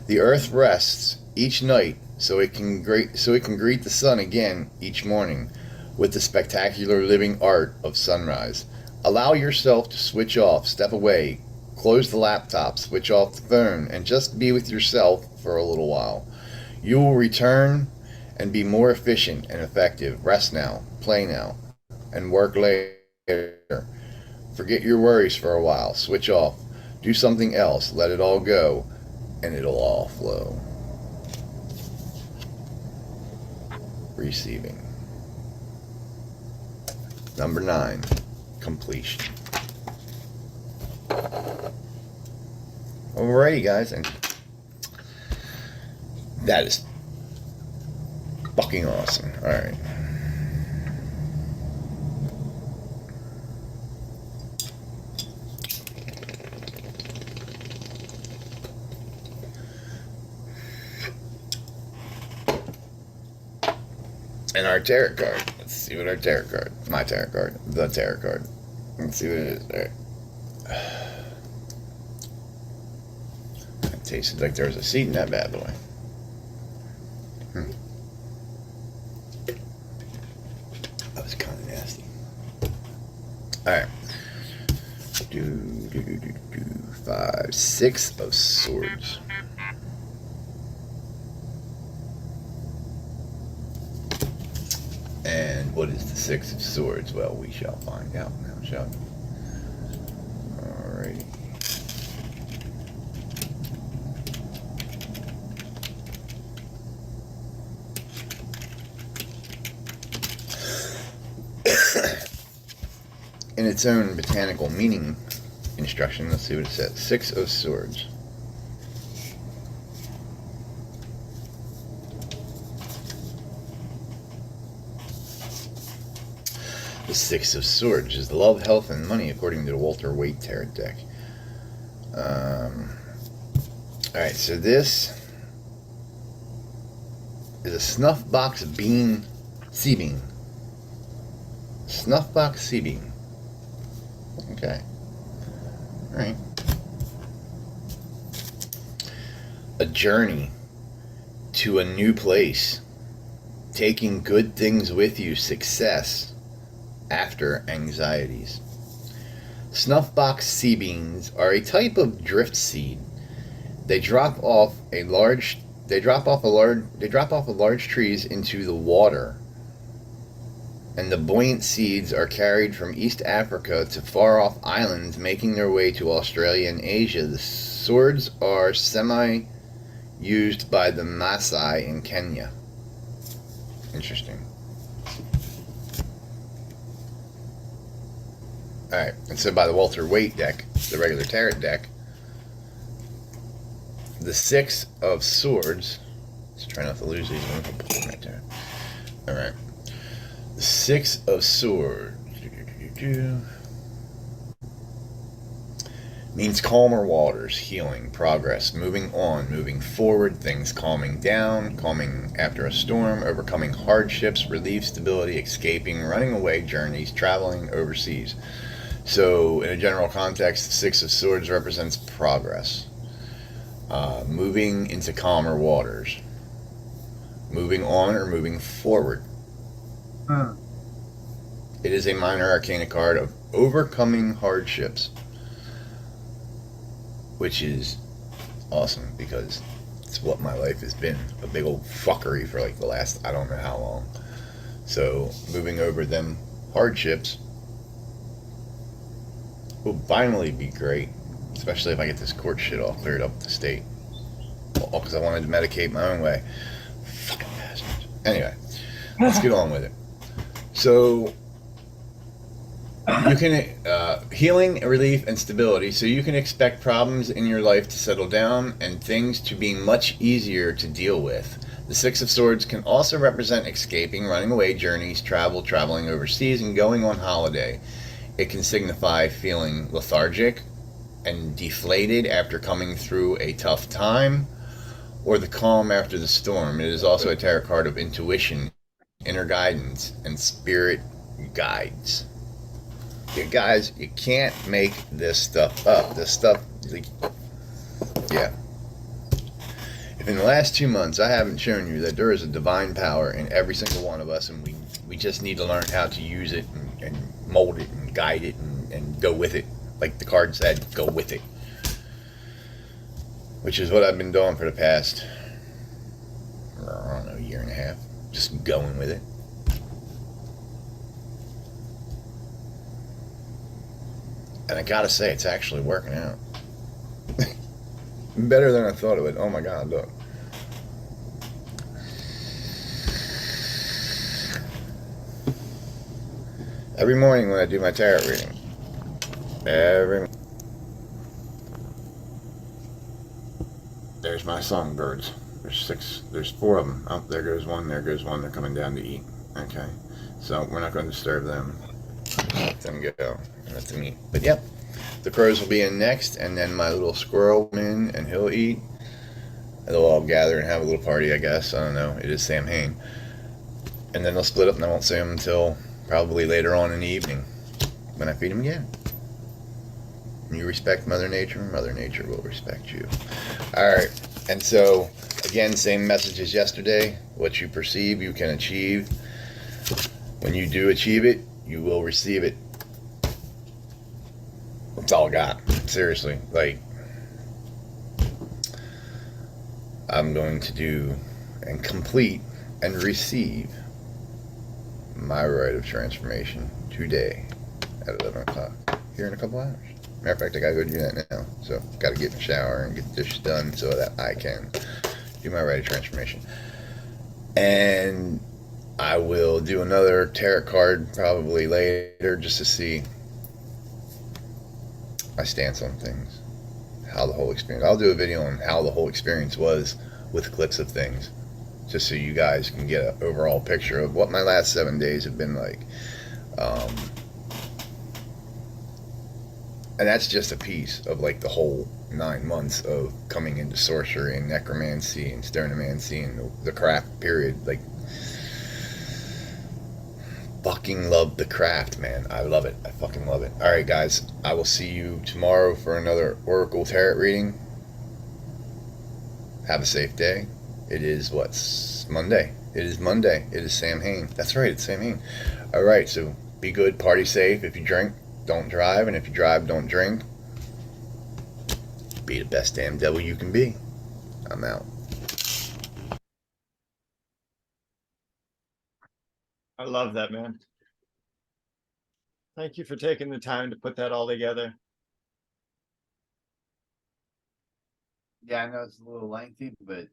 The earth rests each night so it can greet the sun again each morning with the spectacular living art of sunrise. Allow yourself to switch off, step away, close the laptop, switch off the phone, and just be with yourself for a little while. You will return and be more efficient and effective. Rest now, play now, and work later. Forget your worries for a while, switch off, do something else, let it all go, and it'll all flow. Receiving. Number 9, completion. Alrighty, guys, and that is fucking awesome. Alright. And our tarot card. Let's see what our tarot card. My tarot card. The tarot card. Let's see what it is. Alright. It tasted like there was a seed in that bad boy. That was kind of nasty. Alright. 5, 6 of swords. And what is the 6 of swords? Well, we shall find out now, shall we? Alrighty. In its own botanical meaning instruction, let's see what it says. 6 of swords. The 6 of swords is the love, health, and money according to the Walter Waite tarot deck. Alright, so this is a snuff box bean sea bean. Snuff box sea bean. Okay. Alright. A journey to a new place. Taking good things with you. Success after anxieties. Snuffbox sea beans are a type of drift seed. They drop off large trees into the water, and the buoyant seeds are carried from East Africa to far off islands, making their way to Australia and Asia. The swords are semi-used by the Maasai in Kenya. Interesting. Alright, and so by the Walter Waite deck, the regular tarot deck, the 6 of swords, let's try not to lose these ones, I'll put them right there. Alright, the 6 of swords means calmer waters, healing, progress, moving on, moving forward, things calming down, calming after a storm, overcoming hardships, relief, stability, escaping, running away, journeys, traveling overseas. So, in a general context, the 6 of swords represents progress. Moving into calmer waters. Moving on or moving forward. It is a minor arcana card of overcoming hardships. Which is awesome, because it's what my life has been. A big old fuckery for like the last, I don't know how long. So, moving over them hardships will finally be great, especially if I get this court shit all cleared up with the state. All because I wanted to medicate my own way. Fucking bastards. Anyway, let's get on with it. So, You can healing, relief, and stability. So you can expect problems in your life to settle down and things to be much easier to deal with. The Six of Swords can also represent escaping, running away, journeys, traveling overseas, and going on holiday. It can signify feeling lethargic and deflated after coming through a tough time, or the calm after the storm. It is also a tarot card of intuition, inner guidance, and spirit guides. You guys, you can't make this stuff up. This stuff, yeah. If in the last 2 months I haven't shown you that there is a divine power in every single one of us, and we just need to learn how to use it and mold it and guide it and go with it. Like the card said, go with it. Which is what I've been doing for the past, I don't know, year and a half. Just going with it. And I gotta say, it's actually working out. Better than I thought it would. Oh my God, look. Every morning when I do my tarot reading, there's my songbirds. There's 4 of them. Oh, there goes one, they're coming down to eat. Okay. So we're not going to disturb them. Let them go. Let them eat. But yep, the crows will be in next, and then my little squirrel will in, and he'll eat. And they'll all gather and have a little party, I guess. I don't know. It is Samhain. And then they'll split up, and I won't see them until probably later on in the evening when I feed them again. You respect Mother Nature, Mother Nature will respect you. Alright, and so, again, same message as yesterday. What you perceive, you can achieve. When you do achieve it, you will receive it. That's all I got. Seriously. Like, I'm going to do and complete and receive my Rite of Transformation today at 11 o'clock. Here in a couple hours. Matter of fact, I gotta go do that now. So, gotta get in the shower and get this done so that I can do my Rite of Transformation. And I will do another tarot card probably later just to see my stance on things. How the whole experience. I'll do a video on how the whole experience was with clips of things. Just so you guys can get an overall picture of what my last 7 days have been like. And that's just a piece of like the whole 9 months of coming into sorcery and necromancy and stonemancy and the craft period. Like, fucking love the craft, man. I love it. I fucking love it. Alright, guys. I will see you tomorrow for another Oracle Tarot reading. Have a safe day. It is what's Monday. It is Monday. It is Samhain. That's right, it's Samhain. Alright, so be good, party safe. If you drink, don't drive, and if you drive, don't drink. Be the best damn devil you can be. I'm out. I love that, man. Thank you for taking the time to put that all together. Yeah, I know it's a little lengthy, but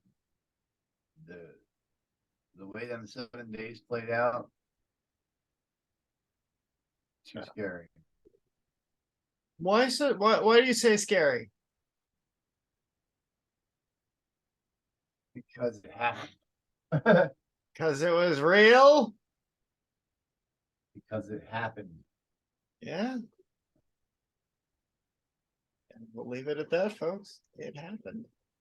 the way them 7 days played out, too Yeah. scary. Why so? Why do you say scary? Because it happened. Because it was real? Because it happened. Yeah. And we'll leave it at that, folks. It happened.